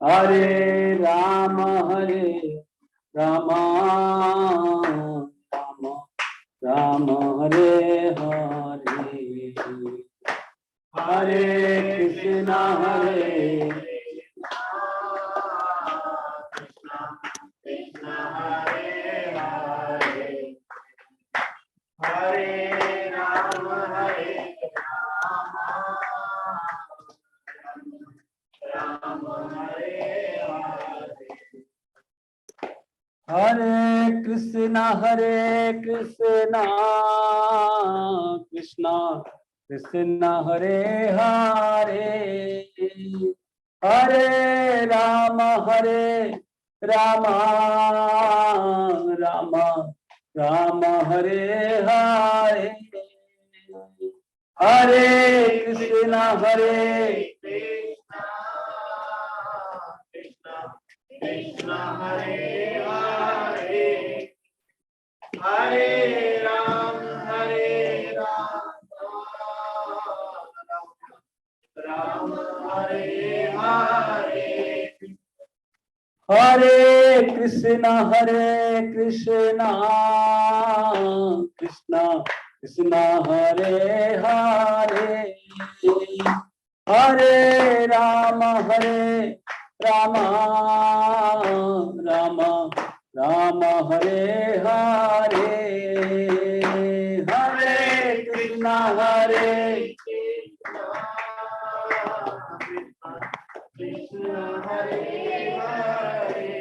हरे राम राम राम हरे हरे, हरे कृष्णा कृष्णा हरे हरे, हरे राम राम हरे हरे, हरे कृष्णा कृष्णा कृष्णा हरे हरे, हरे राम राम राम हरे हरे, हरे कृष्णा कृष्णा हरे हरे, हरे राम राम हरे हरे, हरे कृष्णा कृष्णा कृष्णा हरे हरे, हरे राम राम राम हरे हरे, हरे कृष्णा कृष्णा हरे हरे,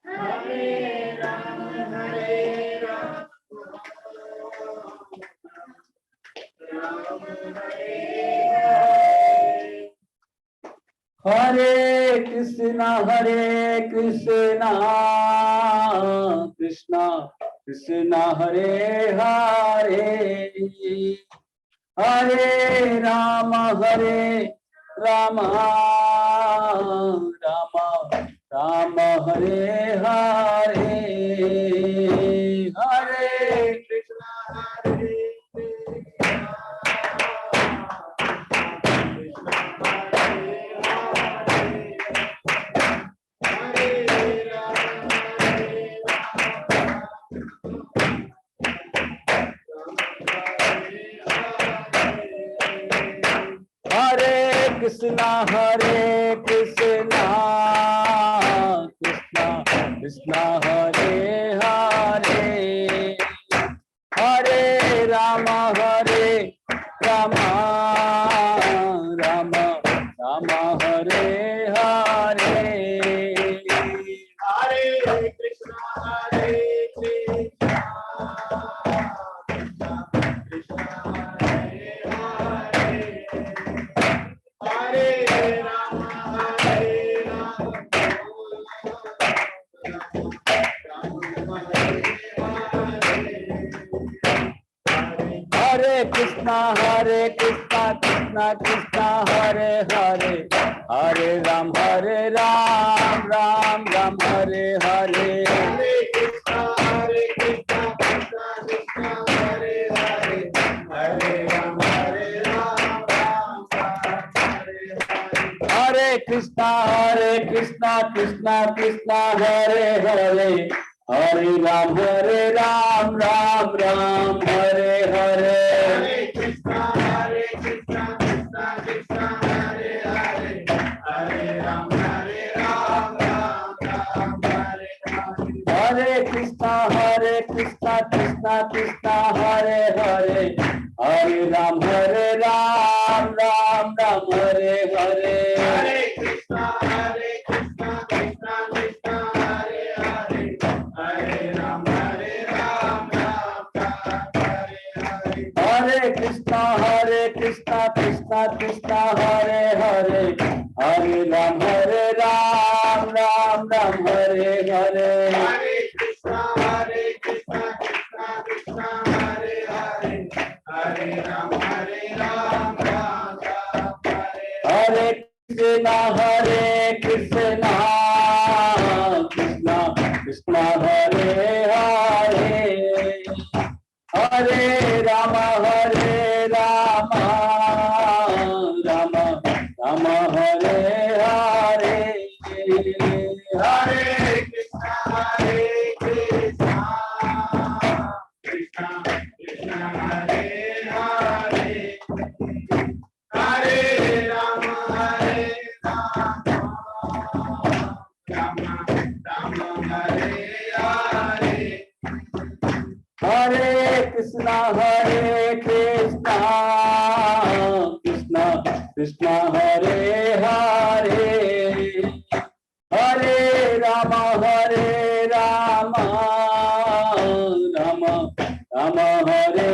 हरे राम राम हरे हरे, हरे कृष्णा कृष्णा कृष्णा हरे हरे, हरे राम राम राम हरे हरे, हरे कृष्णा कृष्णा कृष्णा कृष्णा हरे हरे, हरे राम राम राम हरे हरे, हरे कृष्णा कृष्णा कृष्णा हरे हरे, हरे राम हरे कृष्णा कृष्णा कृष्णा हरे हरे, हरे राम राम राम हरे हरे, हरे कृष्णा कृष्णा कृष्णा हरे हरे, हरे राम राम हरे हरे, हरे कृष्णा कृष्णा कृष्णा हरे हरे, हरे राम राम हरे हरे, हरे कृष्णा कृष्णा कृष्णा हरे हरे, हरे राम राम हरे हरे, हरे कृष्णा कृष्णा कृष्णा हरे हरे, हरे राम राम हरे हरे, हरे कृष्णा कृष्णा कृष्णा हरे हरे, हरे राम हरे हरे, हरे कृष्णा कृष्णा कृष्णा हरे हरे, हरे राम राम हरे हरे, हरे कृष्णा कृष्णा कृष्णा हरे हरे, हरे राम हरे कृष्णा कृष्णा कृष्णा हरे हरे, हरे राम राम राम हरे हरे हरे कृष्णा कृष्णा कृष्णा हरे हरे हरे राम राम राम हरे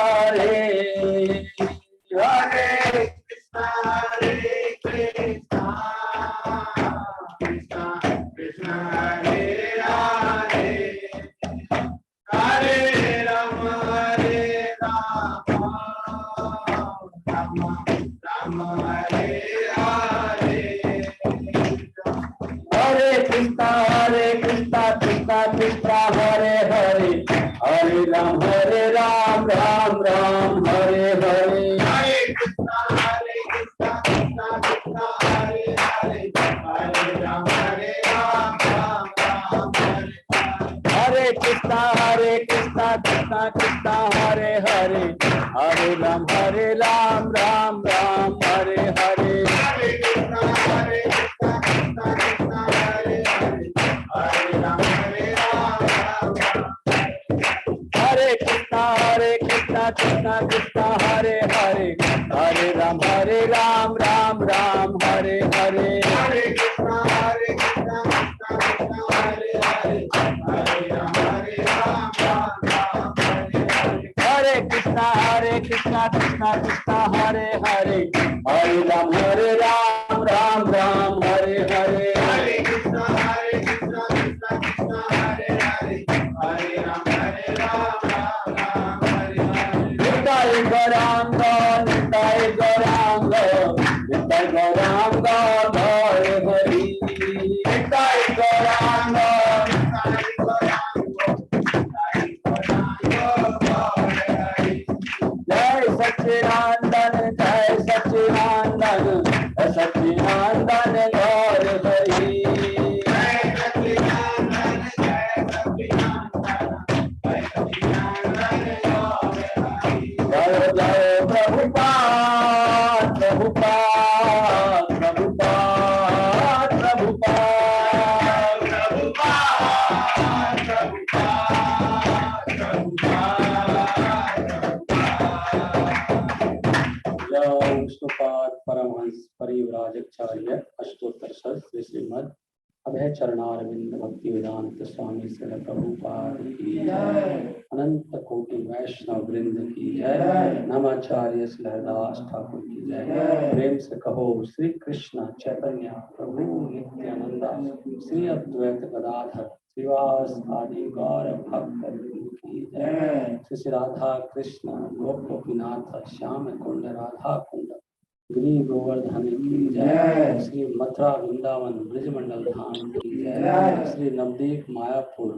हरे हरे कृष्णा कृष्णा कृष्णा हरे हरे हरे राम राम राम हरे हरे हरे कृष्णा कृष्णा कृष्णा हरे हरे हरे राम राम राम हरे हरे हरे कृष्णा कृष्णा कृष्णा हरे हरे हरे राम राम राम हरे हरे हरे कृष्णा कृष्णा कृष्णा हरे हरे हरे राम राम हरे हरे कृष्णा कृष्णा कृष्णा हरे हरे हरे राम राम हरे हरे हरे कृष्णा कृष्णा कृष्णा हरे हरे हरे राम हरे कृष्णा कृष्णा कृष्णा हरे हरे हरे राम राम हरे हरे हरे कृष्णा कृष्णा कृष्णा हरे हरे हरे राम हरे कृष्णा कृष्णा कृष्णा हरे हरे हरे राम राम हरे हरे हरे कृष्णा कृष्णा कृष्णा हरे हरे हरे राम हरे हरे निताय गौरांग निताय गौरांग निताय गौरांग हरे हरि निताय गौरांग जय सच्चिदानंद जय सच्चिदानंद सच्चिदानंद हरे हरि जय जय प्रभुपाद प्रभुपाद प्रभुपाद प्रभुपाद जय विष्णुपाद परमहंस परिव्राजकाचार्य अष्टोत्तर श्री श्रीमद अभय चरणारविंद भक्ति वेदांत स्वामी श्री प्रभुपाद की जय अनंत कोटि वैष्णव वृंद की जय नमाचार्य श्री हरदास ठाकुर की जय प्रेम से कहो श्री कृष्ण चैतन्य प्रभु नित्यानंदा श्री अद्वैत गदाधर श्रीवास आदि गौर भक्त की जय श्री राधा कृष्ण गोप गोपीनाथ श्याम कुंड राधा कुंड गिरी गोवर्धन की जय श्री मथुरा वृंदावन ब्रजमंडल धाम की जय श्री नवदीप मायापुर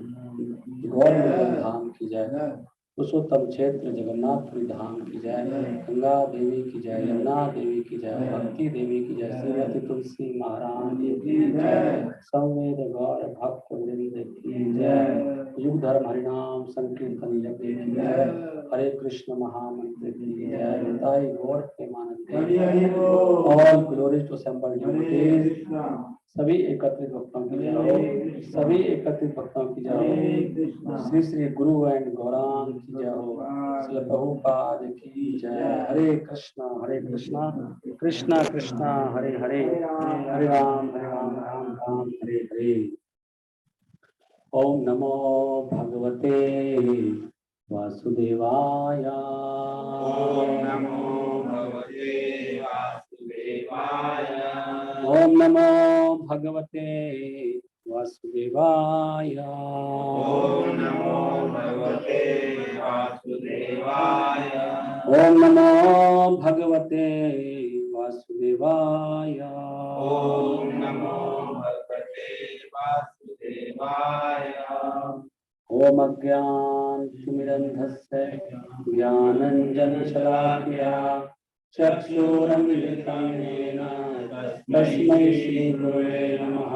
गौर धाम की जय पुरुषोत्तम क्षेत्र जगन्नाथपुरी धाम की जय गंगा देवी की जय यमुना देवी की जय भक्ति देवी की जय श्रीमती तुलसी महारानी की जय संवेद गौर भक्त वृंद की जय युग धर्म हरिनाम संकीर्तन यज्ञ की जय हरे कृष्ण महामंत्र की जय Nitai Gaur Premanand all glory to assembled devotees सभी एकत्रित भक्तों की जय हो सभी एकत्रित भक्तों की जय हो श्री श्री गुरु एंड गौरांग की जय हो श्री प्रभुपाद की जय हरे कृष्णा कृष्णा कृष्णा हरे हरे हरे राम राम राम हरे हरे ओम नमो भगवते वासुदेवाय ओम नमो भगवते वासुदेवाय ओम नमो भगवते वासुदेवाय ओम नमो भगवते वासुदेवाय ओम नमो भगवते वासुदेवाय ओम नमो भगवते वासुदेवाय ओम अज्ञानतिमिरन्धस्य ज्ञानञ्जनशलाकया चक्षुरुन्मिलितं येन तस्मै श्रीगुरवे नमः।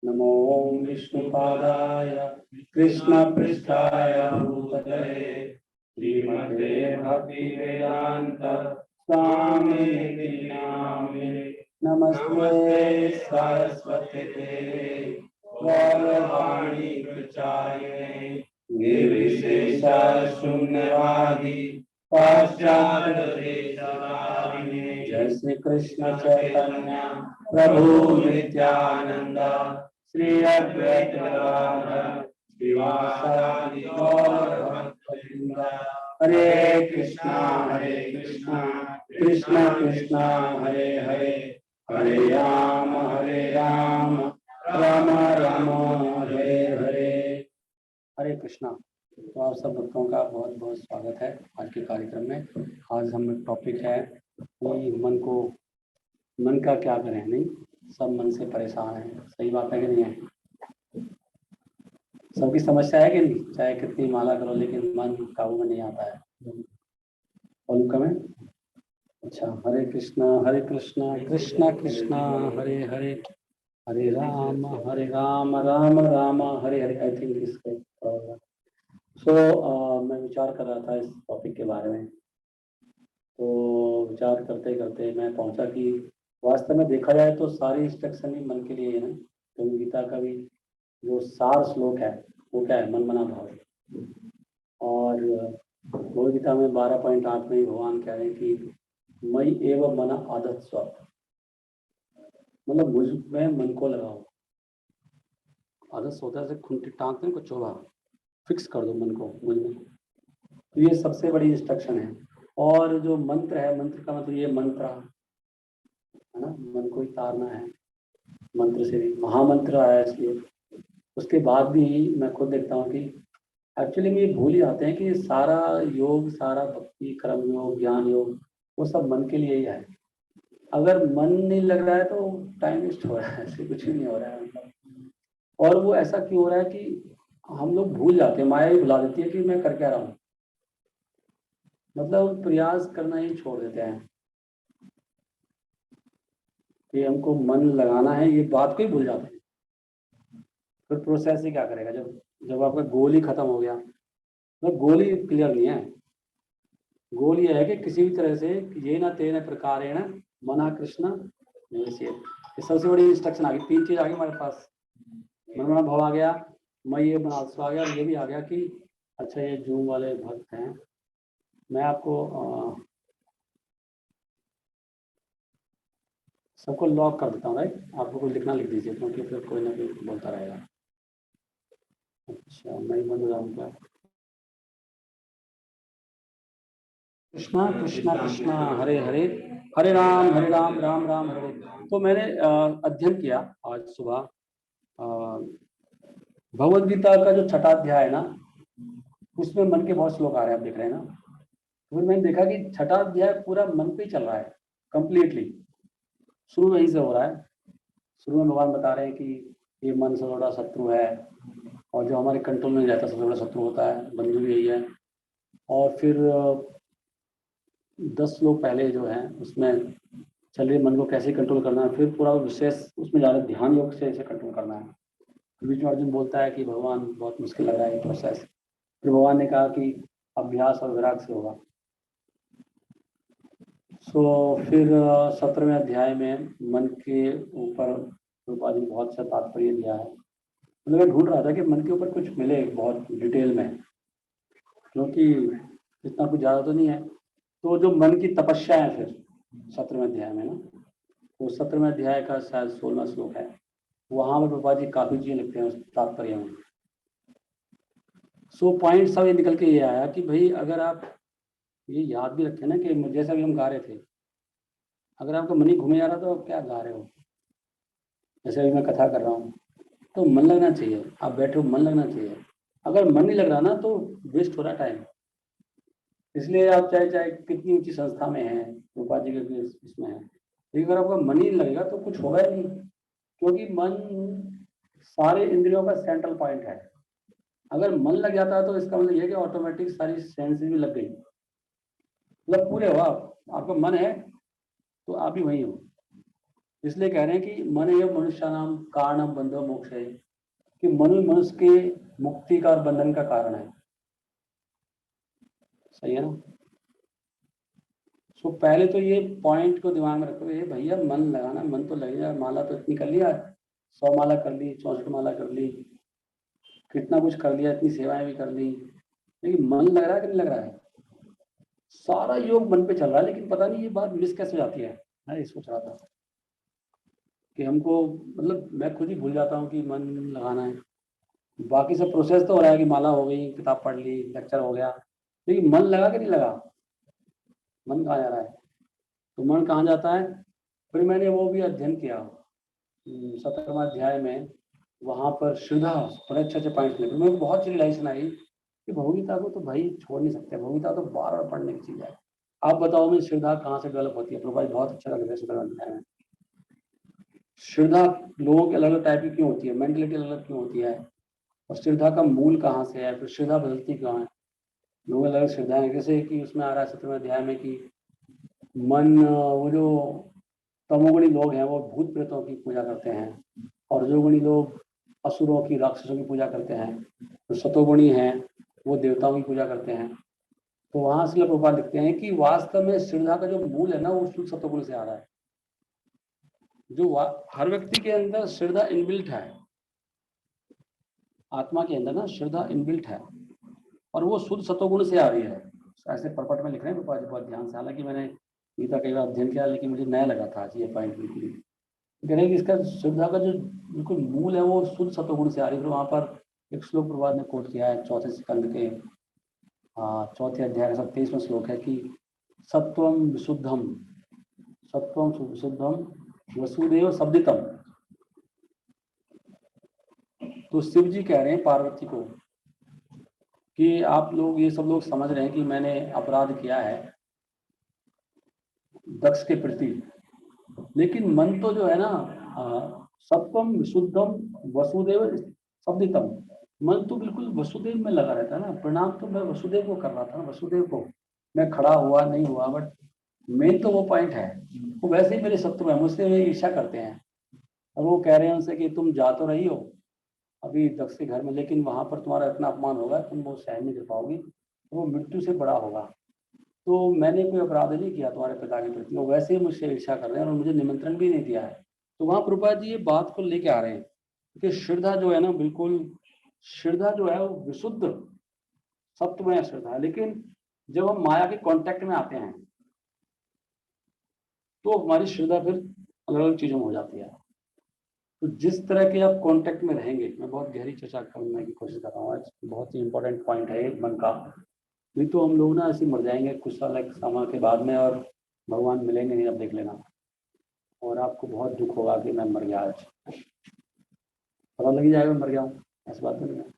नमो विष्णुपादाय कृष्णपृष्ठाय भूतले श्रीमते भक्तिवेदान्त स्वामिनिति नामिने। नमस्ते सरस्वती देवे गौरवाणी प्रचारिणे निर्विशेष शून्यवादी पाश्चात्यदेशतारिणे। जय श्री कृष्ण चैतन्य प्रभु नित्यानंद श्री अद्वैत गदाधर श्रीवासादि गौर भक्तवृंद। हरे कृष्णा कृष्ण कृष्णा हरे हरे, हरे राम राम राम हरे हरे। हरे कृष्णा। तो आप सब भक्तों का बहुत बहुत स्वागत है आज के कार्यक्रम में। आज हम टॉपिक है कि मन का क्या करें। नहीं, सब मन से परेशान है। सही बात है कि नहीं है? सबकी समस्या है कि नहीं? चाहे कितनी माला करो लेकिन मन काबू में नहीं आता है। और कम है। अच्छा, हरे कृष्णा कृष्णा कृष्णा हरे हरे, हरे राम राम राम हरे हरे। आई थिंक इसके मैं विचार कर रहा था इस टॉपिक के बारे में। तो विचार करते करते मैं पहुंचा कि वास्तव में देखा जाए तो सारी इंस्ट्रक्शन ही मन के लिए है ना। तो गीता का भी जो सार श्लोक है वो क्या है? मन मना भाव। और भगवद गीता में 12.8 में भगवान कह रहे हैं कि मई एवं मना आदत स्व, मतलब मुझ में मन को लगाओ। आदत होता है खुंटी टांगने को चोला, फिक्स कर दो मन को मुझ में। तो ये सबसे बड़ी इंस्ट्रक्शन है। और जो मंत्र है, मंत्र का मतलब ये मंत्र है ना, मन को ही तारना है। मंत्र से भी महामंत्र आया इसलिए। उसके बाद भी मैं खुद देखता हूँ कि एक्चुअली में ये भूल ही जाते हैं कि सारा योग, सारा भक्ति, कर्म योग, ज्ञान योग, वो सब मन के लिए ही है। अगर मन नहीं लग रहा है तो टाइम वेस्ट हो रहा है, ऐसे कुछ भी नहीं हो रहा है मतलब। और वो ऐसा क्यों हो रहा है कि हम लोग भूल जाते हैं, माया ही भुला देती है कि मैं कर क्या रहा हूँ। मतलब प्रयास करना ही छोड़ देते हैं कि हमको मन लगाना है, ये बात को ही भूल जाते हैं। फिर प्रोसेस ही क्या करेगा जब आपका गोल ही खत्म हो गया। तो गोल ही क्लियर नहीं है। गोल ये है कि किसी भी तरह से ये ना तेन प्रकारेण मना कृष्ण निवेशयेत्। ये सबसे बड़ी इंस्ट्रक्शन आ गई। 3 चीज आ गई हमारे पास। मनमना भाव आ गया, मैं ये बनास्व आ गया, और ये भी आ गया कि अच्छा ये जूम वाले भक्त हैं। मैं आपको सबको लॉक कर देता हूँ। राइट, आपको कुछ लिखना लिख दीजिए क्योंकि फिर कोई ना कोई बोलता रहेगा। अच्छा, मैं बन रहा हूँ क्या? कृष्णा कृष्णा कृष्णा हरे हरे, हरे राम राम राम हरे। तो मैंने अध्ययन किया आज सुबह भगवद गीता का जो 6वां अध्याय है ना, उसमें मन के बहुत श्लोक आ रहे हैं, आप देख रहे हैं ना। फिर मैंने देखा कि 6वां अध्याय पूरा मन पे ही चल रहा है कंप्लीटली। शुरू वहीं से हो रहा है। शुरू में भगवान बता रहे हैं कि ये मन सबसे बड़ा शत्रु है, और जो हमारे कंट्रोल में नहीं रहता सबसे बड़ा शत्रु होता है, बंधु भी यही है। और फिर 10 श्लोक पहले जो है उसमें चल रही मन को कैसे कंट्रोल करना है। फिर पूरा विशेष उसमें ज़्यादा ध्यान योग से इसे कंट्रोल करना है। बीच में अर्जुन बोलता है कि भगवान बहुत मुश्किल लग रहा है ये प्रोसेस। फिर भगवान ने कहा कि अभ्यास और विराग से होगा। फिर 17वें अध्याय में मन के ऊपर रूपा जी बहुत सा तात्पर्य दिया है। मतलब मैं ढूंढ रहा था कि मन के ऊपर कुछ मिले बहुत डिटेल में, क्योंकि इतना कुछ ज़्यादा तो नहीं है। तो जो मन की तपस्या है फिर 17वें अध्याय में ना, तो 17वें अध्याय का शायद 16वां श्लोक है। वहाँ पर प्रभुपाद जी काफ़ी चीज़ें लिखते हैं उस तात्पर्य में। पॉइंट सब ये निकल के ये आया कि भाई अगर आप ये याद भी रखें ना कि जैसा भी हम गा रहे थे, अगर आपका मन ही घूमे जा रहा तो आप क्या गा रहे हो। जैसे अभी मैं कथा कर रहा हूँ तो मन लगना चाहिए, आप बैठे हो मन लगना चाहिए। अगर मन नहीं लग रहा ना तो वेस्ट हो रहा टाइम। इसलिए आप चाहे कितनी ऊंची संस्था में हैं, प्रभुपाद जी के इसमें है, लेकिन अगर आपका मन ही नहीं लगेगा तो कुछ होगा ही नहीं। क्योंकि मन सारे इंद्रियों का सेंट्रल पॉइंट है। अगर मन लग जाता है तो इसका मतलब ये है कि ऑटोमेटिक सारी सेंसेस भी लग गई, मतलब पूरे हो आप, आपका मन है तो आप भी वही हो। इसलिए कह रहे हैं कि मन एवं मनुष्याणाम कारणम बंधो मोक्ष है, कि मनुष्य के मुक्ति का और बंधन का कारण है। सही है ना। सो पहले तो ये पॉइंट को दिमाग में रखो, ये भैया मन लगाना, मन तो लगेगा। माला तो इतनी कर लिया, 100 माला कर ली, 64 माला कर ली, कितना कुछ कर लिया, इतनी सेवाएं भी कर ली, लेकिन मन लग रहा है कि नहीं लग रहा है? सारा योग मन पे चल रहा है, लेकिन पता नहीं ये बात मिस कैसे हो जाती है। मैं ये सोच रहा था कि हमको, मतलब मैं खुद ही भूल जाता हूँ कि मन लगाना है। बाकी सब प्रोसेस तो हो रहा है कि माला हो गई, किताब पढ़ ली, लेक्चर हो गया, लेकिन मन लगा कि नहीं लगा? मन कहाँ जा रहा है? तो मन कहाँ जाता है? फिर मैंने वो भी अध्ययन किया 17वां अध्याय में, वहाँ पर श्रद्धा, बड़े अच्छे अच्छे पॉइंट मिले। मेरे को बहुत सी रियलाइजेशन आई कि भगवगीता को तो भाई छोड़ नहीं सकते, भगवगीता तो बार बार पढ़ने की चीज़ है। आप बताओ मैं, श्रद्धा कहाँ से डेवलप होती है? प्रभुपाद बहुत अच्छा लग रहा है 17वां अध्याय में। श्रद्धा लोगों के अलग अलग टाइप की क्यों होती है, मेंटलिटी अलग अलग क्यों होती है, और श्रद्धा का मूल कहाँ से है, फिर श्रद्धा बदलती कहाँ है। लोग अलग श्रद्धाएं, जैसे कि उसमें आ रहा है 17वें अध्याय में कि मन, वो जो तमोगुणी लोग हैं वो भूत प्रेतों की पूजा करते हैं, और रजोगुणी लोग असुरों की, राक्षसों की पूजा करते हैं, जो सतोगुणी हैं वो देवताओं की पूजा करते हैं। तो वहां से प्रभुपाद लिखते हैं कि वास्तव में श्रद्धा का जो मूल है ना, वो शुद्ध सतोगुण से आ रहा है। जो हर व्यक्ति के अंदर श्रद्धा इनबिल्ट है, आत्मा के अंदर ना श्रद्धा इनबिल्ट है, और वो शुद्ध सतोगुण से आ रही है। ऐसे परपट में लिख रहे हैं प्रभुपाद जी बहुत ध्यान से। हालांकि मैंने गीता कई बार अध्ययन किया, लेकिन मुझे नया लगा था आज ये पॉइंट बिल्कुल। कह रहे हैं कि इसका श्रद्धा का जो बिल्कुल मूल है वो शुद्ध सतोगुण से आ रही है। फिर वहाँ पर एक श्लोक प्रभुपाद ने कोट किया है 4थे स्कंद के 4थे अध्याय का 27वां श्लोक है कि सत्वम विशुद्धम, सत्वम विशुद्धम वसुदेव शब्दितम। तो शिव जी कह रहे हैं पार्वती को कि आप लोग, ये सब लोग समझ रहे हैं कि मैंने अपराध किया है दक्ष के प्रति, लेकिन मन तो जो है ना, सत्वम विशुद्धम वसुदेव शब्दितम, मन तो बिल्कुल वसुदेव में लगा रहता है ना। प्रणाम तो मैं वसुदेव को कर रहा था, वसुदेव को मैं खड़ा हुआ नहीं हुआ, बट मेन तो वो पॉइंट है। वो वैसे ही मेरे शत्रु है, मुझसे वे ईर्ष्या करते हैं। और वो कह रहे हैं उनसे कि तुम जा तो रही हो अभी दक्ष के घर में, लेकिन वहां पर तुम्हारा इतना अपमान होगा, तुम वो सहन नहीं कर पाओगी, तो वो मृत्यु से बड़ा होगा। तो मैंने कोई अपराध नहीं किया तुम्हारे पिता के प्रति, वो वैसे ही मुझसे ईर्ष्या कर रहे हैं और मुझे निमंत्रण भी नहीं दिया है। तो वहां प्रभुपाद जी ये बात को लेके आ रहे हैं कि श्रद्धा जो है ना, बिल्कुल श्रद्धा जो है वो विशुद्ध सत्वमय श्रद्धा है। लेकिन जब हम माया के कांटेक्ट में आते हैं तो हमारी श्रद्धा फिर अलग अलग चीजों में हो जाती है। तो जिस तरह के आप कांटेक्ट में रहेंगे, मैं बहुत गहरी चर्चा करने की कोशिश कर रहा हूँ आज, बहुत ही इंपॉर्टेंट पॉइंट है ये मन का। नहीं तो हम लोग ना ऐसे मर जाएंगे कुछ साल समय के बाद में, और भगवान मिलेंगे नहीं, अब देख लेना। और आपको बहुत दुख होगा कि मैं मर गया, आज पता लग ही जाएगा मर गया हूँ, ऐसी बात नहीं है।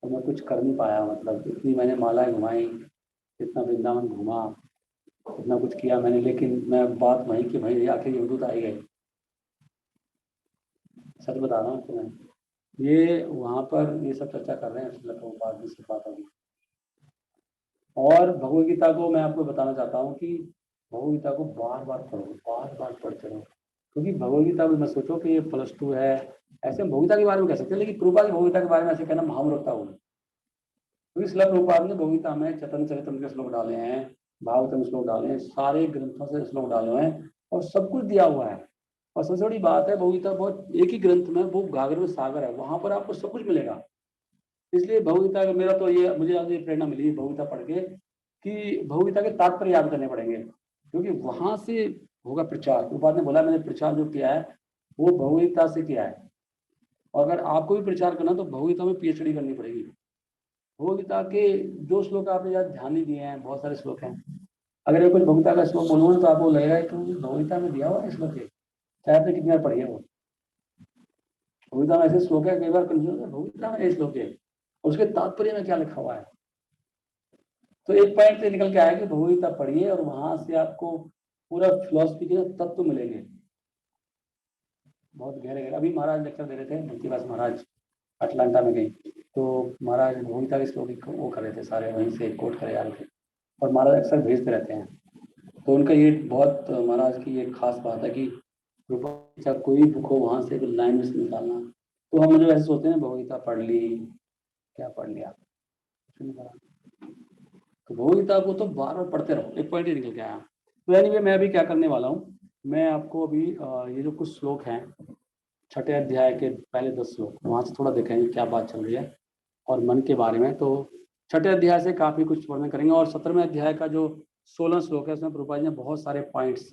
तो मैं कुछ कर नहीं पाया, मतलब इतनी मैंने मालाएं घुमाई, इतना वृंदावन घूमा, इतना कुछ किया मैंने, लेकिन मैं बात वही कि भाई आखिर यमदूत आ ही गए। सच बता रहा हूँ तुम्हें, ये वहाँ पर ये सब चर्चा कर रहे हैं, इसलिए बाद में से बात होगी। और भगवद गीता को मैं आपको बताना चाहता हूँ कि भगवद गीता को बार बार पढ़ो, बार बार पढ़ते रहो, क्योंकि भगवद गीता में मैं सोचो कि ये +2 है, ऐसे हम भगवद गीता के बारे में कह सकते हैं, लेकिन प्रभुपाद की भगवद गीता के बारे में ऐसे कहना महामूर्खता होगी। क्योंकि इसलिए प्रभुपाद ने भगवद गीता में चैतन्य चरितम के श्लोक डाले हैं, भागवतम श्लोक डाले हैं, सारे ग्रंथों से श्लोक डाले हुए हैं, और सब कुछ दिया हुआ है। और सबसे बड़ी बात है, भगवद गीता बहुत एक ही ग्रंथ में, वो गागर में सागर है, वहां पर आपको सब कुछ मिलेगा। इसलिए भगवद गीता का मेरा तो ये, मुझे आज ये प्रेरणा मिली भगवद गीता पढ़ के कि भगवद गीता के तात्पर्य याद करने पड़ेंगे, क्योंकि वहां से होगा प्रचार। प्रभुपाद ने बोला मैंने प्रचार जो किया है वो भगवद गीता से किया है, और अगर आपको भी प्रचार करना तो भगवद गीता में PhD करनी पड़ेगी। भगवद गीता के जो श्लोक आपने याद ध्यान नहीं दिए हैं, बहुत सारे श्लोक हैं। अगर मैं कुछ भगवद गीता का श्लोक बोलूंगा तो आपको लगेगा कि भगवद गीता में दिया हुआ है श्लोक है, चाहे आपने कितनी बार पढ़ी है वो। भगवद गीता में ऐसे श्लोक है, कई बार कंफ्यूज है भगवद गीता में श्लोक है उसके तात्पर्य में क्या लिखा हुआ है। तो एक पॉइंट से निकल के आया कि भगवद गीता पढ़िए, और वहां से आपको पूरा फिलोसफी के तत्व मिलेंगे, बहुत गहरे गहरे। अभी महाराज लेक्चर दे रहे थे, बंकीवास महाराज अटलांटा में गई, तो महाराज भगवद गीता के श्लोक वो कर रहे थे, सारे वहीं से कोट करे जा रहे थे, और महाराज अक्सर भेजते रहते हैं। तो उनका ये बहुत महाराज की ये खास बात है कि रूपा कोई भी बुक हो वहाँ से लाइन में से निकालना। तो हम जो ऐसे सोचते हैं भगवद गीता पढ़ ली, क्या पढ़ लिया, कुछ नहीं पढ़ा। तो भगवद गीता को तो बार बार पढ़ते रहो, एक पॉइंट ही निकल के आया। तो एनीवे मैं अभी क्या करने वाला हूँ, मैं आपको अभी ये जो कुछ श्लोक हैं छठे अध्याय के पहले 10 श्लोक वहाँ से थोड़ा देखेंगे क्या बात चल रही है और मन के बारे में। तो छठे अध्याय से काफ़ी कुछ वर्णन करेंगे और 17वें अध्याय का जो 16 श्लोक है उसमें प्रभुपाद जी ने बहुत सारे पॉइंट्स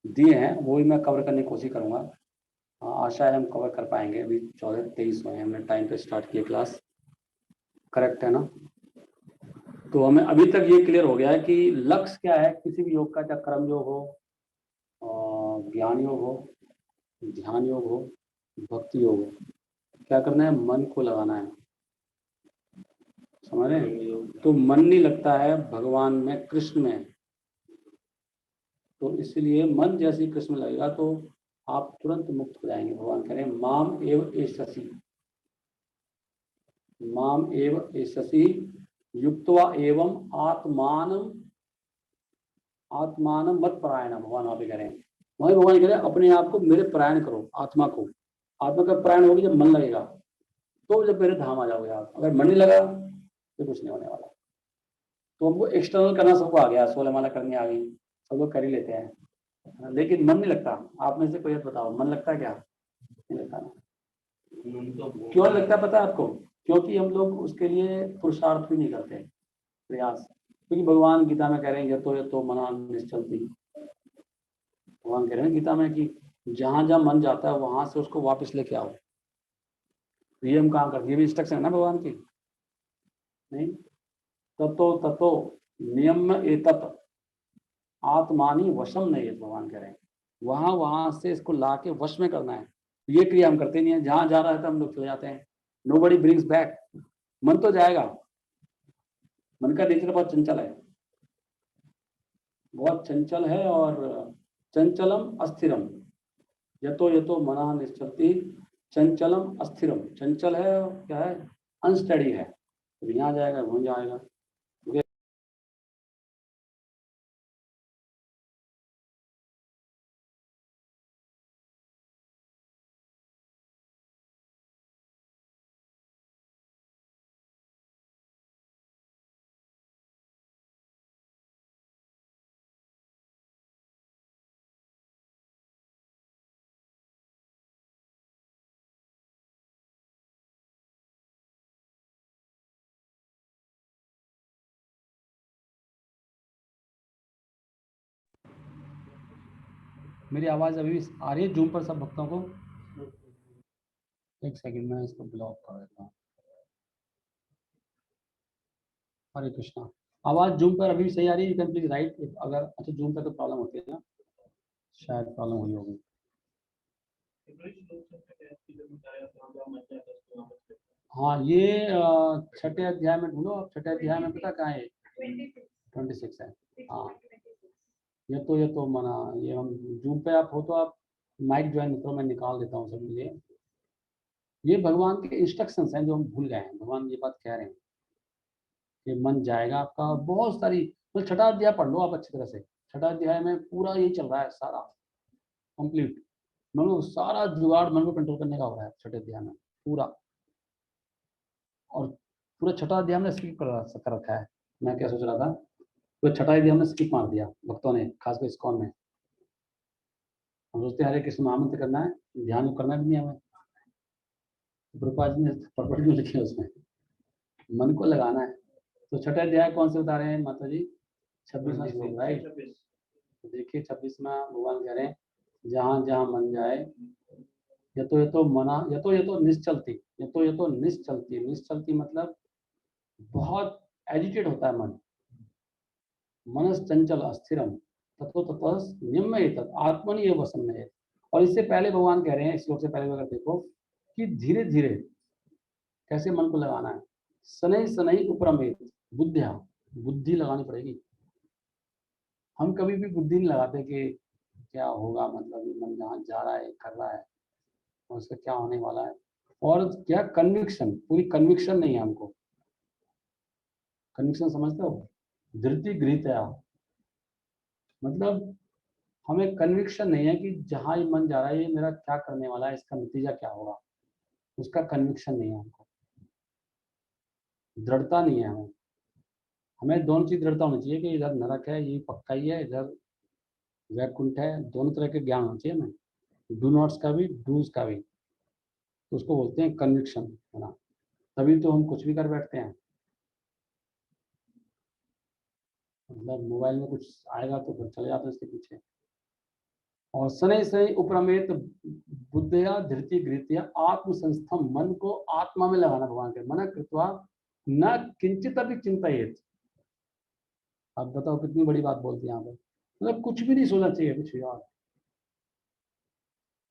दिए हैं, वो ही मैं कवर करने की कोशिश करूँगा। आशा है हम कवर कर पाएंगे। अभी 14-23 हुए हैं, हमने टाइम पे स्टार्ट किया क्लास, करेक्ट है ना? तो हमें अभी तक ये क्लियर हो गया है कि लक्ष्य क्या है किसी भी योग का, चाहे कर्म योग हो, ज्ञान योग हो, ध्यान योग हो, भक्ति योग हो, क्या करना है, मन को लगाना है। समझ रहे हैं? तो मन नहीं लगता है भगवान में, कृष्ण में, तो इसलिए मन जैसे ही कृष्ण में लगेगा तो आप तुरंत मुक्त हो जाएंगे। भगवान कह रहे हैं माम एव एषसि, माम एव एषसि युक्त्वा एवं आत्मानम आत्मानम मत परायण। भगवान वहां पे कह रहे हैं, वही भगवान कह रहे हैं अपने आप को मेरे परायण करो, आत्मा को। आत्मा का परायण होगी जब मन लगेगा, तो जब मेरे धाम आ जाओगे आप। अगर मन नहीं लगा तो कुछ नहीं होने वाला। तो हमको एक्सटर्नल करना सबको आ गया, 16 माला करनी आ गई, सब लोग कर ही लेते हैं, लेकिन मन नहीं लगता। आप में से कोई बताओ मन लगता है क्या? नहीं लगता ना। क्यों नहीं लगता पता है आपको? क्योंकि हम लोग उसके लिए पुरुषार्थ भी नहीं करते, प्रयास। क्योंकि भगवान गीता में कह रहे हैं यतो मना निश्चलति। भगवान कह रहे हैं गीता में कि जहां जहां मन जाता है वहां से उसको वापस लेके आओ। ये हम काम करते, ये भी इंस्ट्रक्शन है ना भगवान की, नहीं? ततो ततो नियम एतत् आत्मानी वशम नहीं है, भगवान कह रहे हैं वहां वहां से इसको ला के वश में करना है। ये क्रिया हम करते नहीं है, जहां जा रहा है तो हम लोग चले जाते हैं। नो बडी ब्रिंग्स बैक। मन तो जाएगा, मन का नेचर बहुत चंचल है, बहुत चंचल है। और चंचलम अस्थिरम, यतो यतो मना निश्चलति, चंचलम अस्थिरम, चंचल है और क्या है, अनस्टडी है। तो यहाँ जाएगा वहीं जाएगा। मेरी आवाज अभी भी आ रही है जूम पर सब भक्तों को? एक सेकंड में इसको ब्लॉक कर देता हूँ। हरे कृष्णा। आवाज जूम पर अभी भी सही आ रही है? You can please right. अगर अच्छा जूम पर तो प्रॉब्लम होती है ना, शायद प्रॉब्लम हुई होगी। हाँ ये छठे अध्याय में ढूंढो आप। छठे अध्याय में पता कहाँ है? 26 है। हाँ ये तो मना, ये हम जूम पे आप हो तो आप माइक ज्वाइन करो, मैं निकाल देता हूँ सब लिए। ये भगवान के इंस्ट्रक्शंस हैं जो हम भूल गए हैं। भगवान ये बात कह रहे हैं कि मन जाएगा आपका। बहुत सारी, तो छठा अध्याय पढ़ लो आप अच्छी तरह से। छठा अध्याय में पूरा ये चल रहा है सारा कंप्लीट। मन को सारा जुगाड़ मन को कंट्रोल करने का हो रहा है छठे अध्याय में पूरा। और पूरा छठा अध्याय हमने स्किप कर रखा है। मैं क्या सोच रहा था, तो छठा अध्याय हमने स्किप मार दिया भक्तों ने, खासकर इस्कॉन में। हम सोचते हैं हरे कृष्ण महामंत्र करना है, ध्यान करना भी नहीं हमें। प्रभुपाद जी ने प्रॉपर्टी में लिखे उसमें मन को लगाना है। तो छठे अध्याय कौन से बता रहे हैं माता जी? 26वां श्लोक, राइट? तो देखिए 26वां भगवान कह रहे हैं जहां जहां मन जाए, यतो मना, यतो निश्चलती, यतो निश्चलती। निश्चलती मतलब बहुत एजिटेट होता है मन। मनस चंचल अस्थिरम ततो ततस निम्नयेतत् आत्मनि एव वसन्नयेत्। और इससे पहले भगवान कह रहे हैं, इस श्लोक से पहले अगर देखो कि धीरे धीरे कैसे मन को लगाना है। शनै शनै उपरमेत बुद्धिया, बुद्धि लगानी पड़ेगी। हम कभी भी बुद्धि नहीं लगाते कि क्या होगा, मतलब मन जहाँ जा रहा है कर रहा है और उसका क्या होने वाला है। और क्या कन्विक्शन, पूरी कन्विक्शन नहीं है हमको। कन्विक्शन समझते हो? धृति गृहीतया, मतलब हमें कन्विक्शन नहीं है कि जहाँ ये मन जा रहा है ये मेरा क्या करने वाला है, इसका नतीजा क्या होगा, उसका कन्विक्शन नहीं है हमको, दृढ़ता नहीं है हमें। हमें दोनों चीज दृढ़ता होनी चाहिए कि इधर नरक है ये पक्का ही है, इधर वैकुंठ है, दोनों तरह के ज्ञान होना चाहिए हमें, डू नॉट्स का भी डूज का भी। तो उसको बोलते हैं कन्विक्शन होना, तभी तो हम कुछ भी कर बैठते हैं। मतलब मोबाइल में कुछ आएगा तो फिर चले जाते हैं उसके पीछे। और शनै शनै उपरमेत बुद्धया धृति गृत्या आत्मसंस्थम, मन को आत्मा में लगाना भगवान के, मन कृत्वा न किंचित भी चिंतित। अब बताओ कितनी बड़ी बात बोलती है यहाँ पे, मतलब कुछ भी नहीं सोचना चाहिए, कुछ यार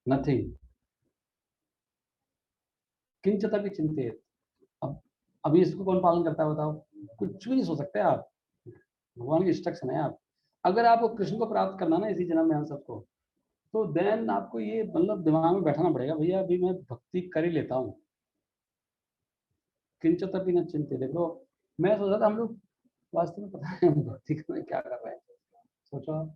नथिंग, किंचित भी चिंतित। अब अभी इसको कौन पालन करता है बताओ, कुछ भी नहीं सोच सकते आप, भगवान की इंस्ट्रक्शन है। आप अगर आपको कृष्ण को प्राप्त करना ना इसी जन्म में हम सबको, तो देन आपको ये मतलब दिमाग में बैठाना पड़ेगा, भैया अभी मैं भक्ति कर ही लेता हूँ, किंचित भी न चिंतित। देखो मैं सोचा था हम लोग वास्तव में पता है हम भक्ति करने क्या कर रहे हैं, सोचो आप,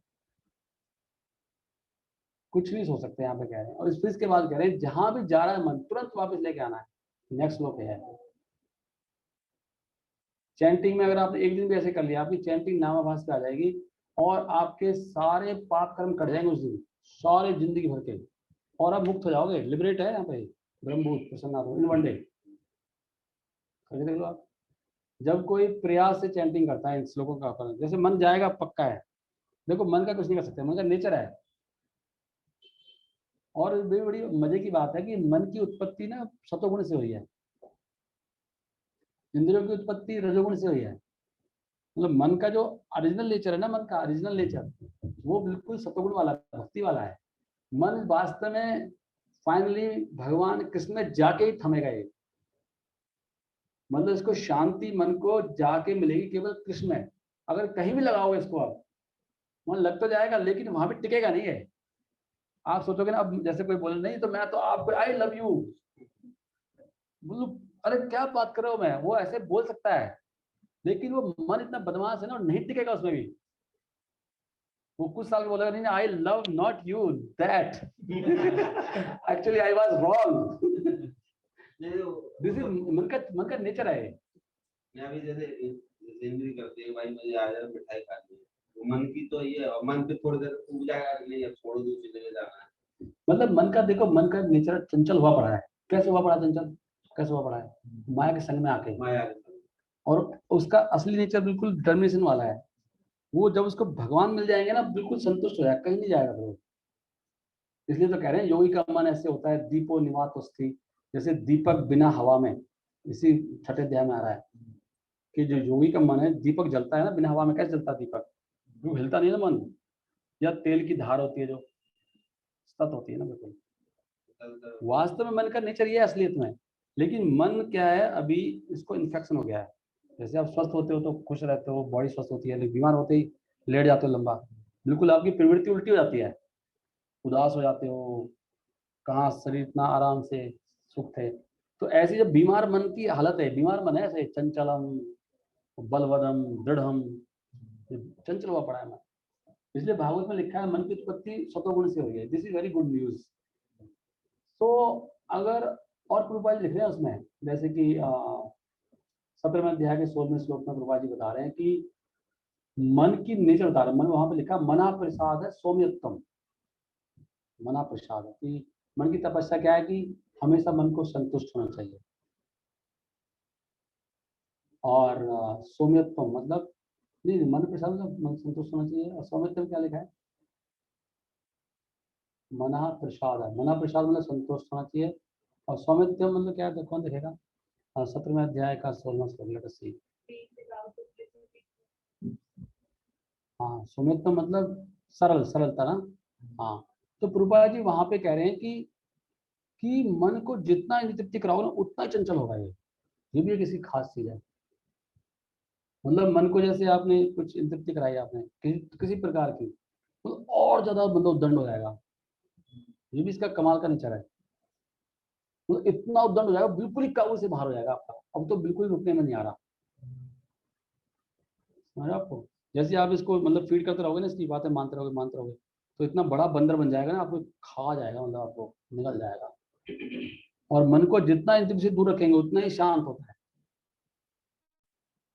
कुछ नहीं सोच सकते यहाँ पे कह रहे हैं। और फिर इसके बाद कह रहे हैं जहां भी जा रहा है मन तुरंत वापस लेके आना है। नेक्स्ट श्लोक है, चैंटिंग में अगर आपने एक दिन भी ऐसे कर लिया, आपकी चैंटिंग नामाभास पे आ जाएगी और आपके सारे पाप कर्म कट जाएंगे उस दिन, सारे जिंदगी भर के, और आप मुक्त हो जाओगे। लिबरेट है यहाँ पे ब्रह्मभूत प्रसन्नाथ इन वन डे, करके देख लो आप। जब कोई प्रयास से चैंटिंग करता है इन श्लोकों का अपना, जैसे मन जाएगा पक्का है, देखो मन का कुछ नहीं कर सकते, मन का नेचर है। और बड़ी बड़ी मजे की बात है कि मन की उत्पत्ति ना सतोगुण से हुई है, इंद्रियों की उत्पत्ति रजोगुण से हुई है। मतलब मन का जो ओरिजिनल नेचर है ना, मन का ओरिजिनल नेचर वो बिल्कुल सतोगुण वाला भक्ति वाला है। मन वास्तव में फाइनली भगवान कृष्ण में जाके ही थमेगा ये, मतलब इसको शांति मन को जाके मिलेगी केवल कृष्ण में। अगर कहीं भी लगाओगे इसको आप, वहां लग तो जाएगा लेकिन वहां भी टिकेगा नहीं है। आप सोचोगे ना, अब जैसे कोई बोले नहीं तो मैं तो आपको आई लव यू, बोलो अरे क्या बात कर रहा हूं मैं, वो ऐसे बोल सकता है लेकिन वो मन इतना बदमाश है ना, नहीं टिकेगा उसमें भी। वो कुछ साल में बोलेगा नहीं I love not you that, actually I was wrong. This is मन का नेचर है। मैं अभी जैसे जिंदगी करते हैं भाई, मुझे आज मिठाई खानी है, वो मन की तो ये है, और मन पे थोड़ी देर उग जाएगा कि नहीं अब छोड़ दो चले जाना है। मतलब मन का देखो, मन का नेचर चंचल हुआ पड़ा है। कैसे हुआ पड़ा है चंचल, कैसे हुआ पड़ा है, माया के संग में आके। माया के संग। और उसका असली नेचर बिल्कुल डिटर्मिनेशन वाला है। वो जब उसको भगवान मिल जाएंगे ना बिल्कुल संतुष्ट हो जाएगा, कहीं नहीं जाएगा फिर वो। इसलिए तो कह रहे हैं योगी का मन ऐसे होता है, दीपो निवातोस्ति, जैसे दीपक बिना हवा में। इसी छठे अध्याय में आ रहा है कि जो योगी का मन है, दीपक जलता है ना बिना हवा में, कैसे जलता है दीपक, वो हिलता नहीं है ना मन। या तेल की धार होती है जो सतत होती है ना बिल्कुल। वास्तव में मन का नेचर ये है असलियत में, लेकिन मन क्या है अभी इसको इन्फेक्शन हो गया है। जैसे आप स्वस्थ होते हो तो खुश रहते हो, बॉडी स्वस्थ होती है, लेकिन बीमार होते ही लेट जाते हो लंबा, बिल्कुल आपकी प्रवृत्ति उल्टी हो जाती है, उदास हो जाते हो, कहाँ शरीर इतना आराम से सुख थे। तो ऐसी जब बीमार मन की हालत है, बीमार मन है ऐसे चंचलम बलवदम दृढ़म, चंचल हुआ पड़ा है मन। इसलिए भागवत में लिखा है मन की उत्पत्ति सतोगुण से हुई है। This is very good news. तो अगर और प्रभुपाद जी लिख रहे हैं उसमें, जैसे कि 17वें अध्याय के 16वें श्लोक में प्रभुपाद जी बता रहे हैं कि मन की नेचर बता रहे हैं। मन वहां पे लिखा मना प्रसाद है सौम्यत्तम, मना प्रसाद है कि मन की तपस्या क्या है कि हमेशा मन को संतुष्ट होना चाहिए। और सौम्यत्वम मतलब नहीं, मन प्रसाद मतलब मन संतुष्ट होना चाहिए। और सौम्यत्व क्या लिखा है, मना प्रसाद है, मना प्रसाद मतलब संतुष्ट होना चाहिए। और सौम्यत्व मतलब क्या है, कौन देखेगा, 17वें अध्याय का 16वां श्लोक लेकर सी। हाँ सौम्यत्व मतलब सरल, सरलता ना। हाँ, तो प्रभुपाद जी वहां पे कह रहे हैं कि मन को जितना तृप्ति कराओ ना उतना ही चंचल होगा ये भी एक किसी खास चीज है। मतलब मन को जैसे आपने कुछ तृप्ति कराई आपने किसी प्रकार की, तो और ज्यादा मतलब उद्दंड हो जाएगा। ये भी इसका कमाल का नेचर है। तो इतना उद्दंड हो जाएगा, बिल्कुल ही काबू से बाहर हो जाएगा आपका, अब तो बिल्कुल रुकने में नहीं आ रहा। समझ आपको, जैसे आप इसको मतलब फीड करते रहोगे ना, इसकी बातें मानते रहोगे तो इतना बड़ा बंदर बन जाएगा ना, आपको खा जाएगा, मतलब आपको निगल जाएगा। और मन को जितना इंद्रिय से दूर रखेंगे उतना ही शांत होता है।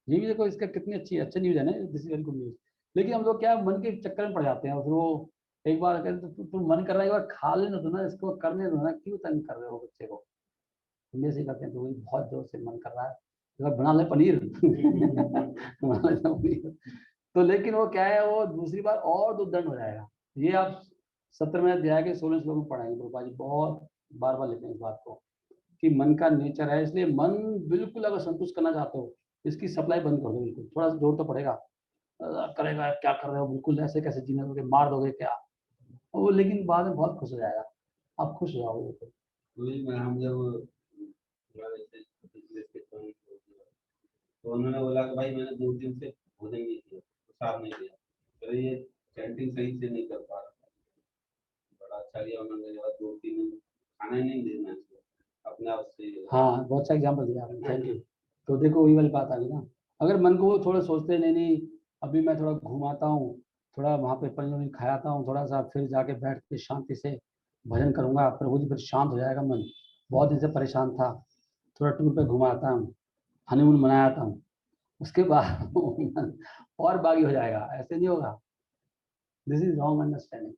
ये भी देखो इसका कितनी अच्छी न्यूज है ना, this is very good news. लेकिन हम लोग क्या मन के चक्कर में पड़ जाते हैं, और फिर वो एक बार कहते तो तुम मन कर रहा है, एक बार खा लेना तो ना, इसको करने दो ना, क्यों तंग कर रहे हो बच्चे को। हम ऐसे ही करते हैं, तो वही बहुत जोर से मन कर रहा है, एक बार बना ले पनीर बना लेता हूँ पनीर। तो लेकिन वो क्या है, वो दूसरी बार और दुर्दंड हो जाएगा। ये आप 17वें अध्याय के 16 श्लोक में पढ़ाएंगे, प्रभुपा जी बहुत बार बार लिखें इस बात को, कि मन का नेचर है। इसलिए मन बिल्कुल अगर संतुष्ट करना चाहते हो, इसकी सप्लाई बंद कर दो बिल्कुल। थोड़ा सा जोर तो पड़ेगा, करेगा क्या कर रहे हो, बिल्कुल ऐसे कैसे जीने दोगे, मार दोगे क्या, वो लेकिन बाद में बहुत खुश हो जाएगा, आप खुश हो जाओगे बिल्कुल। वही मैं हम जब हमारे से बिजनेस के काम तो उन्होंने बोला कि भाई मैंने 2 दिन से भोजन नहीं किया, प्रसाद नहीं किया, तो ये चैंटिंग सही से नहीं कर पा रहा था। बड़ा अच्छा किया उन्होंने, जो 2-3 दिन खाना ही नहीं देना चाहिए, अपने आप से ही होगा। हाँ बहुत अच्छा एग्जाम्पल दिया आपने, थैंक यू। तो देखो वही वाली बात आ गई ना, अगर मन को वो थोड़ा सोचते नहीं नहीं, अभी मैं थोड़ा घुमाता हूँ, थोड़ा वहाँ पे पनीर खायाता हूँ थोड़ा सा, फिर जाके बैठ के शांति से भजन करूंगा, प्रभु जी, फिर शांत हो जाएगा मन। बहुत दिन से परेशान था, थोड़ा टूर पे घुमाता हूँ, हनीमून मनाता हूँ, उसके बाद मन और बागी हो जाएगा, ऐसे नहीं होगा। This is wrong understanding.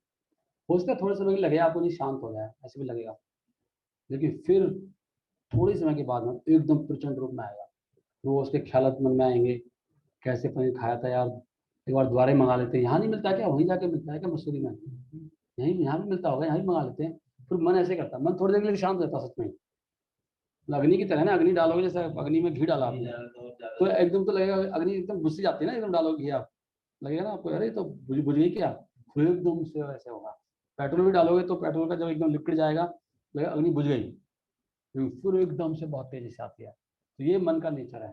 हो सकता है थोड़े समय के लिए लगे आपको, नहीं शांत हो जाए, ऐसे भी लगेगा, लेकिन फिर थोड़ी समय के बाद में एकदम प्रचंड रूप में आएगा। वो उसके ख्यालात मन में आएंगे, कैसे पनीर खाया था यार, एक बार दोबारा ही मंगा लेते हैं, यहाँ नहीं मिलता क्या, वहीं जाके मिलता है क्या मसूरी में, यहीं यहाँ भी मिलता होगा, यहाँ भी मंगा लेते हैं। फिर मन ऐसे करता है, मन थोड़ी देर के लिए शांत रहता है सच में। मतलब अग्नि की तरह ना, अग्नि डालोगे जैसे अग्नि में घी डाला आपने, तो एकदम तो लगेगा अग्नि एकदम बुझ जाती है ना, एकदम डालोगे घी आप, लगेगा ना आपको अरे तो बुझ गई क्या, फिर एकदम से वैसे होगा। पेट्रोल भी डालोगे तो पेट्रोल का जब एकदम लिक्विड जाएगा, लगेगा अग्नि बुझ गई, फिर एकदम से बहुत तेजी से आती है। तो ये मन का नेचर है।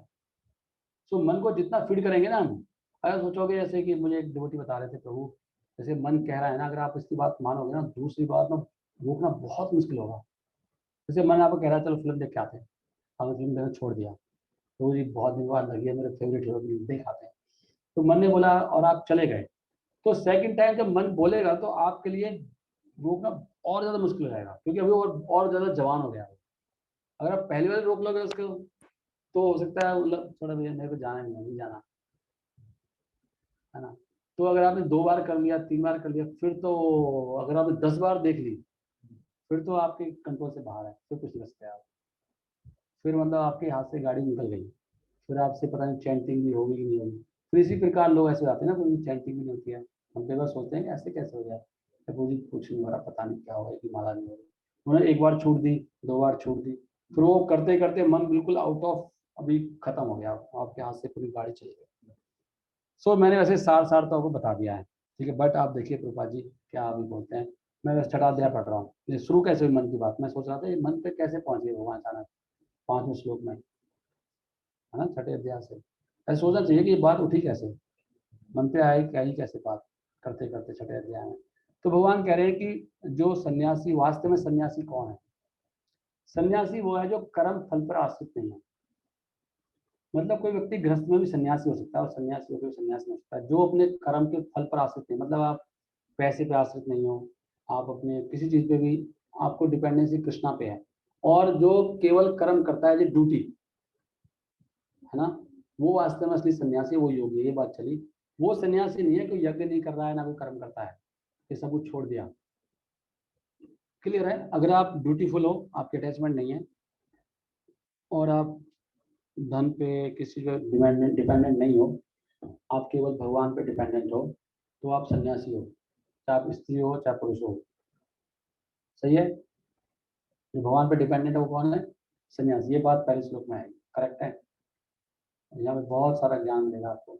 सो मन को जितना फीड करेंगे ना हम, अगर सोचोगे जैसे कि मुझे एक डिवोटी बता रहे थे, प्रभु जैसे मन कह रहा है ना, अगर आप इसकी बात मानोगे ना, दूसरी बात ना रोकना बहुत मुश्किल होगा। जैसे मन आपको कह रहा है चलो फिल्म देख के आते हैं, आपने फिल्म देखना छोड़ दिया, तो जी बहुत दिन बाद लगी है, मेरे फेवरेट हीरो की, देख आते हैं। तो मन ने बोला और आप चले गए, तो सेकंड टाइम जब मन बोलेगा तो आपके लिए रोकना और ज्यादा मुश्किल हो जाएगा, क्योंकि अभी और ज्यादा जवान हो गया है। अगर आप पहली बार रोक लोगे उसको, तो हो सकता है मतलब थोड़ा भैया मेरे को जाना नहीं जाना, है ना। तो अगर आपने 2 बार कर लिया, 3 बार कर लिया, फिर तो अगर आपने 10 बार देख ली, फिर तो आपके कंट्रोल से बाहर है, फिर कुछ नहीं सकते आप। फिर मतलब आपके हाथ से गाड़ी निकल गई, फिर आपसे पता नहीं चैंटिंग भी होगी कि नहीं होगी। फिर इसी प्रकार लोग ऐसे जाते हैं ना, कोई चैंटिंग भी नहीं होती है, हम कई बार सोचते हैं कि ऐसे कैसे हो जाए, प्रभु जी कुछ नहीं हो रहा, पता नहीं क्या होगा कि माला नहीं हो रही। उन्होंने 1 बार छूट दी, 2 बार छूट दी, फिर वो करते करते मन बिल्कुल आउट ऑफ, अभी खत्म हो गया, आपके हाथ से पूरी गाड़ी चली गई। सो मैंने वैसे सार सार तो आपको बता दिया है, ठीक है, बट आप देखिए प्रभुपाद जी क्या अभी बोलते हैं। मैं बस छठा अध्याय पढ़ रहा हूँ, ये शुरू कैसे हुई मन की बात, मैं सोच रहा था ये मन पे कैसे पहुंच गए भगवान अचानक 5वें श्लोक में, है ना, छठे अध्याय से। ऐसा सोचना चाहिए कि ये बात उठी कैसे, मन पे आई क्या ही कैसे बात, करते करते छठे अध्याय में। तो भगवान कह रहे हैं कि जो सन्यासी, वास्तव में सन्यासी कौन है, सन्यासी वो है जो कर्म फल पर आश्रित नहीं है। मतलब कोई व्यक्ति गृहस्थ में भी सन्यासी हो सकता है, और सन्यासी होकर भी सन्यासी हो सकता है, जो अपने कर्म के फल पर आश्रित नहीं, मतलब आप पैसे पे आश्रित नहीं हो, आप अपने किसी चीज पे भी, आपको डिपेंडेंसी कृष्णा पे है, और जो केवल कर्म करता है, जो ड्यूटी, है ना, वो वास्तव में असली सन्यासी, वो योगी है। ये बात चली, वो सन्यासी नहीं है कोई यज्ञ नहीं कर रहा है ना कोई कर्म करता है, ये सब कुछ छोड़ दिया। क्लियर है, अगर आप ब्यूटीफुल हो, आपके अटैचमेंट नहीं है, और आप धन पे किसी पे डिपेंडेंट नहीं हो, आप केवल भगवान पे डिपेंडेंट हो, तो आप सन्यासी हो, चाहे आप स्त्री हो चाहे पुरुष हो। सही है, जो भगवान पे डिपेंडेंट है वो कौन है, सन्यासी। ये बात पहले श्लोक में आएगी, करेक्ट है। यहाँ पे बहुत सारा ज्ञान देगा आपको।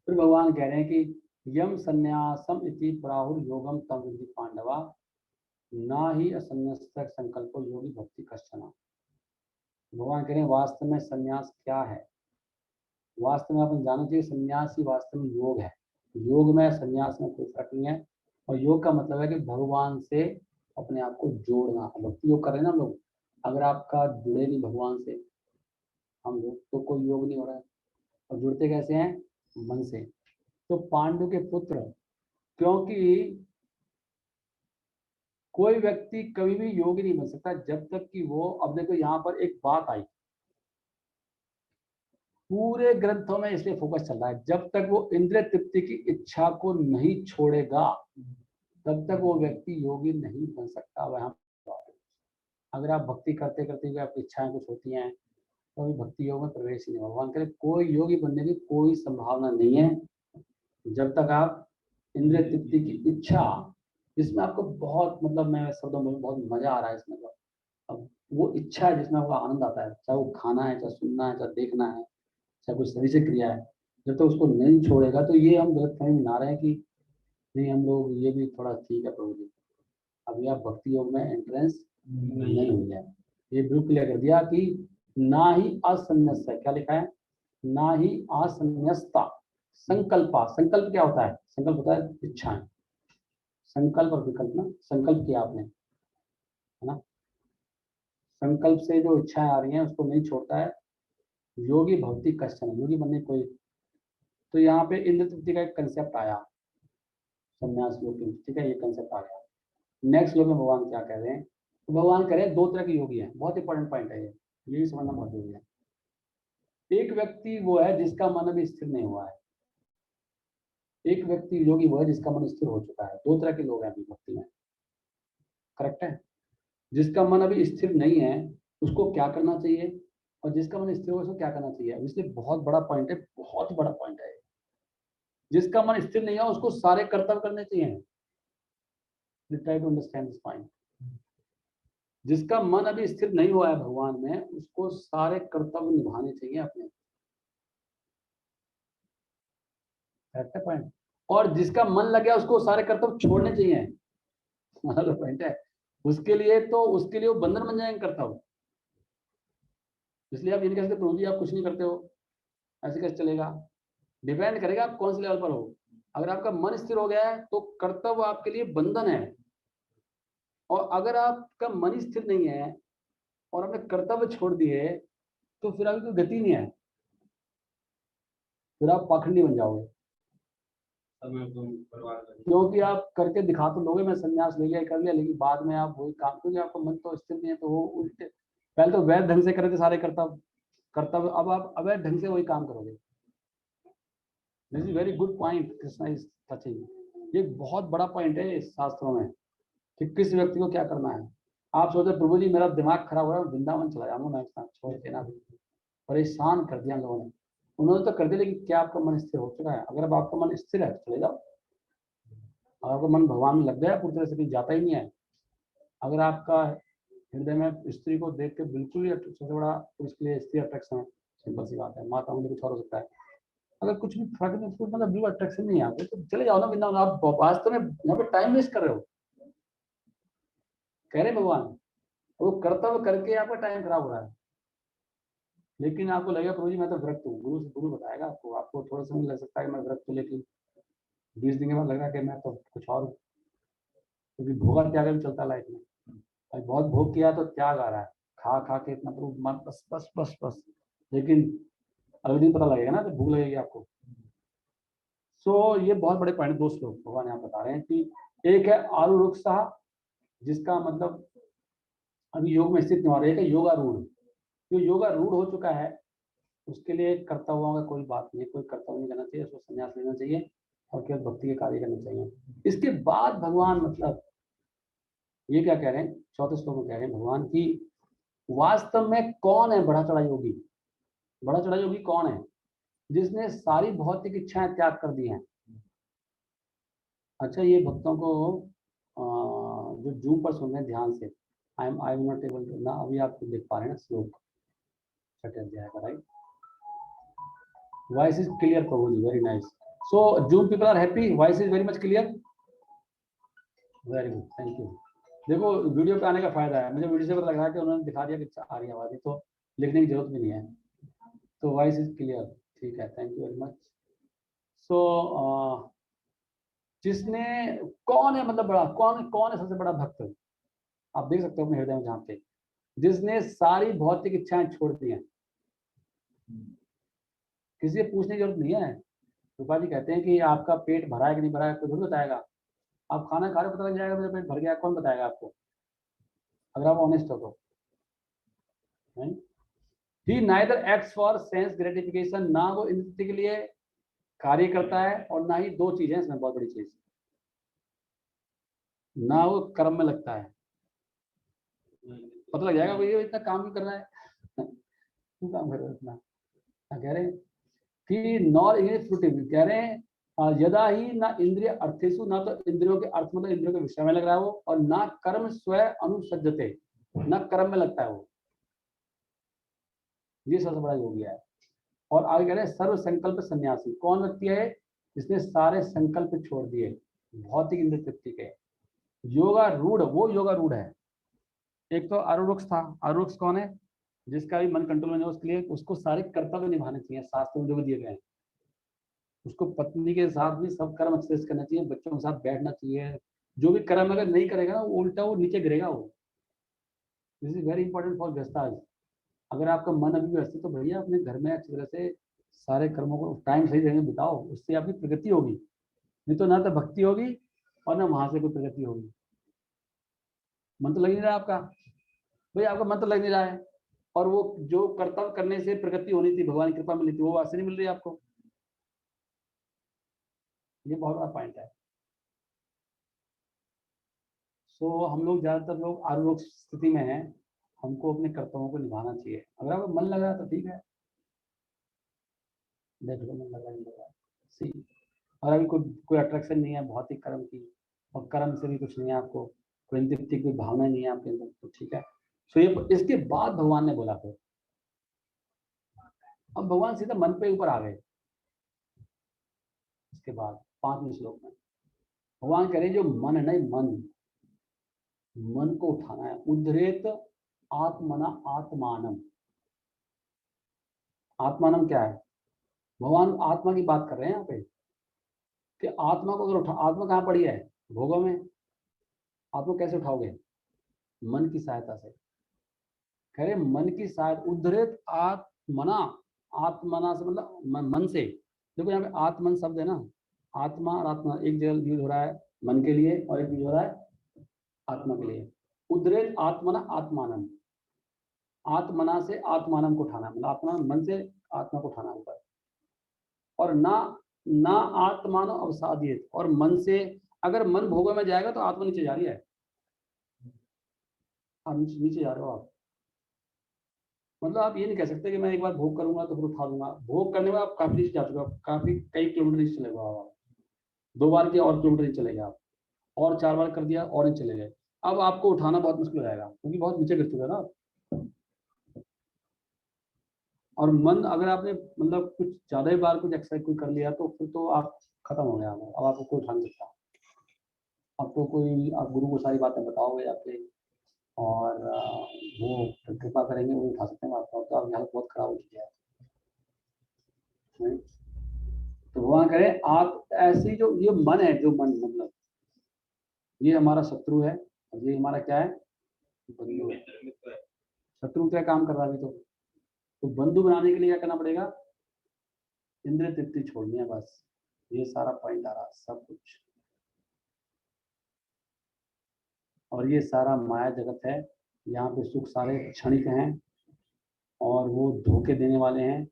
फिर भगवान कह रहे हैं कि यम संन्यासम इति प्राहुर योगम तम विद्धि पांडवा, ना ही असन्यास संकल्पो योगी भक्ति कश्चना। भगवान कह रहे हैं वास्तव में सन्यास क्या है, वास्तव में अपन जाना चाहिए सन्यास ही वास्तव में योग है। योग में सन्यास में कोई फर्क नहीं है, और योग का मतलब है कि भगवान से अपने आप को जोड़ना। भक्ति योग कर रहे हैं ना हम लोग, अगर आपका जुड़े नहीं भगवान से हम लोग, तो कोई योग नहीं हो रहा है। और जुड़ते कैसे हैं, मन से। तो पांडु के पुत्र, क्योंकि कोई व्यक्ति कभी भी योगी नहीं बन सकता जब तक कि वो, अब देखो यहाँ पर एक बात आई, पूरे ग्रंथों में इसलिए फोकस चल रहा है, जब तक वो इंद्रिय तृप्ति की इच्छा को नहीं छोड़ेगा तब तक वो व्यक्ति योगी नहीं बन सकता। वहां अगर आप भक्ति करते करते हुए आपकी इच्छाएं कुछ होती हैं तो अभी भक्ति योग में प्रवेश ही नहीं। भगवान करे कोई योगी बनने की कोई संभावना नहीं है जब तक आप इंद्रिय तृप्ति की इच्छा, जिसमें आपको बहुत, मतलब मैं शब्दों में बहुत मजा आ रहा है इसमें, तो अब वो इच्छा है जिसमें आपको आनंद आता है, चाहे वो खाना है, चाहे सुनना है, चाहे देखना है, चाहे कोई शरीर से क्रिया है, जब तक उसको नहीं छोड़ेगा तो ये हम गलत फहमी बना रहे हैं कि नहीं हम लोग ये भी थोड़ा ठीक है प्रभु जी, अभी आप भक्ति योग में एंट्रेंस नहीं हुई है। ये बिल्कुल क्लियर कर दिया कि ना ही असन्यस्त है, क्या लिखा है, ना ही असन्यस्ता संकल्पा। संकल्प क्या होता है, संकल्प होता है इच्छाएं, संकल्प और विकल्प ना, संकल्प किया आपने, है ना, संकल्प से जो इच्छाएं आ रही हैं उसको नहीं छोड़ता है योगी। भक्ति कष्टन, योगी बनने कोई, तो यहाँ पे इंद्र तृप्ति का एक कंसेप्ट आया संन्यास योग में, ठीक है, ये कंसेप्ट आ गया। नेक्स्ट योग में भगवान क्या कह रहे हैं, तो भगवान कह रहे हैं दो तरह के योगी हैं, बहुत इंपॉर्टेंट पॉइंट है ये भी समझना बहुत जरूरी है। एक व्यक्ति वो है जिसका मन अभी स्थिर नहीं हुआ है, एक व्यक्ति योगी वो है जिसका मन स्थिर हो चुका है। दो तरह के लोग हैं अभी भक्ति में, करेक्ट है। जिसका मन अभी स्थिर नहीं है उसको क्या करना चाहिए, और जिसका मन स्थिर हो उसको क्या करना चाहिए। इसलिए बहुत बड़ा पॉइंट है, बहुत बड़ा पॉइंट है। जिसका मन स्थिर नहीं है उसको सारे कर्तव्य करने चाहिए, try to understand this point. जिसका मन अभी स्थिर नहीं हुआ है भगवान में उसको सारे कर्तव्य निभाने चाहिए अपने, करेक्ट है पॉइंट। और जिसका मन लग गया उसको सारे कर्तव्य छोड़ने चाहिए, मतलब पॉइंट है। उसके लिए वो बंधन बन जाएंगे कर्तव्य। इसलिए आप ये नहीं कह सकते प्रभु जी आप कुछ नहीं करते हो, ऐसे कैसे चलेगा। डिपेंड करेगा आप कौन से लेवल पर हो। अगर आपका मन स्थिर हो गया है तो कर्तव्य आपके लिए बंधन है, और अगर आपका मन स्थिर नहीं है और आपने कर्तव्य छोड़ दिए तो फिर आपकी कोई गति नहीं है, फिर आप पाखंडी बन जाओगे। क्योंकि आप करके दिखा तो लोगे मैं संन्यास ले लिया कर लिया, लेकिन बाद में आप वही काम, क्योंकि आपका मन तो स्थिर नहीं है तो वो उल्टे, पहले तो वैध ढंग से करे थे सारे कर्तव्य, अब आप अवैध ढंग से वही काम करोगे। This is very good point Krishna is touching. ये बहुत बड़ा पॉइंट है इस शास्त्रों में कि किस व्यक्ति को क्या करना है। आप सोचते प्रभु जी मेरा दिमाग खराब हो रहा है वृंदावन चला जाऊंगा मैं, छोड़ के ना, परेशान कर दिया लोगों ने। उन्होंने तो कर दिया, लेकिन क्या आपका मन स्थिर हो चुका है। अगर अब आपका मन स्थिर है तो चले जाओ, अगर आपका मन भगवान में लग गया पूरी तरह से कहीं जाता ही नहीं है। अगर आपका हृदय में स्त्री को देख के बिल्कुल ही सबसे बड़ा उसके लिए स्त्री अट्रैक्शन है, सिंपल सी बात है, माता मुझे कुछ और हो सकता है। अगर कुछ भी फर्क नहीं, मतलब बिल्कुल अट्रैक्शन नहीं आते तो चले जाओ ना वृंदावन। आप वास्तव में यहाँ पे टाइम वेस्ट कर रहे हो, कह रहे भगवान, वो कर्तव्य करके आपका टाइम खराब हो रहा है। लेकिन आपको लगेगा प्रभु जी मैं तो व्रत हूँ, गुरु बताएगा आपको, आपको थोड़ा समय लग सकता है कि मैं व्रत हूँ, लेकिन 20 दिन के बाद लग रहा है कि मैं तो कुछ और, क्योंकि भोगा त्याग भी चलता है लाइफ में। भाई बहुत भोग किया तो त्याग आ रहा है, खा खा के इतना तो मन बस बस बस बस, लेकिन अगले दिन पता लगेगा ना तो भूख लगेगी आपको। सो ये बहुत बड़े पॉइंट दो श्लोक भगवान यहाँ बता रहे हैं कि एक है आरूढ़, जिसका मतलब अभी योग में स्थित नहीं हो रहा है, योगारूढ़। जो योगारूढ़ हो चुका है उसके लिए कर्तव्यों का कोई बात नहीं है, कोई कर्तव्य नहीं करना चाहिए, उसको संन्यास लेना चाहिए और केवल भक्ति के कार्य करना चाहिए। इसके बाद भगवान मतलब ये क्या कह रहे हैं, चौथे श्लोक में कह रहे हैं भगवान की वास्तव में कौन है बड़ा चढ़ा योगी। बड़ा चढ़ा योगी कौन है, जिसने सारी भौतिक इच्छाएं त्याग कर दी हैं। अच्छा ये भक्तों को जो जूम पर सुन रहे हैं ध्यान से, I am not able to ना, अभी आप देख पा रहे हैं ना श्लोक छठे अध्याय का, राइट। वॉइस इज क्लियर प्रभु जी, very nice. So zoom people are happy, voice is very much clear, very good, thank you. देखो वीडियो पे आने का फायदा है, मुझे वीडियो से पता लग रहा है कि उन्होंने दिखा दिया कि आ रही आवाज, तो लिखने की जरूरत भी नहीं है। तो वॉइस इज क्लियर, ठीक है, थैंक यू वेरी मच। सो जिसने, कौन है मतलब बड़ा, कौन है सबसे बड़ा भक्त, आप देख सकते हो अपने हृदय में जहाँ पे, जिसने सारी भौतिक इच्छाएं छोड़ दी हैं। किसी से पूछने की जरूरत नहीं है, रूपा जी कहते हैं कि आपका पेट भरा है कि नहीं भरा है कोई थोड़ी बताएगा। आप खाना खा रहे हो पता लग जाएगा मेरा पेट भर गया, कौन बताएगा आपको, अगर आप ऑनेस्ट हो तो। He neither acts for sense gratification, ना वो इंद्रिय के लिए कार्य करता है और ना ही, दो चीजें इसमें बहुत बड़ी चीज, ना वो कर्म में लगता है। पता लग जाएगा भाई ये इतना काम क्यों कर रहा है, क्यों काम कर रहा है इतना। कह रहे हैं कि नॉर फ्रूटिव, कह रहे हैं यदा ही ना इंद्रिय अर्थेशु, ना तो इंद्रियों के अर्थ मतलब इंद्रियों के विषय में लग रहा है वो, और ना कर्म स्वयं अनुसज्जते, ना कर्म में लगता है वो। ये सबसे बड़ा योगी है। और आगे कह रहे हैं सर्व संकल्प सन्यासी, कौन व्यक्ति है जिसने सारे संकल्प छोड़ दिए भौतिक इंद्रिय तृप्ति के। योगा रूढ़, वो योगा रूढ़ है। एक तो आरुरुक्ष था, आरुरुक्ष कौन है, जिसका भी मन कंट्रोल में है, उसके लिए उसको सारे कर्तव्य निभाने चाहिए शास्त्र में जो भी दिए गए हैं। उसको पत्नी के साथ भी सब कर्म अच्छे से करना चाहिए, बच्चों के साथ बैठना चाहिए, जो भी कर्म अगर नहीं करेगा ना वो उल्टा वो नीचे गिरेगा वो। This is very important for गृहस्थाज। अगर आपका मन अभी व्यस्त है तो भैया अपने घर में अच्छी तरह से सारे कर्मों को टाइम सही जगह बिताओ, उससे आपकी प्रगति होगी। नहीं तो ना तो भक्ति होगी और ना वहां से कोई प्रगति होगी। मन तो लग नहीं रहा आपका, भाई आपका मन तो लग नहीं रहा है, और वो जो कर्तव्य करने से प्रगति होनी थी, भगवान की कृपा मिली थी, वो वहां से नहीं मिल रही आपको। ये बहुत बड़ा पॉइंट है। सो हम लोग ज्यादातर लोग आरूढ़ स्थिति में हैं, हमको अपने कर्तव्यों को निभाना चाहिए। अगर आपको मन लग रहा है तो ठीक है, देख लो मन लग रहा है नहीं लग रहा है, सी। और अभी कोई अट्रैक्शन नहीं है भौतिक कर्म की, और कर्म से भी कुछ नहीं है आपको, कोई तृप्ति की कोई भावना नहीं है आपके अंदर, तो ठीक है। सो ये इसके बाद भगवान ने बोला फिर, अब भगवान सीधा मन पे ऊपर आ गए। इसके बाद 5वें श्लोक में भगवान कह रहे जो मन है ना, मन, मन को उठाना है। उद्धरेत आत्मना आत्मानम। आत्मानम क्या है, भगवान आत्मा की बात कर रहे हैं यहाँ पे, कि आत्मा को अगर उठा, आत्मा कहाँ पड़ी है, भोगों में। आत्मा कैसे उठाओगे, मन की सहायता से। कह रहे मन की सहायता, उद्धरेत आत्मना, आत्मना से मतलब मन से। देखो यहाँ पे आत्मन शब्द है ना, आत्मा और आत्मा एक जगह यूज हो रहा है मन के लिए, और एक यूज हो रहा है आत्मा के लिए। उद्धरेत आत्मना आत्मानम, आत्मना से आत्मानम को उठाना, मतलब आत्मा मन से आत्मा को उठाना ऊपर। और ना ना आत्मानो अवसादित, और मन से अगर मन भोगों में जाएगा तो आत्मा नीचे जा रही है, आप नीचे जा रहे हो आप। मतलब आप ये नहीं कह सकते कि मैं एक बार भोग करूंगा तो फिर उठा दूंगा। भोग करने में आप काफी नीचे जा चुके हो, काफी कई किलोमीटर नीचे चले गए आप। 2 बार किया और किलोमीटर नीचे चले गए आप, और 4 बार कर दिया और नीचे चले गए। अब आपको उठाना बहुत मुश्किल हो जाएगा, क्योंकि बहुत नीचे गिर चुका है ना। और मन अगर आपने मतलब कुछ ज्यादा ही बार कुछ एक्सरसाइज कोई कर लिया तो फिर तो आप खत्म हो गया। अब आपको कोई उठा नहीं सकता। आपको कोई, आप गुरु को सारी बातें बताओगे आपके, और वो कृपा करेंगे, वो उठा सकते हैं आपको। तो आपकी हालत बहुत खराब हो चुकी है। तो भगवान करें आप ऐसी, जो ये मन है, जो मन मतलब ये हमारा शत्रु है, और ये हमारा क्या है, बंधु है। शत्रु क्या काम कर रहा है अभी तो बंधु बनाने के लिए क्या करना पड़ेगा, इंद्रिय तृप्ति छोड़नी है बस। ये सारा पॉइंट आ रहा सब कुछ। और ये सारा माया जगत है, यहाँ पे सुख सारे क्षणिक हैं और वो धोखे देने वाले हैं।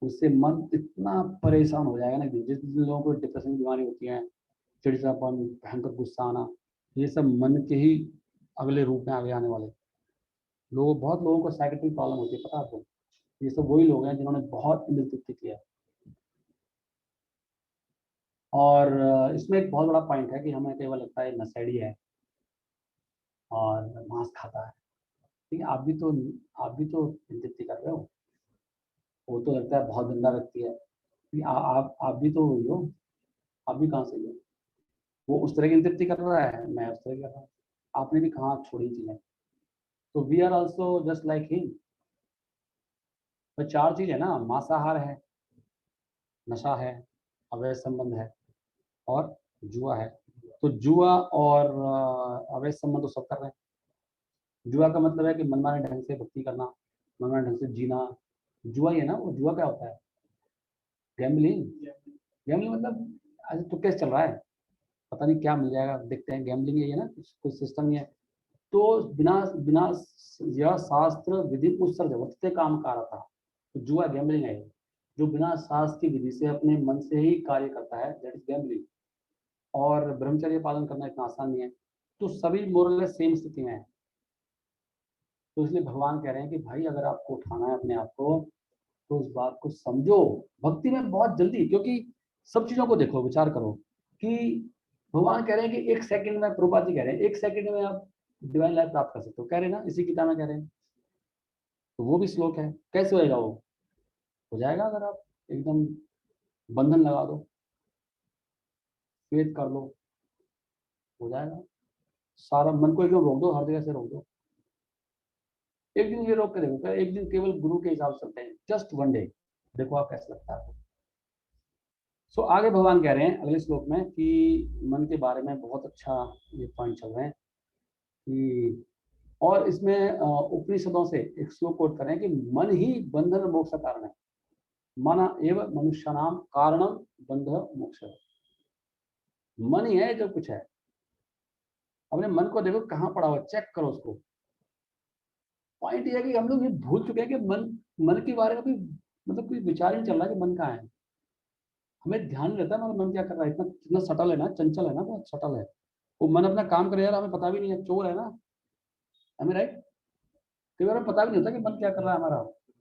उससे मन इतना परेशान हो जाएगा ना, जिस जिन लोगों को डिप्रेशन की बीमारी होती है, चिड़चिड़ापन, भयंकर गुस्सा आना, ये सब मन के ही अगले रूप में आगे आने वाले लोग। बहुत लोगों को साइकेट्रिक प्रॉब्लम होती है, पता है आपको। ये सब वही लोग हैं जिन्होंने बहुत इंद्रिय तृप्ति किया है। और इसमें एक बहुत बड़ा पॉइंट है कि हमें केवल लगता है नशेड़ी है और मांस खाता है, ठीक है। आप भी तो इंद्रिय तृप्ति कर रहे हो। वो तो लगता है बहुत गंदा व्यक्ति है, आप भी तो वही हो। आप भी कहाँ से हो, वो उस तरह की इंद्रिय कर रहा है, मैं उस तरह की कर रहा हूँ। आपने भी कहाँ छोड़ी चीजें। तो we are also just like him. तो 4 चीज है ना, मांसाहार है, नशा है, अवैध संबंध है, और जुआ है। तो जुआ और अवैध संबंध तो सब कर रहे हैं। जुआ का मतलब है कि मनमाने ढंग से भक्ति करना, मनमाने ढंग से जीना। जुआ ही है ना वो। जुआ क्या होता है, गैम्बलिंग। गैम्बलिंग मतलब आज तो कैसे चल रहा है, पता नहीं क्या मिल जाएगा, देखते हैं। गैम्बलिंग है ना, कुछ सिस्टम नहीं है। तो बिना बिना यह शास्त्र विधि उत्सर्ज वक्ते काम कर रहा था, तो जुआ गैम्बलिंग है, जो बिना शास्त्र की विधि से अपने मन से ही कार्य करता है, दैट इज गैम्बलिंग। और ब्रह्मचर्य पालन करना इतना आसान नहीं है। तो सभी मोरलेस सेम स्थिति में है। तो इसलिए भगवान कह रहे हैं कि भाई अगर आपको उठाना है अपने आप को, तो इस बात को समझो। भक्ति में बहुत जल्दी, क्योंकि सब चीजों को देखो, विचार करो कि भगवान कह रहे हैं कि 1 सेकंड में, प्रभुपाद जी कह रहे हैं 1 सेकंड में आप डिवाइन लाइफ प्राप्त कर सकते हो, कह रहे हैं ना, इसी किताब में कह रहे हैं। तो वो भी श्लोक है, कैसे होएगा वो? हो जाएगा अगर आप एकदम बंधन लगा दो, वेद कर लो, हो जाएगा। सारा मन को एकदम रोक दो, हर जगह से रोक दो। एक दिन ये रोक के देखो, एक दिन केवल गुरु के हिसाब से चलते हैं, जस्ट 1 डे, देखो आप कैसा लगता है। सो आगे भगवान कह रहे हैं अगले श्लोक में कि मन के बारे में बहुत अच्छा ये पॉइंट चल रहे हैं कि, और इसमें उपनिषदों से एक श्लोक कोट कर रहे हैं कि मन ही बंधन और मोक्ष का कारण है। मन एवं मनुष्याणाम कारणम बंध मोक्ष। मन ही है जो कुछ है। अपने मन को देखो कहाँ पड़ा हुआ, चेक करो उसको। पॉइंट ये है कि हम लोग ये भूल चुके हैं कि मन के बारे में भी मतलब कोई विचार ही नहीं चल रहा है कि मन कहाँ है। हमें ध्यान रहता है हमारा मन क्या कर रहा है, इतना इतना सटल है ना, चंचल है ना, बहुत सटल है। वो मन अपना काम करे यार, हमें पता भी नहीं है, चोर है ना, हमें राइट। कई बार हमें पता भी नहीं होता कि मन क्या कर रहा है हमारा,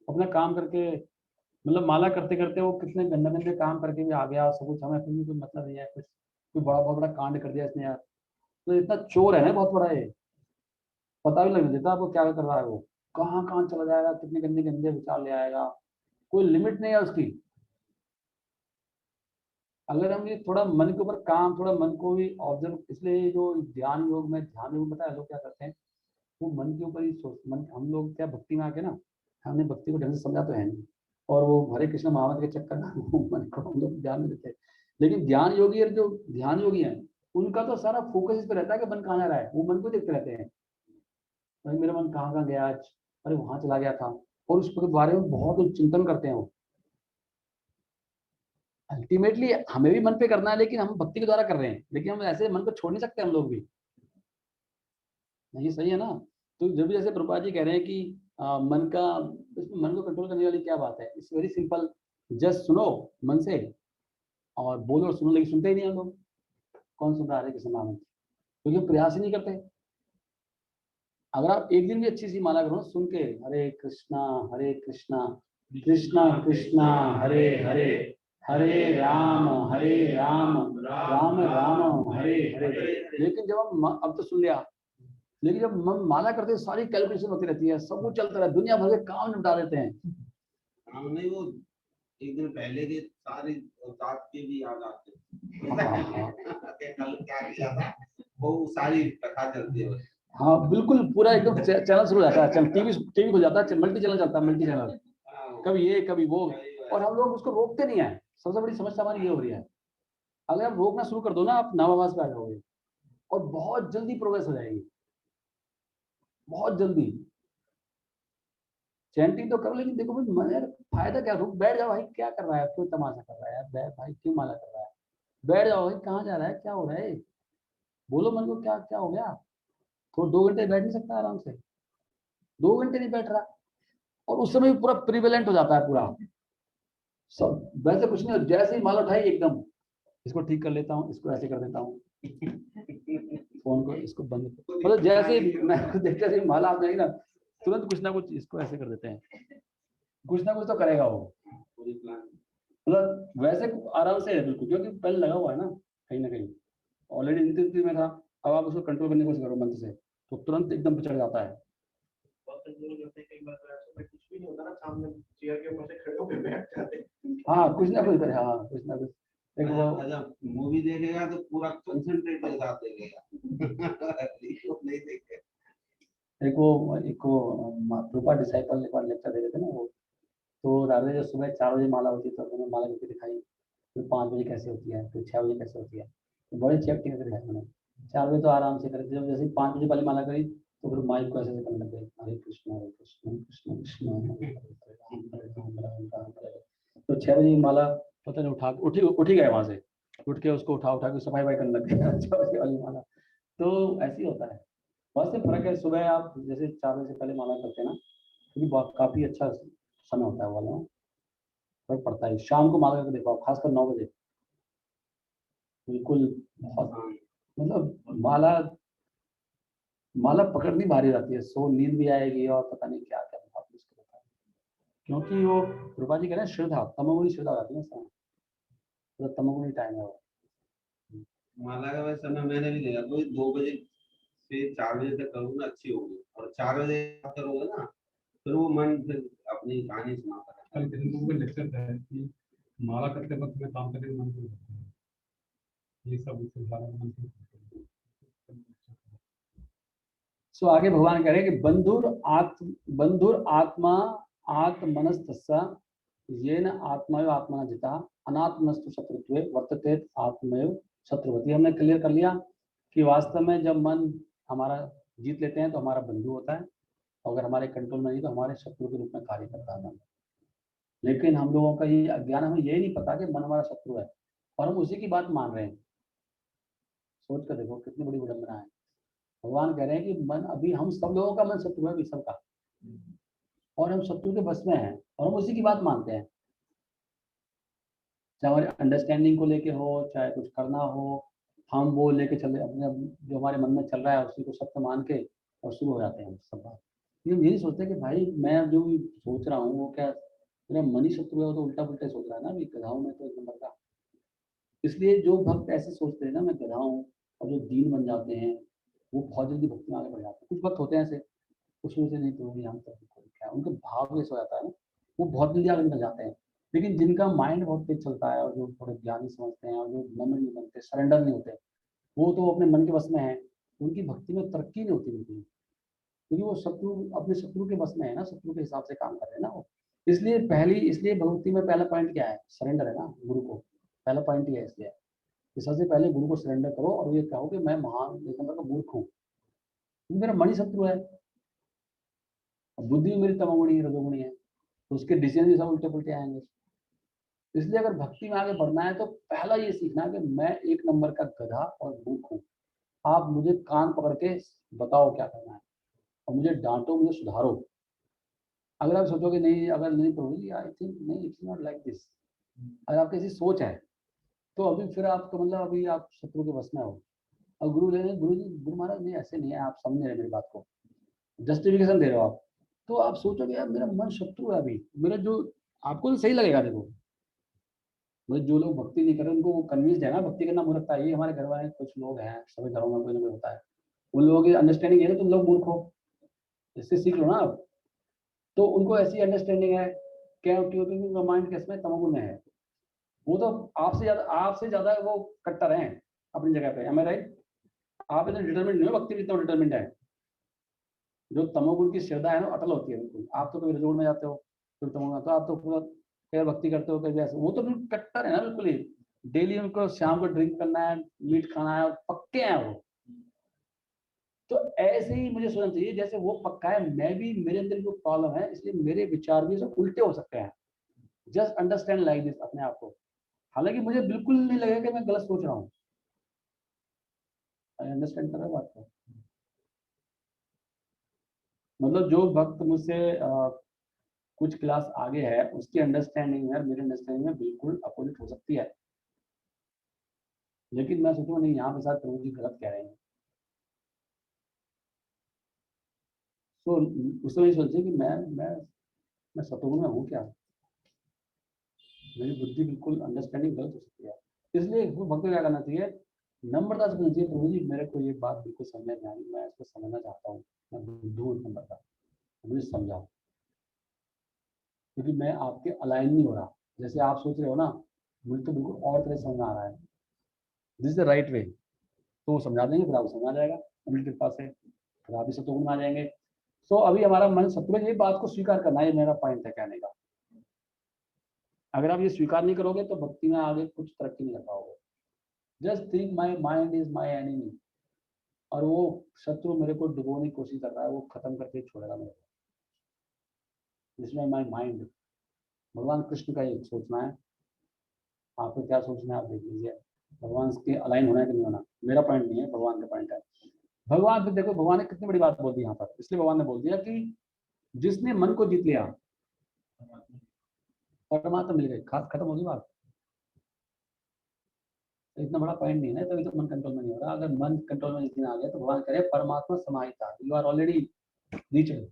अपना काम करके, मतलब माला करते करते वो कितने गंदे गंदे काम करके भी आ गया, सब कुछ, हमें कोई मतलब नहीं है, कुछ कोई बड़ा बहुत बड़ा कांड कर दिया इसने यार। तो इतना चोर है ना बहुत बड़ा ये, पता भी लगने देता आपको क्या कर रहा है वो, कहाँ कहाँ चला जाएगा, कितने गंदे गंदे विचार ले आएगा, कोई लिमिट नहीं है उसकी। अगर हम ये थोड़ा मन के ऊपर काम, थोड़ा मन को भी ऑब्जर्व, इसलिए जो ध्यान योग में, ध्यान योग में पता है लोग क्या करते हैं, वो मन के ऊपर ही सोच, मन, हम लोग क्या भक्ति में आके ना, हमने भक्ति को ढंग से समझा तो है नहीं, और वो हरे कृष्ण महामंत्र के चक्कर में वो मन को हम लोग ध्यान में देते हैं। लेकिन ध्यान योगी और जो ध्यान योगी हैं, उनका तो सारा फोकस इस पर रहता है कि मन कहाँ जा रहा है, वो मन को देखते रहते हैं, भाई मेरा मन कहाँ कहाँ गया आज, अरे वहां चला गया था, और उसके बारे में बहुत चिंतन करते हैं वो। अल्टीमेटली हमें भी मन पे करना है, लेकिन हम भक्ति के द्वारा कर रहे हैं, लेकिन हम ऐसे मन को छोड़ नहीं सकते हम लोग भी, नहीं सही है ना। तो जब भी जैसे प्रभुपाद जी कह रहे हैं कि मन का, इसमें मन को कंट्रोल करने वाली क्या बात है, इट्स वेरी सिंपल, जस्ट सुनो मन से, और बोलो और सुनो, लेकिन सुनते ही नहीं हम लोग। कौन सुन रहा है किसी नाम, क्योंकि प्रयास ही नहीं करते। अगर आप एक दिन भी अच्छी सी माला करो सुन के, हरे कृष्णा कृष्णा कृष्णा हरे हरे, हरे राम राम राम हरे हरे। लेकिन जब हम अब तो सुन लिया, लेकिन जब हम माला करते हैं सारी कैलकुलेशन होती रहती है, सब कुछ चलता रहता है, दुनिया भर के काम निपटा देते हैं। नहीं वो एक दिन पहले के सारे रात के भी याद आते कल क्या किया था, वो सारी कथा चलती है। हाँ बिल्कुल, पूरा एकदम चैनल शुरू हो जाता है, टीवी खुल जाता है, मल्टी चैनल चलता है, मल्टी चैनल, कभी ये कभी वो, और हम लोग उसको रोकते नहीं है। सबसे बड़ी समस्या हमारी ये हो रही है। अगर आप रोकना शुरू कर दो ना, आप नामावास पे आ जाओगे और बहुत जल्दी प्रोग्रेस हो जाएगी, बहुत जल्दी। चैंटिंग तो करो, लेकिन देखो भाई मन यार, फायदा क्या, रुक बैठ जाओ भाई, क्या कर रहा है, क्यों तमाशा कर रहा है यार, बैठ भाई, क्यों माला कर रहा है, बैठ जाओ भाई, कहाँ जा रहा है, क्या हो रहा है, बोलो मन को क्या क्या हो गया। तो 2 घंटे बैठ नहीं सकता आराम से, 2 घंटे नहीं बैठ रहा, और उस समय पूरा प्रिवेलेंट हो जाता है पूरा सब। वैसे कुछ नहीं, जैसे ही माला उठाई एकदम, इसको ठीक कर लेता हूँ, इसको ऐसे कर देता हूँ, फोन को इसको बंद, मतलब जैसे ही मैं देखते ही माला आ जाएगी ना, तुरंत कुछ ना कुछ इसको ऐसे कर देते हैं, कुछ ना कुछ तो करेगा वो, मतलब वैसे आराम से है बिल्कुल, क्योंकि पहले लगा हुआ है ना कहीं ना कहीं, ऑलरेडी इंस्टिंक्टिव में था। अब आप उसको कंट्रोल करने की कोशिश करो मंत्र से, तो तुरंत एकदम पिछड़ जाता है। हाँ कुछ ना कुछ करे, हाँ कुछ ना कुछ। एक वो जब मूवी देखेगा तो पूरा कंसंट्रेट के साथ देखेगा नहीं देखेगा। एक वो रूपा डिसाइपल एक बार लेक्चर दे रहे थे ना वो, तो दादा जब सुबह 4 बजे माला होती है तो उन्होंने माला करके दिखाई, फिर 5 बजे कैसे होती है, फिर 6 बजे कैसे होती है, तो बड़े अच्छी एक्टिंग करके दिखाई उन्होंने। 4 बजे तो आराम से करते, जब जैसे 5 बजे वाली माला करी, तो फिर माइक को ऐसे करने लग गए, हरे कृष्ण कृष्ण कृष्ण हरे हरे, राम राम राम राम हरे हरे। तो 6 बजे माला पता नहीं उठ ही गए वहां से, उठ के उसको उठा के सफाई करने लग गए। अच्छा उसकी वाली माला। तो ऐसे ही होता है, बहुत से फर्क है। सुबह आप जैसे 4 बजे से पहले माला करते हैं ना, क्योंकि बहुत काफी अच्छा समय होता है वाला, फर्क पड़ता है। शाम को माला करके देखो आप, खासकर 9 बजे, बिल्कुल बहुत, हाँ, मतलब माला माला पकड़नी भारी रहती है, सो नींद भी आएगी और पता नहीं क्या क्या, बहुत मुश्किल होता है। क्योंकि वो रूपा जी कह रहे हैं श्रद्धा, तमोगुणी श्रद्धा आती है ना, पूरा तमोगुणी टाइम है वो। माला का वैसे समय मैंने भी देखा, कोई 2 बजे से 4 बजे तक करो ना अच्छी होगी, और 4 बजे आप करोगे ना फिर वो मन फिर अपनी कहानी सुनाता रहता कल किसी को लेक्चर है कि माला करते वक्त में काम करने का मन क्यों होता है, ये सब इससे ज्यादा मन क्यों होता है। सो आगे भगवान कह रहे हैं कि बंधुर आत्मा आत्मनस्तस्या येन आत्मैव आत्मना जिता अनात्मनस्तु शत्रुत्वे वर्तते आत्मैव शत्रुवती। हमने क्लियर कर लिया कि वास्तव में जब मन हमारा जीत लेते हैं तो हमारा बंधु होता है, अगर हमारे कंट्रोल में नहीं तो हमारे शत्रु के रूप में कार्य करता है। लेकिन हम लोगों का ये अज्ञान, हमें यही नहीं पता कि मन हमारा शत्रु है और हम उसी की बात मान रहे हैं। सोच कर देखो कितनी बड़ी विडंबना है। भगवान कह रहे हैं कि मन, अभी हम सब लोगों का मन शत्रु है अभी सबका, और हम शत्रु के बस में हैं और हम उसी की बात मानते हैं। चाहे हमारी अंडरस्टैंडिंग को लेके हो, चाहे कुछ करना हो, हम वो लेके चले अपने, जो हमारे मन में चल रहा है उसी को सत्य मान के और शुरू हो जाते हैं सब बात। ये हम ये नहीं सोचते कि भाई मैं जो भी सोच रहा हूँ वो क्या मेरा मन ही शत्रु है, वो तो उल्टा पुल्टा सोच रहा है ना, अभी गधा हूं मैं तो एक नंबर का। इसलिए जो भक्त ऐसे सोचते हैं ना मैं गधा हूँ, और जो दीन बन जाते हैं वो बहुत जल्दी भक्ति में आगे बढ़ जाते हैं। कुछ भक्त होते हैं ऐसे, कुछ से नहीं तो भी हम तो क्या, उनका भाव ऐसा हो जाता है ना, वो बहुत जल्दी आगे निकल जाते हैं। लेकिन जिनका माइंड बहुत तेज चलता है और जो थोड़े ज्ञानी समझते हैं और जो नम्र नहीं बनते, सरेंडर नहीं होते, वो तो अपने मन के बस में है, उनकी भक्ति में तरक्की नहीं होती बिल्कुल, क्योंकि वो शत्रु, अपने शत्रु के बस में है ना, शत्रु के हिसाब से काम कर रहे हैं ना वो। इसलिए भक्ति में पहला पॉइंट क्या है, सरेंडर है ना गुरु को, पहला पॉइंट ही है। इसलिए कि सबसे पहले गुरु को सरेंडर करो और ये कहो कि मैं महान एक नंबर का मूर्ख हूँ, क्योंकि मेरा मन ही शत्रु है, बुद्धि मेरी तमोगुणी रजोगुणी है, तो उसके डिसीजन भी सब उल्टे पुल्टे आएंगे। इसलिए अगर भक्ति में आगे बढ़ना है तो पहला ये सीखना है कि मैं एक नंबर का गधा और मूर्ख हूँ। आप मुझे कान पकड़ के बताओ क्या करना है और मुझे डांटो, मुझे सुधारो। अगर आप सोचोगे नहीं, अगर नहीं प्रभु जी आई थिंक नहीं, इट्स नॉट लाइक दिस, अगर आपकी ऐसी सोच है तो अभी फिर आपको मतलब अभी आप शत्रु के बस में हो। और गुरु ले गुरु जी, गुरु महाराज नहीं ऐसे नहीं है, आप समझ रहे मेरी बात को, जस्टिफिकेशन दे रहे हो आप, तो आप सोचोगे यार मेरा मन शत्रु है अभी, मेरा जो, आपको तो सही लगेगा। देखो मतलब जो लोग भक्ति नहीं कर रहे उनको वो कन्विंस है ना भक्ति करना मूर्खता है। ये हमारे घर वाले कुछ लोग हैं, सभी घरों में कोई ना कोई होता है, उन लोगों की अंडरस्टैंडिंग है ना तुम लोग मूर्ख हो, इससे सीख लो ना आप। तो उनको ऐसी अंडरस्टैंडिंग है क्या, क्योंकि उनका माइंड किस में, तमोगुण में है। वो तो आपसे ज्यादा वो कट्टर हैं अपनी जगह पे, एम आई राइट? आप इतने डिटरमिनेट नहीं हो, भक्ति जितना डिटरमिनेट है। जो तमोगुण की श्रद्धा है ना अटल होती है बिल्कुल। आप तो कभी रजोगुण में जाते हो, फिर तमोगुण, तो आप तो पूरा कई भक्ति करते हो, कभी ऐसे, वो तो बिल्कुल कट्टर है ना बिल्कुल ही। डेली उनको शाम को ड्रिंक करना है, मीट खाना है, पक्के हैं वो। तो ऐसे ही मुझे सोचना चाहिए जैसे वो पक्का है, मैं भी, मेरे अंदर जो प्रॉब्लम है इसलिए मेरे विचार भी सब उल्टे हो सकते हैं। जस्ट अंडरस्टैंड लाइक दिस अपने आप को। हालांकि मुझे बिल्कुल नहीं लगेगा कि मैं गलत सोच रहा हूँ। अंडरस्टैंड कर रहे हो बात को? मतलब जो भक्त मुझसे कुछ क्लास आगे है उसकी अंडरस्टैंडिंग में मेरी अंडरस्टैंडिंग में बिल्कुल अपोजिट हो सकती है, लेकिन मैं सोचूंगा नहीं यहाँ पे शायद प्रभु जी गलत कह रहे हैं। तो उस समय सोचिए कि मैं सतोगुण में हूँ क्या, मेरी बुद्धि बिल्कुल अंडरस्टैंडिंग गलत हो सकती है। इसलिए भक्त को क्या करना चाहिए, नम्रता से पूछना चाहिए, प्रभु जी मेरे को ये बात बिल्कुल समझ में नहीं आई, मैं इसको समझना चाहता हूँ, मैं बुद्धू हूँ नंबर का, मुझे समझाओ, क्योंकि मैं आपके अलाइन नहीं हो रहा। जैसे आप सोच रहे हो ना, मुझे तो बिल्कुल और तरह समझ में आ रहा है, this is the right way. तो वो समझा देंगे, फिर आपको समझ आ जाएगा उनकी कृपा से, फिर आप भी सतोगुण में आ जाएंगे। सो अभी हमारा मन शत्रु है, ये बात को स्वीकार करना है, मेरा पॉइंट है कहने का। अगर आप ये स्वीकार नहीं करोगे तो भक्ति में आगे कुछ तरक्की नहीं कर पाओगे। Just think my mind is my enemy, और वो शत्रु मेरे को डुबोने की कोशिश कर रहा है, वो खत्म करके छोड़ेगा मेरे को। इसमें माई माइंड, भगवान कृष्ण का ये सोचना है। आपको क्या सोचना है आप देख लीजिए, भगवान के अलाइन होना है कि नहीं होना, मेरा पॉइंट नहीं है, भगवान का पॉइंट है। भगवान फिर देखो, भगवान ने कितनी बड़ी बात बोल दी यहाँ पर, इसलिए भगवान ने बोल दिया कि जिसने मन को जीत लिया परमात्मा मिल गई, खत्म होगी बात। तो इतना बड़ा पॉइंट नहीं है ना, तभी तो मन कंट्रोल में नहीं हो रहा। अगर मन कंट्रोल में जिस दिन आ गया तो भगवान करे परमात्मा समाहिता, यू आर ऑलरेडी रीचेबल।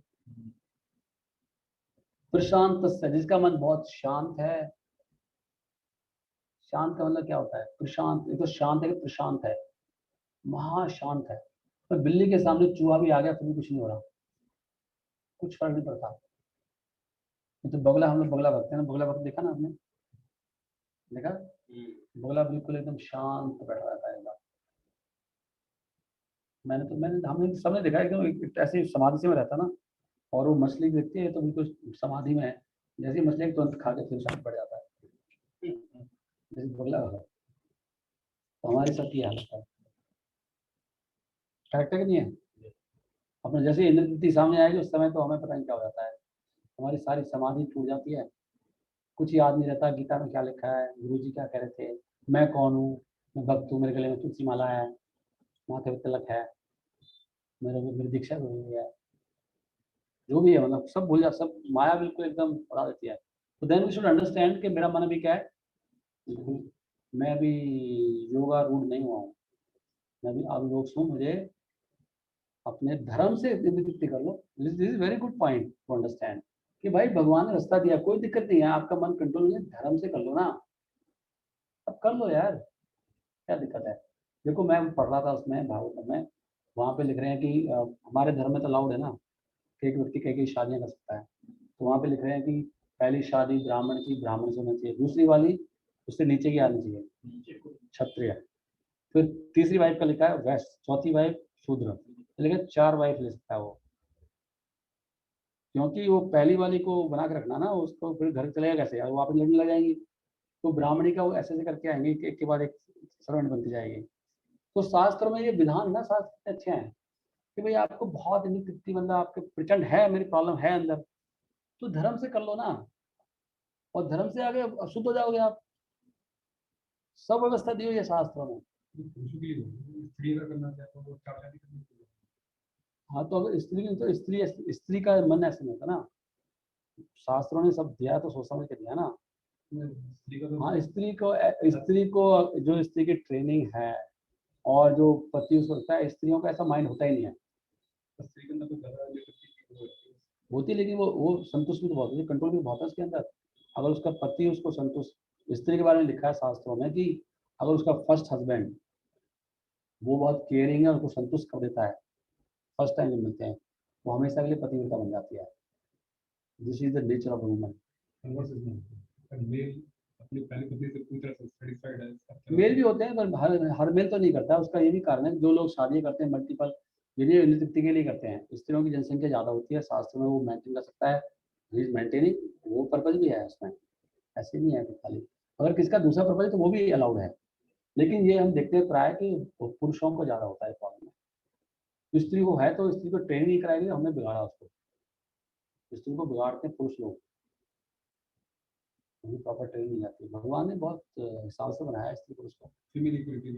प्रशांत, जिसका मन बहुत शांत है। शांत का मतलब क्या होता है? प्रशांत, एक तो शांत है कि प्रशांत है, महाशांत है। तो बिल्ली के सामने चूहा भी आ गया फिर भी कुछ नहीं हो रहा, कुछ फर्क नहीं पड़ता। ये तो बगला, हम लोग बगला भगते हैं ना, बगला भक्त देखा ना आपने, देखा? बगला बिल्कुल एकदम शांत बैठा रहता है एकदम। मैंने हमने सबने देखा एकदम ऐसे समाधि से में रहता ना, और वो मछली देखती है तो बिल्कुल समाधि में है, जैसे मछली तुरंत खा के फिर शांत पड़ जाता है, जैसे बगला भगत। तो हमारी सबकी हालत है, करेक्ट है कि नहीं है? अपने जैसे इंद्र सामने आएगी उस समय तो हमें पता नहीं क्या हो जाता है, हमारी सारी समाधि टूट जाती है, कुछ याद नहीं रहता गीता में क्या लिखा है, गुरु जी क्या कह रहे थे, मैं कौन हूँ, मैं भक्त हूँ, मेरे गले में तुलसी माला है, माथे पे तिलक है, मेरी दीक्षा हुई है, जो भी है, मतलब सब भूल जा, सब माया बिल्कुल एकदम उड़ा देती है। तो देन वी शुड अंडरस्टैंड कि मेरा मन अभी क्या है, बिल्कुल मैं अभी योगा रूढ़ नहीं हुआ हूँ, मैं अभी आप लोग सुन, मुझे अपने धर्म से निवृत्ति कर लो। This is very good point to understand कि भाई भगवान ने रास्ता दिया, कोई दिक्कत नहीं है, आपका मन कंट्रोल नहीं, धर्म से कर लो ना, अब कर लो यार, क्या दिक्कत है? देखो मैं पढ़ रहा था उसमें भागवत में, वहाँ पे लिख रहे हैं कि हमारे धर्म में तो अलाउड है ना कि एक व्यक्ति कई कई शादियाँ कर सकता है, तो वहाँ पे लिख रहे हैं कि पहली शादी ब्राह्मण की, ब्राह्मण से होनी चाहिए, दूसरी वाली उससे नीचे की आनी चाहिए, क्षत्रिय, फिर तीसरी वाइफ का लिखा है वैश्य, चौथी वाइफ शूद्र, लेकिन 4 वाइफ ले सकता है वो, क्योंकि वो पहली वाली को बना के रखना ना, उसको फिर घर चलेगा कैसे यार, वो वापस लड़ने लग जाएंगी, तो ब्राह्मणी का वो ऐसे ऐसे करके आएंगे कि एक के बाद एक सर्वेंट बनती जाएगी। तो शास्त्र में ये विधान है ना, शास्त्र अच्छे हैं कि भाई आपको बहुत तृप्ति, मतलब आपके प्रचंड है, मेरी प्रॉब्लम है अंदर, तो धर्म से कर लो ना, और धर्म से आगे शुद्ध हो जाओगे आप, सब व्यवस्था दी हुई है शास्त्रों में। पुरुषों के लिए स्त्री अगर करना चाहे तो वो 4 शादी करनी चाहिए। हाँ तो अगर स्त्री की, तो स्त्री का मन ऐसे नहीं होता ना, शास्त्रों ने सब दिया तो सोच समझ के दिया ना। स्त्री का तो हाँ स्त्री को जो स्त्री की ट्रेनिंग है और जो पति उसको लगता है, स्त्रियों का ऐसा माइंड होता ही नहीं है, स्त्री के अंदर तो ज्यादा होती है, लेकिन वो संतुष्ट भी तो बहुत होती है, कंट्रोल भी बहुत है उसके अंदर। अगर उसका पति उसको संतुष्ट, स्त्री के बारे में लिखा है शास्त्रों में कि अगर उसका फर्स्ट हस्बैंड वो बहुत केयरिंग है, उसको संतुष्ट कर देता है, फर्स्ट टाइम जब मिलते हैं, वो हमेशा के लिए पतिव्रता बन जाती है। This is the nature of woman. Male अपनी पहली पत्नी से पूरी तरह से सेटिस्फाइड है, मेल भी होते हैं पर हर मेल तो नहीं करता, उसका ये भी कारण है जो लोग शादी करते हैं मल्टीपल, ये तृप्ति के लिए करते हैं, स्त्रियों की जनसंख्या ज़्यादा होती है, शास्त्र में वो मेंटेन कर सकता है, ही इज मेंटेनिंग, वो पर्पज भी है उसमें, ऐसे नहीं है कि खाली, अगर किसका दूसरा पर्पज है तो वो भी अलाउड है, लेकिन ये हम देखते हैं प्राय कि पुरुषों को ज़्यादा होता है प्रॉब्लम। स्त्री को है तो स्त्री को ट्रेनिंग नहीं कराएगी, हमने बिगाड़ा उसको, स्त्री को बिगाड़ते हैं पुरुष लोग, उन्हें प्रॉपर ट्रेनिंग नहीं आती। भगवान ने बहुत हिसाब से बनाया स्त्री पुरुष को। Female equality.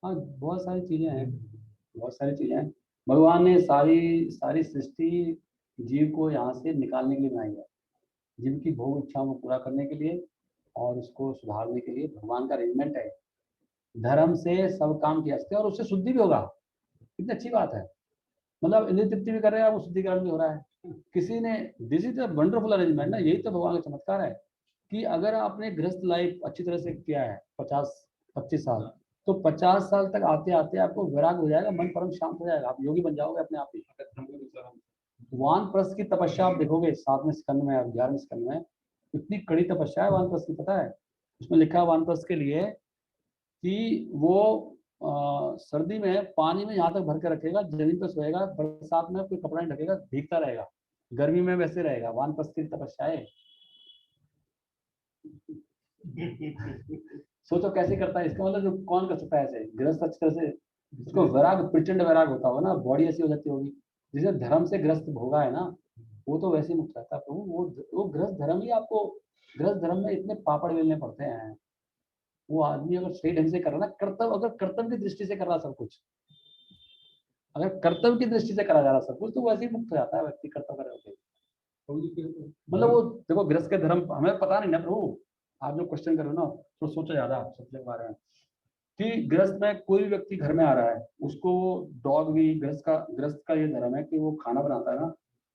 हाँ बहुत सारी चीज़ें हैं, बहुत सारी चीज़ें हैं, भगवान ने सारी सारी सृष्टि जीव को यहाँ से निकालने के लिए बनाई है, जीव की भोग इच्छाओं को पूरा करने के लिए और उसको सुधारने के लिए भगवान का अरेंजमेंट है। धर्म से सब काम किया सकते हैं और उससे शुद्धि भी होगा, कितनी अच्छी बात है, मतलब इंद्रिय तृप्ति भी कर रहे हैं, वो शुद्धिकरण भी हो रहा है किसी ने। This is a wonderful arrangement ना, यही तो भगवान का चमत्कार है कि अगर आपने गृहस्थ लाइफ अच्छी तरह से किया है 50-25 साल, तो 50 साल तक आते आते आपको वैराग हो जाएगा, मन परम शांत हो जाएगा, आप योगी बन जाओगे अपने आप ही। वानप्रस्थ की तपस्या आप देखोगे 7वें स्कंद में और 11वें स्कंद में, इतनी कड़ी तपस्या है वानप्रस्थ की, पता है उसमें लिखा है वानप्रस्थ के लिए कि वो सर्दी में पानी में यहाँ तक भर के रखेगा, जमीन पर सोएगा, बरसात में कोई कपड़ा नहीं ढकेगा, भीगता रहेगा, गर्मी में वैसे रहेगा, वानप्रस्थ की तपस्या है। सोचो कैसे करता है, इसका मतलब जो कौन कर सकता है ऐसे गृहस्थ अच्छी तरह से, इसको वैराग, प्रचंड वैराग होता होगा ना, बॉडी ऐसी हो जाती होगी, जिसे धर्म से ग्रस्त भोगा है ना, वो तो वैसे ही मुक्त रहता है प्रभु, वो गृहस्थ धर्म ही आपको गृहस्थ धर्म में इतने पापड़ बेलने पड़ते हैं। वो आदमी अगर सही ढंग से कर रहा है ना, कर्तव्य, अगर कर्तव्य की दृष्टि से कर रहा सब कुछ, अगर कर्तव्य की दृष्टि से करा जा रहा सब कुछ, तो वैसे ही मुक्त हो जाता है व्यक्ति कर्तव्य करके। तो ये फिर मतलब वो देखो, गृहस्थ के धर्म हमें पता नहीं ना प्रभु, आप जो क्वेश्चन कर रहे हो ना, तो सोचो ज्यादा सब्जेक्ट के बारे में, कि गृहस्थ में कोई भी व्यक्ति घर में आ रहा है, उसको डॉग भी, गृहस्थ का ये धर्म है कि वो खाना बनाता है ना,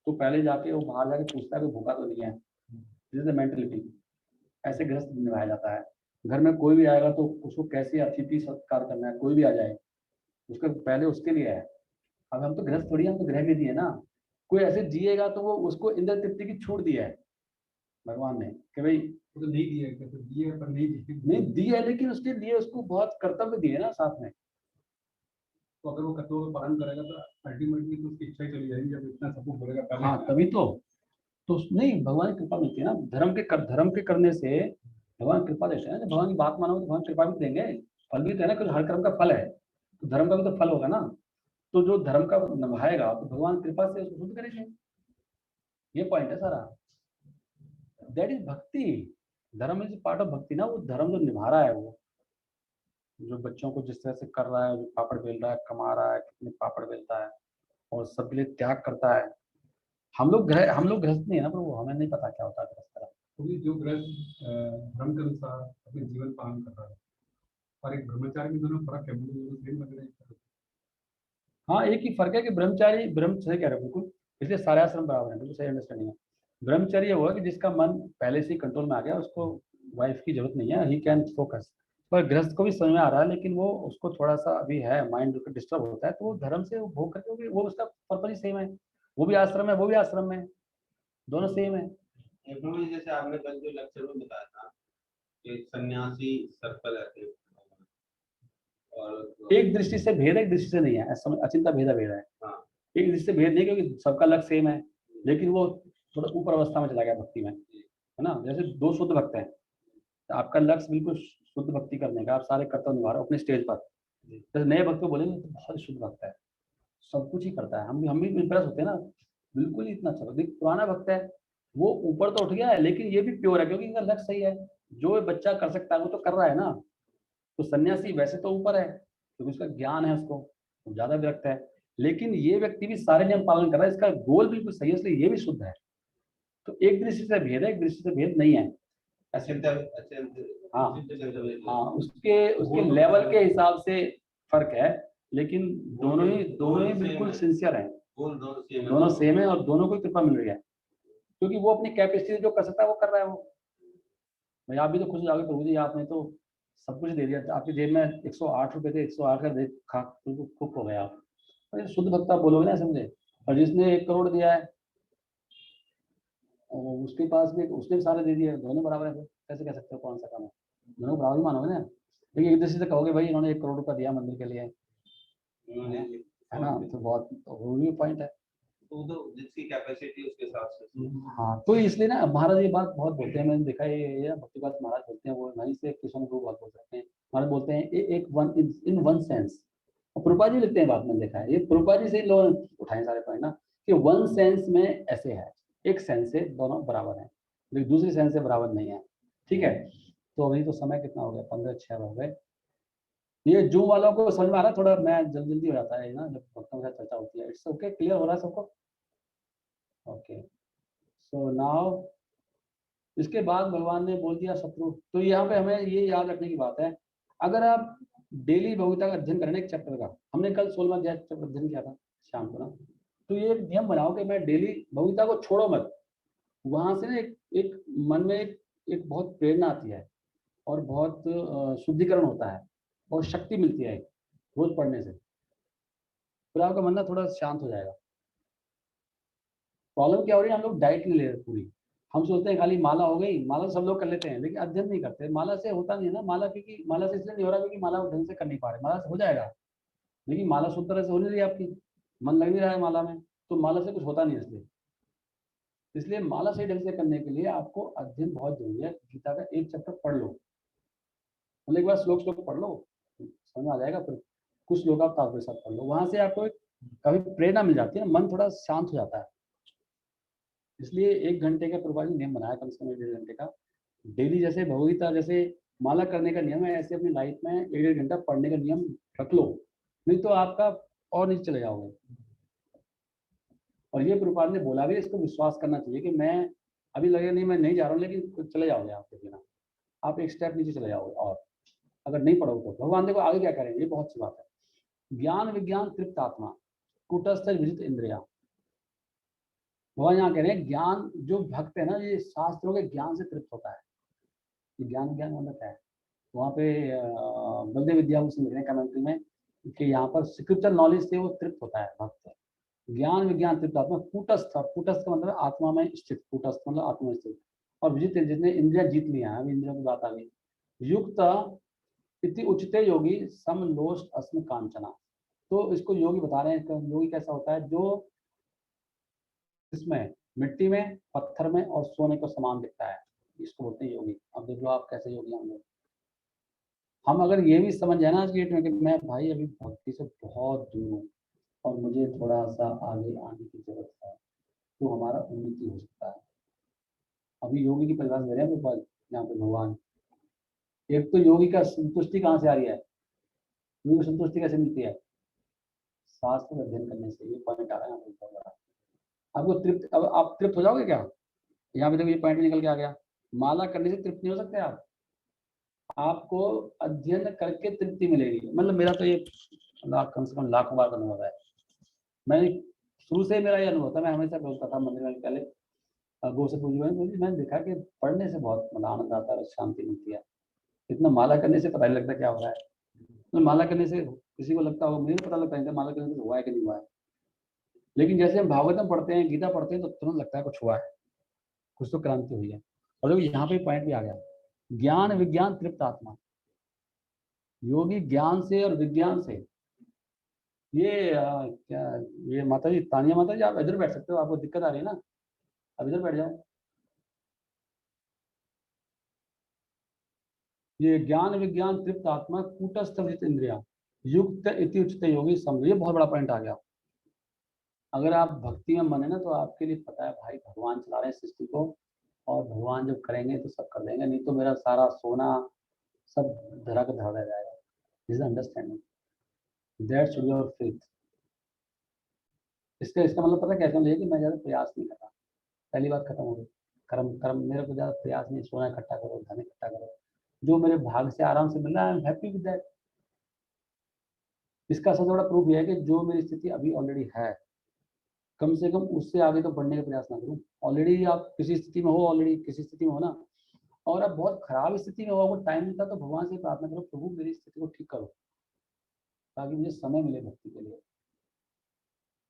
तो पहले जाके वो बाहर जाके पूछता है कि भूखा तो नहीं है। दिस इज द मेंटेलिटी, ऐसे गृहस्थ निभाया जाता है। घर में कोई भी आएगा तो उसको कैसे अतिथि सत्कार करना है, कोई भी आ जाए उसका पहले उसके लिए है। अब हम तो गृहस्थ थोड़ी, हम तो गृह विधि है ना। कोई ऐसे जिएगा तो वो उसको इंद्र तृप्ति की छूट दी है भगवान ने, कि भाई वो तो नहीं दिए, कैसे दिए पर नहीं दिए। नहीं दी है, लेकिन उसके लिए उसको बहुत कर्तव्य दिए ना साथ में। तो अगर वो कर्तव्य का पालन करेगा तो अल्टीमेटली तो उसकी इच्छा ही चली जाएगी, जब इतना सब कुछ बोलेगा पहले। हाँ तभी तो नहीं, भगवान की कृपा मिलती है ना, धर्म के करने से भगवान कृपा देते हैं ना। जब भगवान की बात मानोगे तो भगवान कृपा भी देंगे। फल भी तो है ना, कुछ हर कर्म का फल है, तो धर्म का भी तो फल होगा ना। तो जो धर्म का निभाएगा तो भगवान कृपा से उसको शुद्ध करेंगे। ये पॉइंट है सारा, दैट इज भक्ति। धर्म इज पार्ट ऑफ भक्ति ना। वो धर्म जो निभा रहा है, वो जो बच्चों को जिस तरह से कर रहा है, जो पापड़ बेल रहा है, कमा रहा है, कितने पापड़ बेलता है और सबके लिए त्याग करता है। हम लोग गृहस्थ नहीं है ना प्रभु, हमें नहीं पता क्या होता है गृहस्थ का। क्योंकि जो गृहस्थ धर्म के अनुसार अपने जीवन पालन कर रहा है, और एक ब्रह्मचारी में दोनों फर्क है, मुझे दोनों सेम लग रहे हैं। हाँ एक ही फर्क है कि ब्रह्मचर्य कह रहे हो बिल्कुल, इसलिए सारे आश्रम बराबर है, बिल्कुल सही अंडरस्टैंडिंग है। ब्रह्मचर्य हुआ कि जिसका मन पहले से ही कंट्रोल में आ गया, उसको वाइफ की जरूरत नहीं है, ही कैन फोकस। पर गृहस्थ को भी समझ में आ रहा है, लेकिन वो उसको थोड़ा सा अभी है, माइंड डिस्टर्ब होता है, तो वो धर्म से वो भोग करके वो उसका पर्पज ही सेम है। वो भी आश्रम है, वो भी आश्रम में है, दोनों सेम है। प्रभु जी, जैसे आपने कल जो लेक्चर में बताया था कि सन्यासी सर्कल रहते हैं, और एक दृष्टि से भेद है, एक दृष्टि से नहीं है, ऐसा अचिंता भेद है। हाँ एक दृष्टि से भेद नहीं, क्योंकि सबका लक्ष्य सेम है, लेकिन वो थोड़ा ऊपर अवस्था में चला गया भक्ति में, है ना। जैसे दो शुद्ध भक्त हैं, तो आपका लक्ष्य बिल्कुल शुद्ध भक्ति करने का, आप सारे कर्तव्य निभा रहे हो अपने स्टेज पर। जैसे नए भक्त को बोलेंगे तो बहुत शुद्ध भक्त है, सब कुछ ही करता है, हम भी इम्प्रेस होते हैं ना, बिल्कुल ही इतना अच्छा। देख पुराना भक्त है, वो ऊपर तो उठ गया है, लेकिन ये भी प्योर है, क्योंकि इनका लक्ष्य सही है। जो बच्चा कर सकता है वो तो कर रहा है ना। तो सन्यासी वैसे तो ऊपर है, क्योंकि उसका ज्ञान है, उसको तो ज्यादा विरक्त है, लेकिन ये व्यक्ति भी सारे नियम पालन कर रहा है, इसका गोल बिल्कुल सही है, इसलिए ये भी शुद्ध है। तो एक दृष्टि से भेद है, एक दृष्टि से भेद नहीं है ऐसे। हाँ हाँ, उसके उसके लेवल के हिसाब से फर्क है, लेकिन दोनों ही बिल्कुल सिंसियर हैं, दोनों सेम है, और दोनों को कृपा मिल रही है, क्योंकि वो अपनी कैपेसिटी जो कर सकता है वो कर रहा है। वो भाई आप भी तो खुश हो जाओगे प्रभु जी, आपने तो सब कुछ दे दिया, आपकी जेब में 108 रुपए थे, 108 का दे खा बिल्कुल खुश हो गए आप। अरे शुद्ध भक्त आप बोलोगे ना समझे। और जिसने 1 करोड़ दिया है, और उसके पास भी उसने भी सारे दे दिए, दोनों बराबर है, कैसे कह सकते हो कौन सा काम है। दोनों बराबर ही मानोगे ना, लेकिन एक दूसरे से कहोगे भाई इन्होंने 1 करोड़ रुपया दिया मंदिर के लिए, है ना, तो बहुत वो भी पॉइंट है। तो जिसकी कैपेसिटी उसके हिसाब से। हाँ तो इसलिए ना महाराज ये बात बहुत बोलते हैं, मैंने देखा है ये भक्तिपाद महाराज बोलते हैं, वो वहीं से कृष्ण को बहुत बोल सकते हैं। महाराज बोलते हैं एक वन इन वन सेंस, और प्रभुपा जी लिखते हैं, बात मैंने देखा है, ये प्रभुपा जी से लोग उठाए सारे पॉइंट ना, कि वन सेंस में ऐसे है, एक सेंस से दोनों बराबर है, लेकिन दूसरी सेंस से बराबर नहीं है। ठीक है, तो अभी तो समय कितना हो गया, 15:06 हो गए। ये जूम वालों को समझ में आ रहा है थोड़ा, मैं जल्दी हो जाता है ना जब भक्तों के साथ चर्चा होती है। इट्स ओके, क्लियर हो रहा है सबको? ओके, सो नाउ इसके बाद भगवान ने बोल दिया शत्रु। तो यहाँ पे हमें ये याद रखने की बात है, अगर आप डेली भगवता का अध्ययन करें एक चैप्टर का, हमने कल 16वां अध्याय चैप्टर अध्ययन किया था शाम को ना, तो ये एक नियम बनाओ कि मैं डेली भगवता को छोड़ो मत। वहां से ना एक मन में एक बहुत प्रेरणा आती है, और बहुत शुद्धिकरण होता है, और शक्ति मिलती है रोज पढ़ने से, फिर आपका मन ना थोड़ा शांत हो जाएगा। प्रॉब्लम क्या हो रही है, हम लोग डाइट नहीं ले रहे पूरी। हम सोचते हैं खाली माला हो गई, माला सब लोग कर लेते हैं, लेकिन अध्ययन नहीं करते। माला से होता नहीं है ना, माला क्योंकि माला से इसलिए नहीं हो रहा क्योंकि माला ढंग से कर नहीं पा रहे। माला से हो जाएगा, लेकिन माला शुद्ध तरह से हो नहीं रही आपकी, मन लग नहीं रहा है माला में, तो माला से कुछ होता नहीं। इसलिए माला सही ढंग से करने के लिए आपको अध्ययन बहुत जरूरी है। गीता का एक चैप्टर पढ़ लो, मतलब एक बार श्लोक श्लोक पढ़ लो, समझ में आ जाएगा। फिर कुछ श्लोक आप तात्पर्य साथ पढ़ लो, वहां से आपको कभी प्रेरणा मिल जाती है ना, मन थोड़ा शांत हो जाता है। इसलिए 1 घंटे का प्रभुपाद जी नियम बनाया, कम से कम 1.5 घंटे का, डेली जैसे भगवगीता जैसे माला करने का नियम है, ऐसे अपनी लाइफ में 1-1.5 घंटा पढ़ने का नियम रख लो, नहीं तो आपका और नीचे चले जाओगे। और ये प्रभुपाद ने बोला भी, इसको विश्वास करना चाहिए कि मैं अभी लगे नहीं मैं नहीं जा रहा हूँ, लेकिन चले जाओगे आप देखिए ना, आप एक स्टेप नीचे चले जाओगे। और अगर नहीं पढ़ोगे तो भगवान देखो आगे क्या करेंगे, ये बहुत अच्छी बात है। ज्ञान विज्ञान तृप्त आत्मा कुटस्थ विजित इंद्रिया। भगवान यहाँ कह रहे हैं ज्ञान, जो भक्त है ना ये शास्त्रों के ज्ञान से तृप्त होता है। ये ज्ञान ज्ञान मतलब है वहाँ पे बलदेव विद्याभूषण लिख रहे हैं कमेंट्री में कि यहाँ पर स्क्रिप्चर नॉलेज से वो तृप्त होता है भक्त। ज्ञान विज्ञान तृप्त आत्मा कूटस्थ, कूटस्थ का मतलब आत्मा में स्थित, कूटस्थ मतलब आत्मा में स्थित। और विजित जिसने इंद्रिया जीत लिया है, अभी इंद्रियों की बात आ गई। युक्त इति उचिते योगी समलोष्ट अस्म कांचना। तो इसको योगी बता रहे हैं, योगी कैसा होता है, जो इसमें मिट्टी में, पत्थर में और सोने को समान दिखता है, इसको बोलते हैं योगी। अब देख लो आप कैसे योगी होंगे। हम अगर ये भी समझ जाए ना आज की डेट में कि मैं भाई अभी भक्ति से बहुत दूर हूँ और मुझे थोड़ा सा आगे आने की जरूरत है, तो हमारा उन्नति हो सकता है। अभी योगी की परिभाषा दे रहे हैं मेरे पास यहाँ पे भगवान। एक तो योगी का संतुष्टि कहाँ से आ रही है, योगी संतुष्टि कैसे मिलती है, शास्त्र का अध्ययन करने से। ये पॉइंट आ रहा है यहाँ पे। आपको तृप्त, अब आप तृप्त हो जाओगे क्या, यहाँ पे देखो ये पॉइंट निकल के आ गया। माला करने से तृप्त नहीं हो सकते आप, आपको अध्ययन करके तृप्ति मिलेगी। मतलब मेरा तो ये कम से कम लाखों बार अनुभव है। मैंने शुरू से मेरा ये अनुभव था, मैं हमेशा बोलता था मंदिर में पहले गो से पूजी में, मैंने देखा कि पढ़ने से बहुत मतलब आनंद आता है, शांति मिलती है। इतना माला करने से पता नहीं लगता क्या हो रहा है। तो माला करने से किसी को लगता होगा, मुझे भी पता लगता है माला करने से हुआ है कि नहीं हुआ है। लेकिन जैसे हम भागवतम पढ़ते हैं, गीता पढ़ते हैं, तो तुरंत लगता है कुछ हुआ है, कुछ तो क्रांति हुई है। और देखो यहाँ पे पॉइंट भी आ गया, ज्ञान विज्ञान तृप्त आत्मा। योगी ज्ञान से और विज्ञान से, ये क्या, ये माता जी तानिया माता जी, आप इधर बैठ सकते हो, आपको दिक्कत आ रही है ना, अब इधर बैठ जाओ। ये ज्ञान विज्ञान तृप्त आत्मा कूटस्थ इंद्रिया युक्त इति उचित योगी सम। ये बहुत बड़ा पॉइंट आ गया। अगर आप भक्ति में मन है ना, तो आपके लिए पता है भाई भगवान चला रहे हैं सृष्टि को, और भगवान जब करेंगे तो सब कर देंगे, नहीं तो मेरा सारा सोना सब धरा का धरा रह जाएगा। This understanding that should be our faith. इसका मतलब पता कैसे मुझे कि मैं ज़्यादा प्रयास नहीं कर रहा। पहली बात खत्म हो गई, कर्म कर्म मेरे को ज़्यादा प्रयास नहीं, सोना इकट्ठा करो, धन इकट्ठा करो, जो मेरे भाग से आराम से मिल रहा है, I am happy with that. इसका सबसे बड़ा प्रूफ यह है कि जो मेरी स्थिति अभी ऑलरेडी है, कम से कम उससे आगे तो बढ़ने का प्रयास ना करूँ। ऑलरेडी आप किसी स्थिति में हो, ऑलरेडी किसी स्थिति में हो ना, और अब बहुत खराब स्थिति में हो, अगर टाइम मिलता तो भगवान से प्रार्थना करो, प्रभु मेरी स्थिति को ठीक करो, ताकि मुझे समय मिले भक्ति के लिए।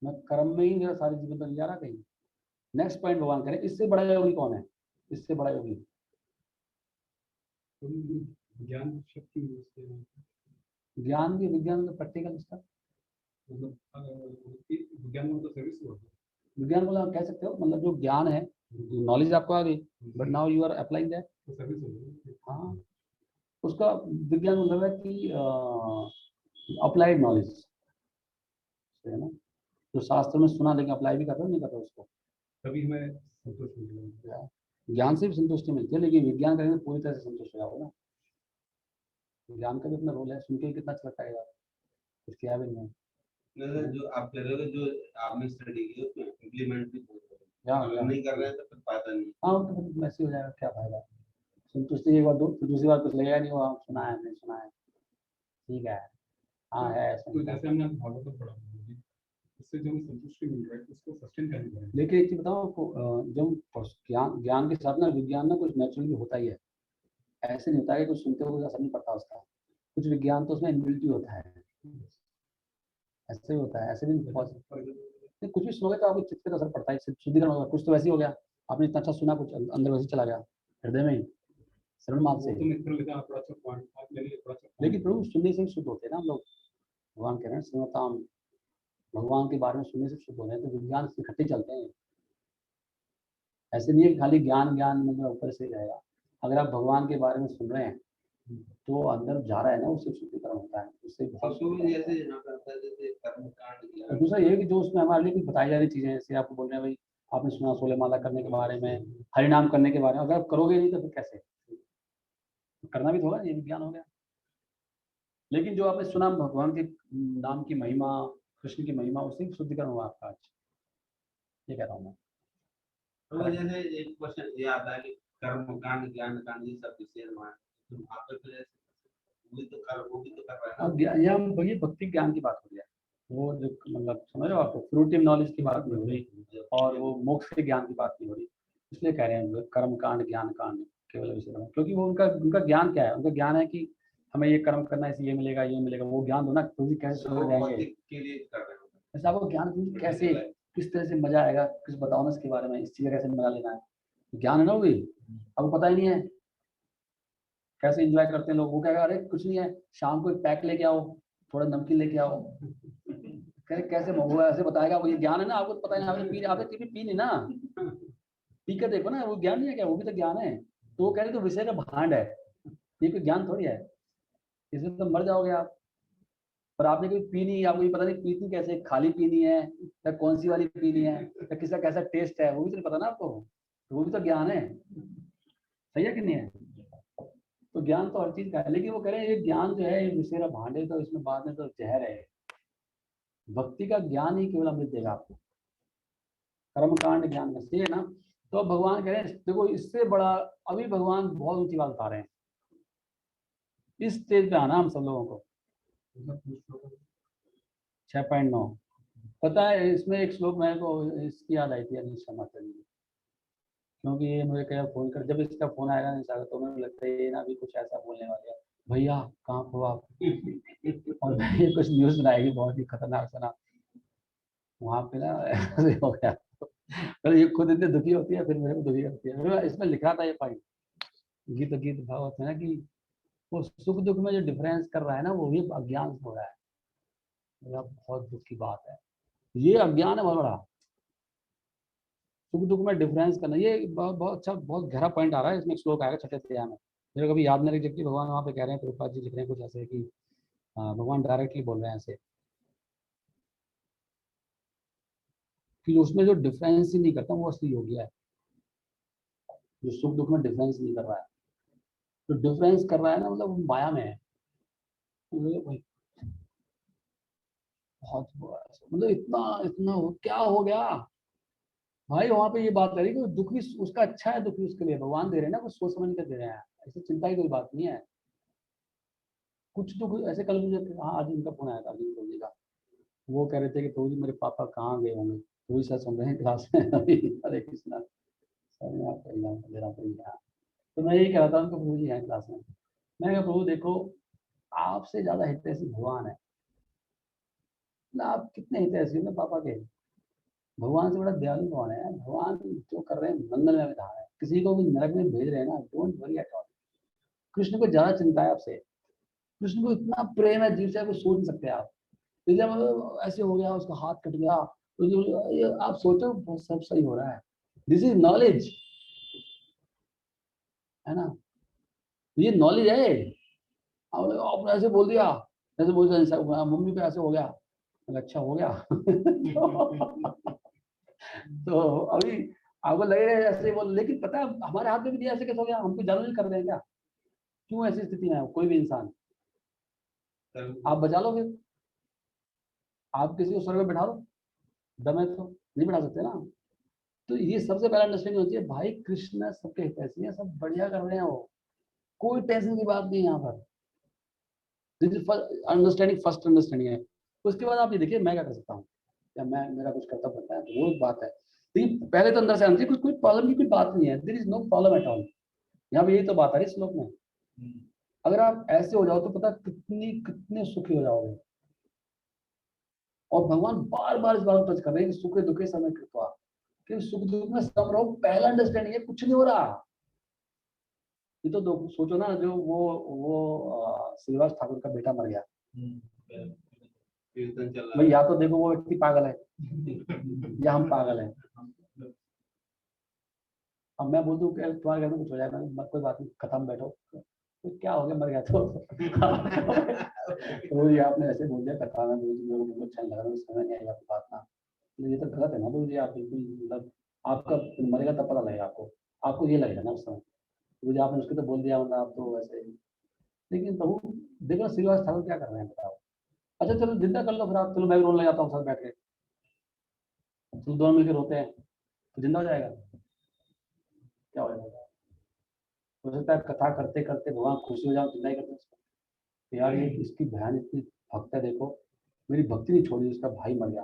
मैं कर्म में ही मेरा सारे जीवन बन जा रहा कहीं। नेक्स्ट पॉइंट भगवान करें, इससे बड़ा योगी कौन है, इससे बड़ा योगी ज्ञान शक्ति, ज्ञान भी विज्ञान का प्रैक्टिकल इसका मतलब विज्ञान में तो सर्विस होता है। विज्ञान को आप कह सकते हो, मतलब जो ज्ञान है, नॉलेज आपको आ गई, but now you are applying that. तो सर्विस होगी। हाँ, उसका विज्ञान मतलब है कि अप्लाइड नॉलेज है ना, जो शास्त्र में सुना लेकिन अप्लाई भी करते हो नहीं करते उसको, तभी हमें संतोष मिलेगा। ज्ञान से भी संतुष्टि मिलती है, लेकिन विज्ञान करेंगे पूरी तरह से संतुष्ट हो जाओगे ना। ज्ञान का भी अपना रोल है, सुन के कितना अच्छा लगता है, कुछ किया भी नहीं है। मतलब जो आप कह रहे हो, जो आपने स्टडी की उसमें इम्प्लीमेंट भी या नहीं कर रहे हैं तो फिर फायदा नहीं। हाँ, तो फिर वैसे हो जाएगा, क्या फायदा। संतुष्टि एक बार दो, फिर दूसरी बार कुछ लगेगा नहीं, वो सुना है नहीं सुना है, ठीक है, हाँ है ऐसा। तो जैसे हमने भागवत पढ़ा, उससे जो हमें संतुष्टि मिल रहा है उसको सस्टेन करनी पड़ेगी। लेकिन एक चीज बताओ आपको, जब ज्ञान के साथ ना विज्ञान ना कुछ नेचुरली होता ही है। ऐसे नहीं होता है कि कुछ सुनते हुए असर नहीं पड़ता उसका, कुछ विज्ञान तो उसमें इनबिल्ट ही होता है, ऐसे ही होता है, ऐसे भी नहीं। कुछ भी सुनोगे तो आपको चित्त पे असर पड़ता है, शुद्धिकरण होगा, कुछ तो वैसे ही हो गया, आपने इतना अच्छा सुना, कुछ अंदर वैसे चला गया हृदय में ही, श्रवण मात्र से। लेकिन प्रभु सुनने से शुद्ध होते हैं ना हम लोग, भगवान कह रहे हैं श्रीमताम, भगवान के बारे में सुनने से शुद्ध हो रहे हैं, तो विज्ञान से इकट्ठे चलते हैं। ऐसे नहीं है खाली ज्ञान ज्ञान मतलब ऊपर से जाएगा। अगर आप भगवान के बारे में सुन रहे हैं तो अंदर जा रहा है ना, उससे शुद्धिकरण होता है, उससे बहुत। दूसरा ये कि जो उसमें हमारे लिए कुछ बताई जा रही चीजें, जैसे आपको बोल रहे हैं भाई आपने सुना सोले माला करने के बारे में, हरिनाम करने के बारे में, अगर आप करोगे नहीं तो फिर कैसे, करना भी तो होगा, ये भी ज्ञान हो गया। लेकिन जो आपने सुना भगवान के नाम की महिमा, कृष्ण की महिमा, उसी शुद्धिकरण हुआ आपका आज, ये कह रहा हूँ मैं। तो जैसे एक क्वेश्चन ये आता है कि कर्म कांड ज्ञान कांड ये सब विशेष मान तो आप तो जैसे वो भी तो कर रहा है अब यहाँ ये भक्ति ज्ञान की बात हो रही है, वो जो मतलब समझ रहे हो, आपको फ्रूटिव नॉलेज की बात नहीं हो रही, ना। और वो मोक्ष के ज्ञान की बात नहीं हो रही। इसलिए कह रहे हैं कर्म कांड ज्ञान कांड केवल विषय में, क्योंकि वो उनका उनका ज्ञान क्या है, उनका ज्ञान है कि हमें ये कर्म करना है, इससे ये मिलेगा ये मिलेगा, वो ज्ञान दो ना, तुझे कैसे समझ में आएंगे, के लिए कर रहे हैं। ऐसा आपको ज्ञान तुझे कैसे, किस तरह से मजा आएगा, कुछ बताओ ना इसके बारे में, इस चीज का कैसे मजा लेना है, ज्ञान है ना वो भी, आपको पता ही नहीं है कैसे एंजॉय करते हैं लोग। वो कहेगा अरे कुछ नहीं है, शाम को एक पैक लेके आओ, थोड़ा नमकीन लेके आओ, कहे कैसे वो ऐसे बताएगा, वो ये ज्ञान है ना, आपको तो पता नहीं, आपने कभी पी नहीं ना, पी कर देखो ना, वो ज्ञान नहीं है क्या, वो भी तो ज्ञान है। तो वो कह रहे तो विषय का भांड है, ये कोई ज्ञान थोड़ी है, इसमें तो मर जाओगे आप। पर आपने कभी पी नहीं, आपको ये पता नहीं पीती कैसे, खाली पीनी है या कौन सी वाली पीनी है या किसका कैसा टेस्ट है, वो भी तो नहीं पता ना आपको, तो वो भी तो ज्ञान है, सही है कि नहीं है। तो ज्ञान तो हर चीज का है, लेकिन वो कह रहे हैं ये ज्ञान जो है ये विषेरा भांड है, तो इसमें बाद में तो जहर है। भक्ति का ज्ञान ही केवल अमृत देगा आपको, कर्मकांड ज्ञान में, सही है ना। तो अब भगवान कह रहे हैं देखो इससे बड़ा, अभी भगवान बहुत ऊंची बात बता रहे हैं, इस स्टेज पे आना हम सब लोगों को। 6.9 पता है, इसमें एक श्लोक मेरे को इसकी याद आई थी अनिल शर्मा जी की, क्योंकि ये मुझे कहा फोन कर, जब इसका फोन आएगा नहीं सर, तो मुझे लगता है ये ना अभी कुछ ऐसा बोलने वाले हैं, भैया कहाँ हो आप, और ये कुछ न्यूज बनाएगी बहुत ही खतरनाक सुना, वहां पे ना ऐसे हो गया। तो ये खुद इतनी दुखी होती है, फिर मेरे को दुखी करती है। मैं इसमें लिखा था ये पॉइंट, गीत गीत भाव है ना, कि वो सुख दुख में जो डिफरेंस कर रहा है ना, वो भी अज्ञान से हो रहा है। मेरा बहुत दुख की बात है, ये अज्ञान है बहुत बड़ा, सुख दुख में डिफरेंस करना, ये बहुत बहुत अच्छा, बहुत गहरा पॉइंट आ रहा है इसमें, श्लोक आएगा 6ठे अध्याय में, मेरे कभी याद नहीं रही, जबकि भगवान वहाँ पे कह रहे हैं, प्रभुपाद जी लिख रहे हैं कुछ ऐसे कि भगवान डायरेक्टली बोल रहे हैं ऐसे कि उसमें जो डिफरेंस ही नहीं करता वो असली योगी है, जो सुख दुख में डिफरेंस नहीं कर रहा है, जो डिफरेंस कर रहा है ना, मतलब वो माया में है। भाई बहुत बुरा है, मतलब इतना इतना क्या हो गया भाई, वहां पे ये बात करी कि दुख भी उसका अच्छा है, दुख भी उसके लिए भगवान दे रहे हैं ना, कुछ सोच समझ कर दे रहे हैं, ऐसी चिंता की कोई बात नहीं है। कुछ दुख ऐसे, कल मुझे हाँ आज उनका फोन आया था अर्जुन प्रभु जी का, वो कह रहे थे कि प्रभु जी मेरे पापा कहाँ गए होंगे, प्रभु जी शायद सुन रहे हैं क्लास में अभी, हरे कृष्णा सर मैं आपका इनाम दे रहा हूँ। तो मैं यही कह रहा था उनको, प्रभु जी हैं क्लास में, मैंने कहा प्रभु देखो आपसे ज्यादा हितैषी भगवान है, मतलब आप कितने हितैषी हो पापा के, भगवान से बड़ा दयालु कौन है, भगवान जो कर रहे हैं मंगल में विधान है, किसी को भी नरक में भेज रहे हैं ना, don't worry at all. Krishna को ज्यादा चिंता है आपसे, कृष्ण को इतना प्रेम है जीव से, आपको सोच नहीं सकते आप। तो जब ऐसे हो गया उसका हाथ कट गया, तो ये आप सोचो बहुत सब सही हो रहा है, दिस इज नॉलेज, है ना, ये नॉलेज है। आपने ऐसे बोल दिया, ऐसे बोल दिया मम्मी को ऐसे हो गया, अच्छा हो गया तो अभी आपको लगेगा ऐसे बोल, लेकिन पता है हमारे हाथ में भी दिया, ऐसे कैसे हो गया, हमको जानबूझ कर रहे हैं क्या, क्यों ऐसी स्थिति में है कोई भी इंसान, आप बचा लो फिर, आप किसी को स्वर्ग में बैठा दो, दम है तो नहीं बैठा सकते ना। तो ये सबसे पहला अंडरस्टैंडिंग होती है, भाई कृष्ण सबके हितैषी हैं, सब बढ़िया कर रहे हैं, वो कोई टेंशन की बात नहीं है यहाँ पर, this is understanding, first understanding है। उसके बाद आप ये देखिए मैं क्या कर सकता हूँ, या मैं मेरा कुछ कर्तव्य बनता है, तो वो एक बात है, लेकिन पहले तो अंदर से आना चाहिए, कोई प्रॉब्लम की कोई बात नहीं है, there is no problem at all. यहाँ पे यही तो बात आ रही है श्लोक में, अगर आप ऐसे हो जाओ तो पता कितनी कितने सुखी हो जाओगे। और भगवान बार बार इस बात को टच कर रहे हैं कि सुखे दुखे समय कृपा, कि सुख दुख में सम रहो, पहला अंडरस्टैंडिंग है, कुछ नहीं हो रहा। ये तो सोचो ना, जो वो श्रीवास ठाकुर का बेटा मर गया, कीर्तन चल रहा भाई है। या तो देखो वो व्यक्ति पागल है या हम पागल हैं। अब मैं बोल दूं कि तुम्हारे घर में कुछ हो जाएगा, कोई बात नहीं, खत्म, बैठो, तो क्या हो गया, मर गया तो तो ये आपने ऐसे बोल दिया कथा में, मेरे को अच्छा नहीं लगा, मुझे समझ नहीं आई आपकी बात ना, तो ये तो गलत है ना, तो ये आप बिल्कुल मतलब आपका मरेगा तब पता लगेगा आपको, आपको ये लगेगा ना उस समय, मुझे आपने उसके तो बोल दिया, मतलब आप तो वैसे ही। लेकिन प्रभु देखो श्रीवास ठाकुर क्या कर रहे हैं बताओ। अच्छा चलो जिंदा कर लो फिर आप, चलो मैं भी रोने लग जाता हूँ साथ बैठ के, चलो दोनों मिलकर रोते हैं तो जिंदा हो जाएगा, क्या हो जाएगा। हो सकता है कथा करते करते भगवान खुशी हो जाओ, जिंदा ही करते उसको, यार ये इसकी बहन इतनी भक्त है, देखो मेरी भक्ति नहीं छोड़ी, उसका भाई मर गया,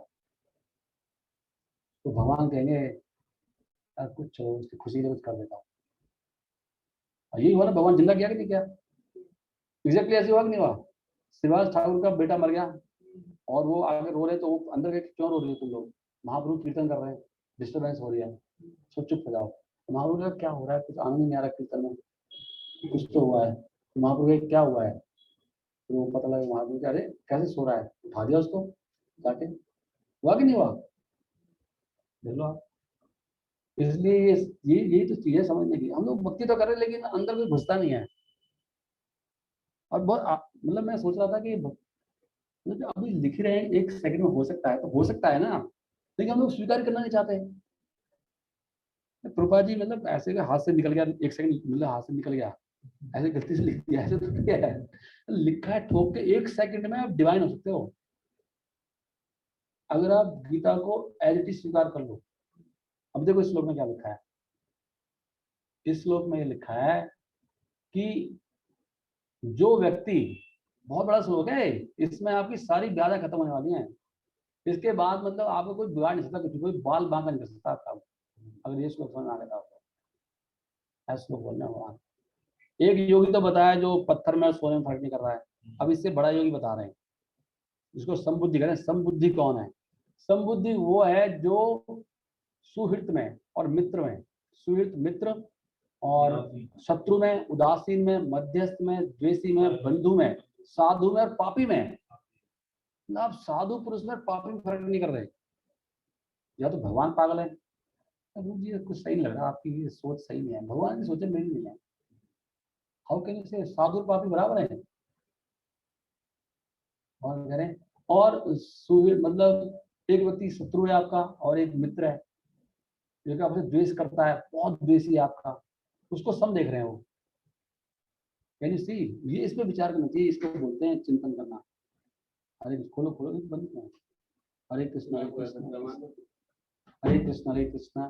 तो भगवान कहेंगे यार कुछ उसकी खुशी के लिए कुछ कर देता हूँ। और यही हुआ ना, भगवान जिंदा किया कि नहीं किया, एग्जैक्टली ऐसे हुआ कि नहीं हुआ। श्रीवास ठाकुर का बेटा मर गया और वो आगे रो रहे, तो वो अंदर के क्यों रो रही हो तुम लोग, महाप्रभु कीर्तन कर रहे हैं, डिस्टर्बेंस हो रही है, सो चुप हो जाओ। तो महाप्रभु का क्या हो रहा है, कुछ आनंद नहीं आ रहा कीर्तन में, कुछ तो हुआ है। तो महाप्रभु का क्या हुआ है, तो वो पता लगा महाप्रभु का, अरे कैसे सो रहा है, उठा दिया उसको जाके, हुआ कि नहीं हुआ, देख लो आप। इसलिए ये तो चीजें समझने की, हम लोग भक्ति तो कर रहे हैं लेकिन अंदर कोई घुसता नहीं है। और बहुत मतलब मैं सोच रहा था कि मतलब जो अभी लिख रहे हैं 1 सेकंड में हो सकता है, तो हो सकता है ना, लेकिन हम लोग स्वीकार करना नहीं चाहते। प्रभुपा जी मतलब ऐसे के हाथ से निकल गया, 1 सेकंड मतलब हाथ से निकल गया, ऐसे गलती से लिख दिया, ऐसे तो क्या है, लिखा है ठोक के, 1 सेकंड में आप डिवाइन हो सकते हो अगर आप गीता को एज इट इज स्वीकार कर लो। अब देखो इस श्लोक में क्या लिखा है, इस श्लोक में ये लिखा है कि जो व्यक्ति, बहुत बड़ा श्लोक है, इसमें आपकी सारी व्याधा खत्म होने वाली हैं। इसके बाद मतलब आपको कोई बिगाड़ नहीं सकता, कुछ कोई बाल बांका नहीं कर सकता आपका, अगर ये श्लोक समझ में आ गया तो। ऐसा श्लोक बोलना भगवान। एक योगी तो बताया जो पत्थर में और सोने में फर्क नहीं कर रहा है, अब इससे बड़ा योगी बता रहे हैं, जिसको समबुद्धि कहते हैं। समबुद्धि कौन है, समबुद्धि वो है जो सुहृत में और मित्र में, सुहृत मित्र और शत्रु में, उदासीन में, मध्यस्थ में, द्वेषी में, बंधु में, साधु में और पापी में। ना आप साधु पुरुष में पापी में फर्क नहीं कर रहे, या तो भगवान पागल है, प्रभु जी कुछ सही नहीं लग रहा, आपकी ये सोच सही नहीं है, भगवान की सोचें मेरी नहीं है। हाउ कैन यू से साधु और पापी बराबर है, और करें। और सुहृद मतलब एक व्यक्ति शत्रु है आपका और एक मित्र है जो कि आपसे द्वेष करता है, बहुत द्वेषी है आपका, उसको सम देख रहे हैं वो, यानी सी, ये इस पे विचार करना चाहिए, इसको बोलते हैं चिंतन करना। अरे खोलो खोलो बंद क्यों, Hare Krishna Hare Krishna Hare Krishna Hare Krishna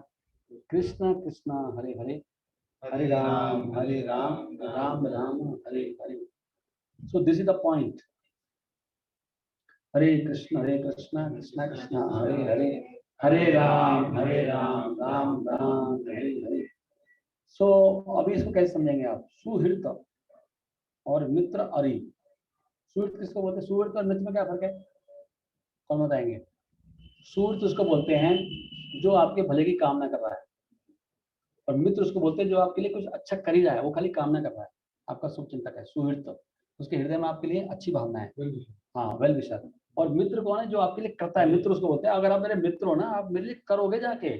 Krishna Krishna Hare Hare, Hare Ram Ram Ram Hare Hare. So this is the point, Hare Krishna Krishna Krishna Hare Hare, Hare Ram Ram Ram Hare Hare. So अभी इसको कैसे समझेंगे आप, सुहृत और मित्र अरि। सुहृत किसको बोलते हैं, सुहृत और मित्र में क्या फर्क है, कौन बताएंगे। सुहृत उसको बोलते हैं जो आपके भले की कामना कर रहा है, और मित्र उसको बोलते हैं जो आपके लिए कुछ अच्छा कर ही रहा है, वो खाली कामना कर रहा है, आपका शुभ चिंतक है सुहृत, उसके हृदय में आपके लिए अच्छी भावना है, हाँ वेल विशर। और मित्र कौन है, जो आपके लिए करता है, मित्र उसको बोलते हैं अगर आप मेरे मित्र हो ना, आप मेरे लिए करोगे जाके,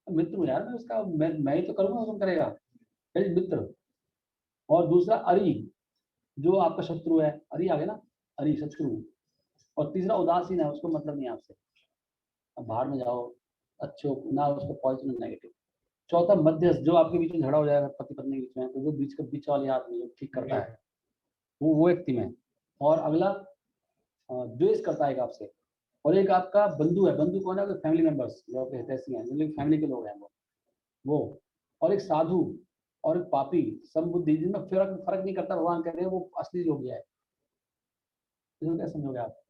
मित्र हूँ यार मैं उसका, मैं ही तो करूंगा, कौन करेगा, मित्र। और दूसरा अरि, जो आपका शत्रु है, अरि आ गया ना, अरि शत्रु। और तीसरा उदासीन है, उसको मतलब नहीं आपसे, अब बाहर में जाओ, अच्छे ना, उसको पॉजिटिव नेगेटिव। चौथा मध्यस्थ, जो आपके बीच में झगड़ा हो जाएगा पति पत्नी के बीच में, तो जो बीच वाले आदमी जो ठीक करता है, वो व्यक्ति में। और अगला द्वेष करता है आपसे। और एक आपका बंधु है, बंधु कौन है, फैमिली मेंबर्स जो आपके हितैषी हैं, मतलब फैमिली के लोग हैं वो। और एक साधु और एक पापी, समबुद्धि, जिनमें फर्क नहीं करता, भगवान कह रहे हैं वो असली योगी है। इसको क्या समझोगे आप,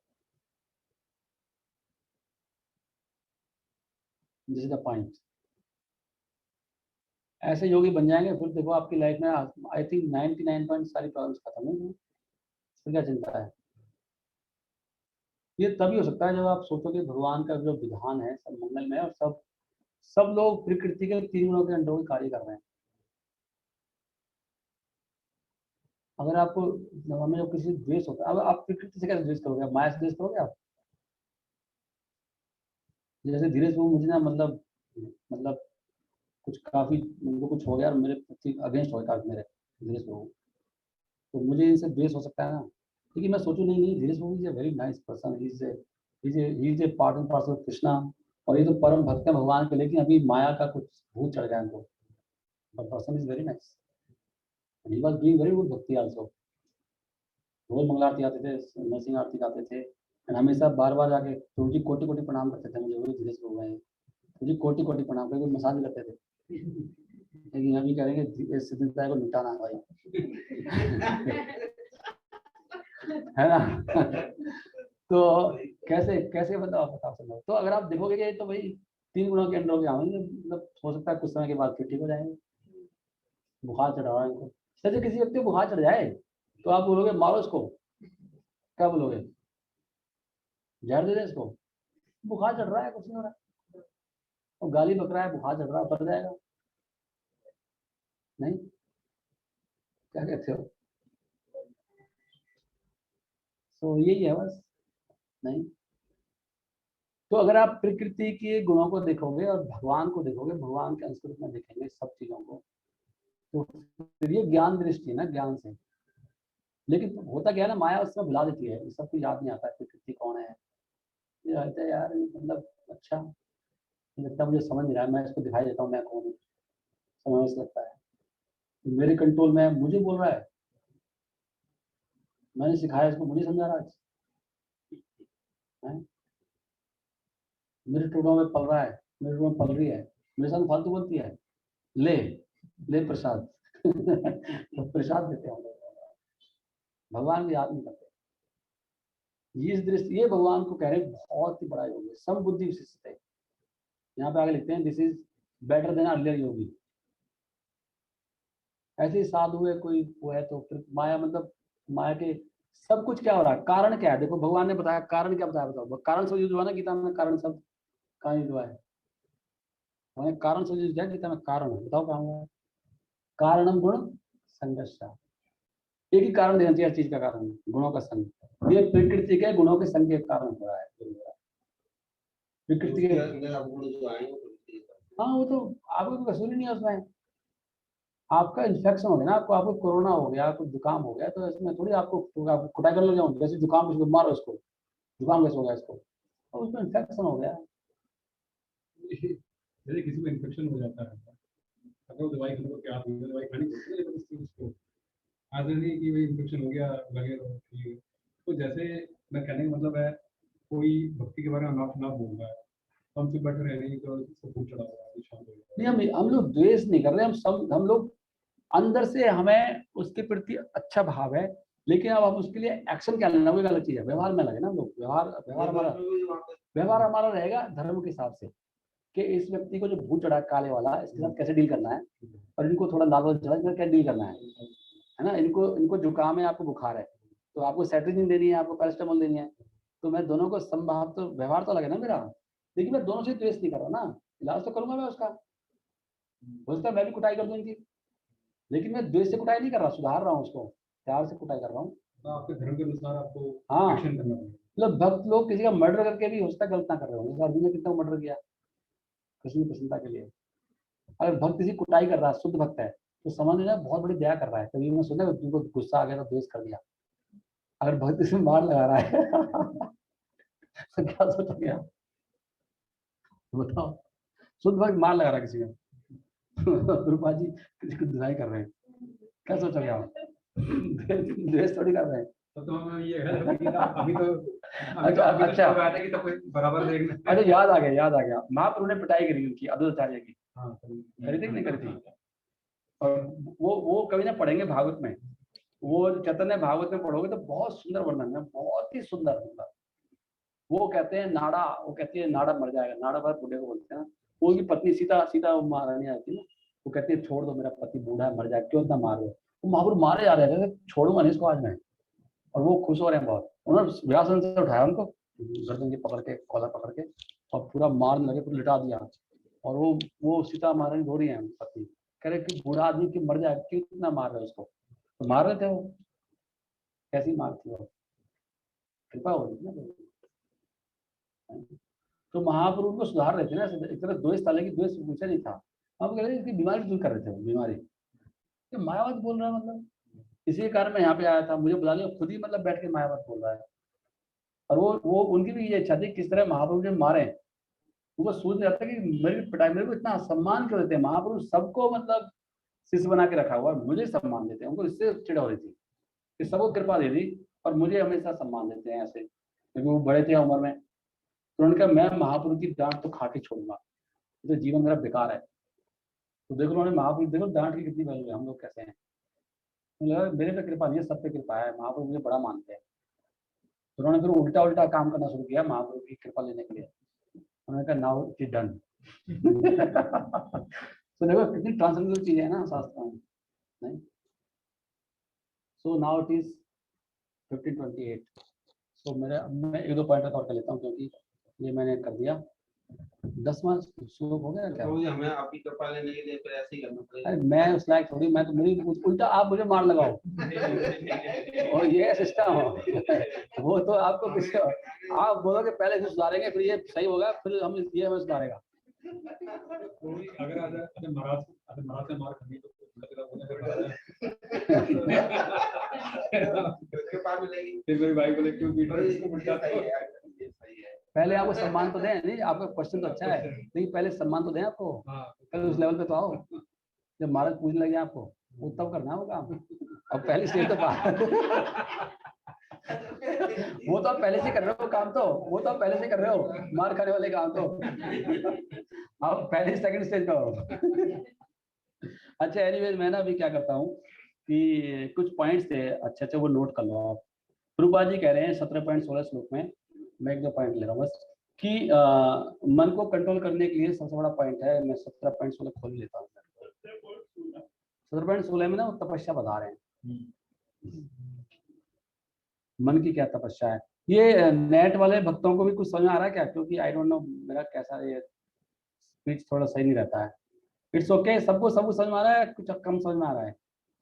दिस इज द पॉइंट। ऐसे योगी बन जाएंगे फिर देखो आपकी लाइफ में आई थिंक 99 सारी प्रॉब्लम्स खत्म होंगी, फिर क्या चिंता है। ये तभी हो सकता है जब आप सोचोगे भगवान का जो विधान है सब मंगल में है, और सब लोग प्रकृति के 3 गुणों के अंडों में कार्य कर रहे हैं। अगर आपको हमें जब किसी द्वेष होता है, अब आप प्रकृति से कैसे द्वेष करोगे, आप माया से द्वेष करोगे आप। जैसे धीरज वो मुझे ना मतलब कुछ काफी उनको कुछ हो गया और मेरे प्रति अगेंस्ट हो गया मेरे धीरज बाबू, तो मुझे इनसे द्वेष हो सकता है ना। लेकिन मैं सोचूं नहीं, Dheeraj Babu is a very nice person, he is a part and parcel of Krishna, और ये तो परम भक्त है भगवान के, लेकिन अभी माया का कुछ भूत चढ़ गया इनको, but person is very nice. And he was doing very good bhakti also. रोज मंगला आरती आते थे, नरसिंह आरती गाते थे, एंड हमेशा बार बार जाके प्रभु जी कोटि कोटि प्रणाम करते थे मुझे, धीरे से हो गए प्रभु जी कोटि कोटि प्रणाम करके मसाज करते थे। लेकिन अभी करेंगे सिद्धिदाता को लुटाना है भाई है ना तो कैसे कैसे मतलब आप बता सकते हो। तो अगर आप देखोगे कि तो भाई 3 गुणों के अंडर हो गया, मतलब हो सकता है कुछ समय के बाद फिर ठीक हो जाएंगे। बुखार चढ़ा हुआ है इनको, जैसे किसी व्यक्ति को बुखार चढ़ जाए तो आप बोलोगे मारो उसको, क्या बोलोगे? जहर दे दे इसको, बुखार चढ़ रहा है कुछ नहीं हो रहा, और गाली बक रहा है, बुखार चढ़ रहा है, उतर जाएगा नहीं? क्या कहते हो? तो यही है बस। नहीं तो अगर आप प्रकृति के गुणों को देखोगे और भगवान को देखोगे, भगवान के अंश में देखेंगे सब चीजों को, तो फिर ये ज्ञान दृष्टि है ना, ज्ञान से। लेकिन होता क्या है ना, माया उसमें भुला देती है, सबको याद नहीं आता है प्रकृति कौन है। ये रहता है यार, मतलब अच्छा लगता है, मुझे समझ नहीं रहा है, मैं इसको दिखाई देता हूँ मैं कौन हूँ, समझ लगता है तो मेरे कंट्रोल में मुझे बोल रहा है, मैंने सिखाया इसको, मुझे समझा रहा है, मेरे टुकड़ों में पल रहा है, मेरे टुकड़ों में पल रही है, मेरे साथ फालतू बोलती है, ले ले प्रसाद तो प्रसाद देते हैं हम लोग, भगवान की याद नहीं करते। इस दृष्टि ये भगवान को कह रहे हैं बहुत ही बड़ा योग है, समबुद्धि विशिष्ट है। यहाँ पे आगे लिखते हैं this is better than earlier yogi. ऐसे ही साधु है कोई वो है तो फिर माया, मतलब माया के सब कुछ क्या हो रहा है, कारण क्या है? देखो भगवान ने बताया, कारण क्या बताया, बताओ। कारण से जो है ना गीता में, कारण शब्द कहाँ यूज हुआ है? हमें कारण से यूज है गीता में, कारण बताओ कहाँ हुआ है? कारणम गुण संघर्ष, एक ही कारण देना चाहिए हर चीज का कारण, गुणों का संग। ये प्रकृति के गुणों के संग के कारण हो रहा है प्रकृति के। हाँ वो तो आपको कोई कसूर ही नहीं है उसमें। आपका इन्फेक्शन हो गया ना, आपको कोरोना हो गया, आपको जुकाम हो गया, तो इसमें थोड़ी आपको कुटाई कर लो जाओ, जैसे जुकाम किसी को मारो, उसको जुकाम कैसे हो गया इसको, तो उसमें इन्फेक्शन हो गया। जैसे किसी को इन्फेक्शन हो जाता है, अगर वो दवाई खाने को क्या दवाई खानी पड़ती है, लेकिन उसको आदत नहीं कि भाई इन्फेक्शन हो गया लगे रहो। तो जैसे मैं कहने का मतलब है, कोई भक्ति के बारे में ना बोल रहा है, हमसे बेटर है नहीं तो सब चढ़ा हुआ है, शांत हो गया। नहीं हम लोग द्वेष नहीं कर रहे, हम लोग अंदर से हमें उसके प्रति अच्छा भाव है, लेकिन अब हम उसके लिए एक्शन क्या लेना वो एक अलग चीज है। व्यवहार में लगे ना हम लोग, व्यवहार हमारा रहेगा धर्म के हिसाब से कि इस व्यक्ति को जो भूत चढ़ा काले वाला, इसके साथ कैसे डील करना है, और इनको थोड़ा लाल वाला चढ़ा, कैसे डील करना है ना। इनको जुकाम है, आपको बुखार है, तो आपको सेट्रिजिन देनी है, आपको पैरास्टामोल देनी है, तो मैं दोनों को संभाव, तो व्यवहार तो लगे ना मेरा, लेकिन मैं दोनों से द्वेष नहीं कर रहा ना, इलाज तो करूंगा मैं उसका, हो सकता है मैं भी कुटाई कर दूं इनकी, लेकिन मैं द्वेष से कुटाई नहीं कर रहा, सुधार रहा हूँ उसको, प्यार से कुटाई कर रहा हूँ। आपके धर्म के अनुसार आपको हाँ एक्शन करना पड़ेगा। मतलब भक्त लोग किसी का मर्डर करके भी हो सकता है गलत ना कर रहे होंगे, अर्जुन ने कितना मर्डर किया कृष्ण की प्रसन्नता के लिए। अगर भक्त किसी कुटाई कर रहा है, शुद्ध भक्त है, तो समझ लेना बहुत बड़ी दया कर रहा है। कभी मैं सुना तुमको गुस्सा आ गया तो द्वेष कर दिया, अगर भक्त इसमें मार लगा रहा है तो क्या सोचा गया बताओ? शुद्ध भक्त मार लगा रहा है किसी में रूपा जी किसी को दुराई कर रहे हैं, क्या सोचा गया? द्वेष थोड़ी कर रहे हैं। तो ये है अभी तो अच्छा कि तो कोई बराबर देखना। अरे याद आ गया महाप्रभु ने पिटाई करी उनकी अद्वैताचार्य की, हाँ करी थी नहीं करी थी? और वो कभी ना पढ़ेंगे भागवत में, वो चैतन्य भागवत में पढ़ोगे तो बहुत सुंदर वर्णन है, बहुत ही सुंदर। वो कहते हैं नाड़ा, वो कहती है नाड़ा मर जाएगा, नाड़ा बार बूढ़े को बोलते हैं ना, वो उनकी पत्नी सीता महारानी आती है ना, वो कहती है छोड़ दो मेरा पति बूढ़ा है मर जाएगा, क्यों इतना मार रहे हो? वो महाप्रभु मारे जा रहे थे, छोड़ूंगा नहीं इसको आज मैं, और वो खुश हो रहे हैं बहुत। उन्होंने व्यासन से उठाया उनको, गर्दन की पकड़ के, कॉलर पकड़ के, और पूरा मारने लगे, पूरा लिटा दिया। और वो सीता महारानी रो रही है पत्नी, कह रहे कि बूढ़ा आदमी की मर जाए, क्यों इतना मार रहे हो उसको? तो मार रहे थे वो, कैसी मार थी वो, कृपा हो रही थी ना। तो महाप्रभु को सुधार रहे थे ना, एक तरह द्वेष था, लेकिन द्वेष पूछा नहीं था, हम कह रहे इसकी बीमारी दूर कर रहे थे, बीमारी तो मायावत बोल रहा है, मतलब इसी कारण मैं यहाँ पे आया था, मुझे बुला लिया, खुद ही मतलब बैठ के मायावत बोल रहा है। और वो उनकी भी ये इच्छा थी किस तरह महाप्रभु ने मारे, वो सोच रहा था कि मेरी पिटाई, मेरे को इतना सम्मान क्यों देते हैं महाप्रभु, सबको मतलब शिष्य बना के रखा हुआ और मुझे सम्मान देते हैं। उनको इससे चिढ़ हो रही थी कि सबको कृपा दे दी और मुझे हमेशा सम्मान देते हैं ऐसे, क्योंकि वो बड़े थे उम्र में। तो उन्होंने कहा मैं महाप्रभु की डांट तो खा के छोड़ूंगा, तो जीवन मेरा बेकार है। तो देखो उन्होंने महाप्रभु, देखो डांट की कितनी वैल्यू है, हम लोग कैसे हैं। लगा मेरे पे कृपा नहीं है, सब पे कृपा है, महाप्रभु मुझे बड़ा मानते हैं। तो उन्होंने फिर उल्टा उल्टा काम करना शुरू किया महाप्रभु की कृपा लेने के लिए। उन्होंने कहा नाउ इट इज डन। तो देखो कितनी ट्रांसलेंडेंटल चीज है ना शास्त्र में, नहीं। So now it is 1528। सो मैं एक दो पॉइंट और कर लेता हूँ क्योंकि ये मैंने कर दिया। 10वां श्लोक हो गया क्या? तो ये हमें आपकी कृपा लेने के लिए फिर ऐसे ही करना पड़ेगा। अरे मैं उस लायक थोड़ी, मैं तो मेरी उल्टा आप मुझे मार लगाओ और ये सिस्टम हो वो तो आपको किसी आप बोलोगे पहले से सुधारेंगे फिर ये सही होगा, फिर हम ये हमें सुधारेगा। अगर महाराज से मार खानी तो कृपा मिलेगी। फिर मेरी भाई बोले क्यों पीट रहे हो? सही है, ये सही है। पहले आपको सम्मान तो दें, नहीं आपका क्वेश्चन तो अच्छा है, लेकिन पहले सम्मान तो दें आपको, पहले उस लेवल पे तो आओ। जब महाराज पूछने लगे आपको वो तब करना होगा, अब पहले स्टेज तो वो तो आप पहले से कर रहे हो काम, तो वो तो आप पहले से कर रहे हो मार खाने वाले काम तो आप पहले सेकंड स्टेज पे हो। अच्छा एनीवेज मैं ना अभी क्या करता हूँ कि कुछ पॉइंट्स थे अच्छे अच्छे, वो नोट कर लो आप। प्रभुपाद जी कह रहे हैं 17.16 श्लोक में, मैं एक दो पॉइंट ले रहा हूँ बस, कि मन को कंट्रोल करने के लिए सबसे बड़ा पॉइंट है, मैं 17.16 खोल लेता हूँ। 17.16 में ना वो तपस्या बता रहे हैं, मन की क्या तपस्या है। ये नेट वाले भक्तों को भी कुछ समझ में आ रहा है क्या? क्योंकि आई डोंट नो मेरा कैसा ये स्पीच थोड़ा सही नहीं रहता है। इट्स ओके, सबको सब समझ में आ रहा है, कुछ कम समझ में आ रहा है?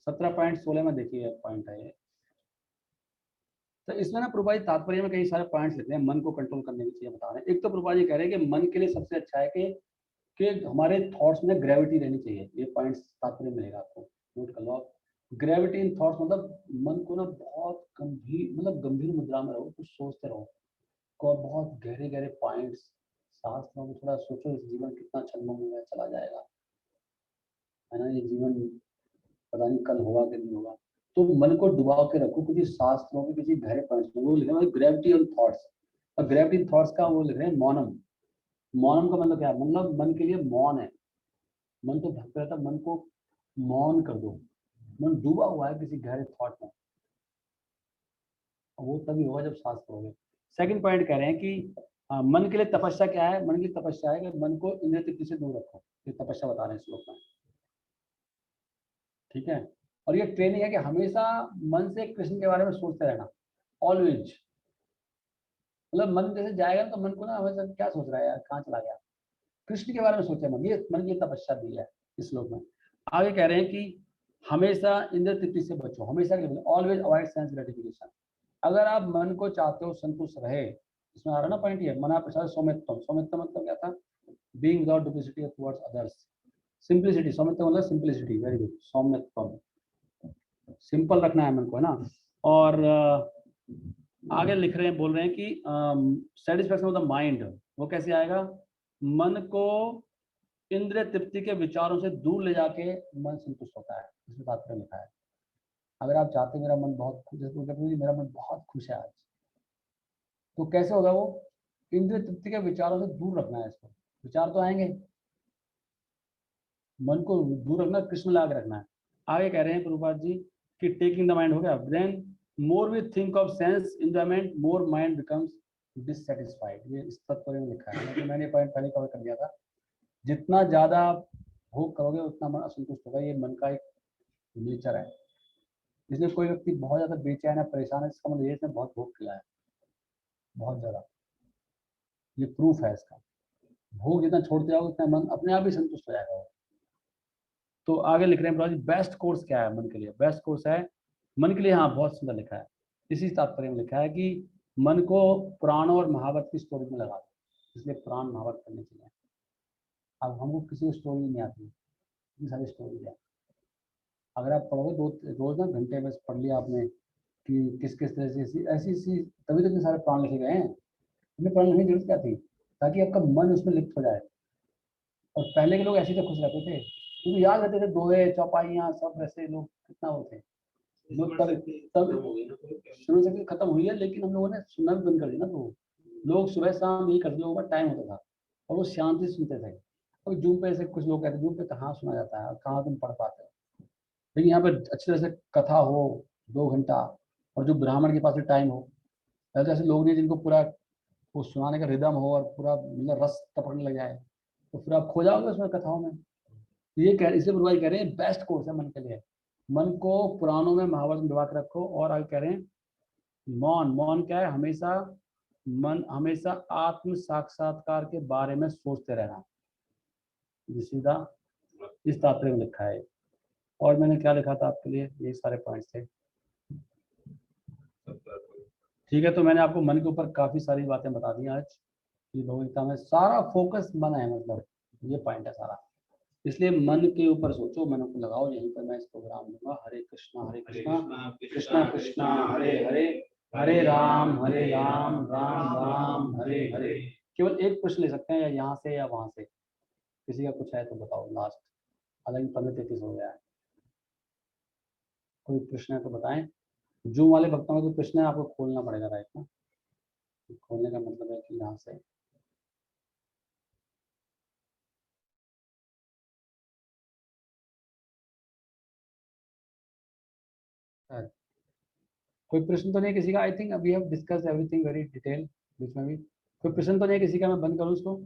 17.16 में देखिए पॉइंट है ये। तो इसमें ना प्रभुपाद जी तात्पर्य में कई सारे पॉइंट्स लिखते हैं, मन को कंट्रोल करने की चीजें बता रहे हैं। एक तो प्रभुपाद जी कह रहे हैं कि मन के लिए सबसे अच्छा है कि हमारे थॉट्स में ग्रेविटी रहनी चाहिए। ये पॉइंट्स तात्पर्य मिलेगा आपको, नोट कर लो। ग्रेविटी इन थॉट्स मतलब मन को ना बहुत गंभीर, मतलब गंभीर मुद्रा में रहो, कुछ सोचते रहो, और बहुत गहरे गहरे पॉइंट्स शास्त्रों में थोड़ा सोचो, इस जीवन कितना छलमल में चला जाएगा, है ना, ये जीवन पता नहीं कल होगा कि नहीं होगा। तो मन को डुबा के रखो किसी शास्त्रों के किसी गहरे पॉइंट्स में, वो लिखे ग्रेविटी ऑन थॉट्स। और ग्रेविटी थॉट्स का वो लिख रहे हैं मौनम। मौनम का मतलब क्या है? मतलब मन के लिए मौन है। मन तो भक्त रहता, मन को मौन कर दो, मन डूबा हुआ है किसी गहरे थॉट में, वो तभी होगा जब सांस करोगे। सेकंड पॉइंट कह रहे हैं कि मन के लिए तपस्या क्या है? मन की तपस्या है कि मन को इंद्रिय तृप्ति से दूर रखो, ये तपस्या बता रहे हैं श्लोक में, ठीक है। और ये ट्रेनिंग है कि हमेशा मन से कृष्ण के बारे में सोचते रहना, ऑलवेज। मतलब मन जैसे जाएगा तो मन को ना हमेशा क्या सोच रहा है यार, कहाँ चला गया, कृष्ण के बारे में सोचे मन। ये मन की तपस्या दी है इस श्लोक में। आगे कह रहे हैं कि हमेशा इंद्रिय तृप्ति से बचो, हमेशा के लिए ऑलवेज अवॉइड सेंस ग्रेटिफिकेशन। अगर आप मन को चाहते हो संतुष्ट रहे, इसमें आ रहा ना पॉइंट ये, मना प्रसाद सौमित्व। सौमित्व मतलब क्या था? Being without duplicity towards others. Simplicity, सौमित्व मतलब सिंपलिसिटी, वेरी गुड, सौमित्व, सिंपल रखना है मन को, है ना। और आगे लिख रहे हैं, बोल रहे हैं कि सेटिस्फैक्शन ऑफ द माइंड, वो कैसे आएगा? मन को इंद्रिय तृप्ति के विचारों से दूर ले जाके मन संतुष्ट होता है, इसमें तात्पर्य लिखा है। अगर आप चाहते हैं मेरा मन बहुत खुश है, मेरा मन बहुत खुश है आज, तो कैसे होगा वो? इंद्रिय तृप्ति के विचारों से दूर रखना है इसको। विचार तो आएंगे, मन को दूर रखना, कृष्ण ला के रखना है। आगे कह रहे हैं प्रभुपाद जी कि टेकिंग द माइंड हो गया, then more we think of sense enjoyment more mind becomes dissatisfied. ये इस तत्व में लिखा है, तो मैंने पॉइंट पहले कवर कर दिया था। जितना ज्यादा भोग करोगे उतना मन असंतुष्ट होगा, ये मन का एक नेचर है। इसलिए कोई व्यक्ति बहुत ज्यादा बेचैन है, परेशान है, इसका मतलब ये इसने बहुत भोग किया है, बहुत ज्यादा। ये प्रूफ है इसका। भोग जितना छोड़ते जाओगे उतना मन अपने आप ही संतुष्ट हो जाएगा। तो आगे लिख रहे हैं बेस्ट कोर्स क्या है मन के लिए? बेस्ट कोर्स है मन के लिए, हाँ बहुत सुंदर लिखा है, इसी तात्पर्य में लिखा है कि मन को पुराण और महाभारत की स्टोरी में लगा दो, इसलिए पुराण महाभारत करने चाहिए। अब हमको किसी को स्टोरी नहीं आती, इतनी सारी स्टोरी है। अगर आप पढ़ोगे दो रोज ना घंटे में पढ़ लिया आपने कि किस किस तरह से ऐसी तभी तो इतने सारे प्राण लिखे गए हैं। इन्हें प्राण लिखने की जरूरत क्या थी? ताकि आपका मन उसमें लिप्त हो जाए। और पहले के लोग ऐसे तो खुश रहते थे, क्योंकि याद रहते थे दोहे चौपाइयाँ सब वैसे लोग कितना वो थे लोग तब खत्म हो गई ना तो क्या? शुरू से खत्म हुई है, लेकिन हम लोगों ने सुनना भी बंद कर दिया ना। तो लोग सुबह शाम यही करते, लोगों का टाइम होता था और वो शांति से सुनते थे। अब जूम पे ऐसे कुछ लोग कहते हैं जूम पे कहाँ सुना जाता है और कहाँ तुम पढ़ पाते हो। लेकिन यहाँ पे अच्छी तरह से कथा हो 2 घंटा, और जो ब्राह्मण के पास भी टाइम हो, पहले तो ऐसे लोग नहीं जिनको पूरा वो सुनाने का रिदम हो और पूरा मतलब रस टपकने लग जाए, तो फिर आप खो जाओगे उसमें कथाओं में। ये कह इसलिए गुरु भाई कह रहे हैं बेस्ट कोर्स है मन के लिए। मन को पुराणों में महाभारत में डुबा के रखो, और आगे कह रहे हैं मौन। मौन क्या है? हमेशा मन हमेशा आत्म साक्षात्कार के बारे में सोचते रहना। ये सीधा इस तात्पर्य में लिखा है। और मैंने क्या लिखा था आपके लिए, ये सारे पॉइंट्स थे। ठीक है, तो मैंने आपको मन के ऊपर काफी सारी बातें बता दी आज कि भगवदगीता में सारा फोकस मन है, मतलब ये पॉइंट है सारा। इसलिए मन के ऊपर सोचो, मन को लगाओ। यहीं पर मैं इस प्रोग्राम दूंगा। हरे कृष्णा कृष्णा कृष्णा हरे हरे, हरे राम राम राम हरे हरे। केवल एक प्रश्न ले सकते हैं, या यहाँ से या वहां से, किसी का कुछ है तो बताओ लास्ट। हालांकि 15:33 हो गया है। कोई प्रश्न है तो बताएं। जूम वाले भक्तों का कोई प्रश्न है आपको खोलना पड़ेगा राइट ना। खोलने का मतलब है कि यहाँ से कोई प्रश्न तो नहीं किसी का। I think we have discuss everything very detail. बीच में भी कोई प्रश्न तो नहीं किसी का, मैं बंद करूँ इसको।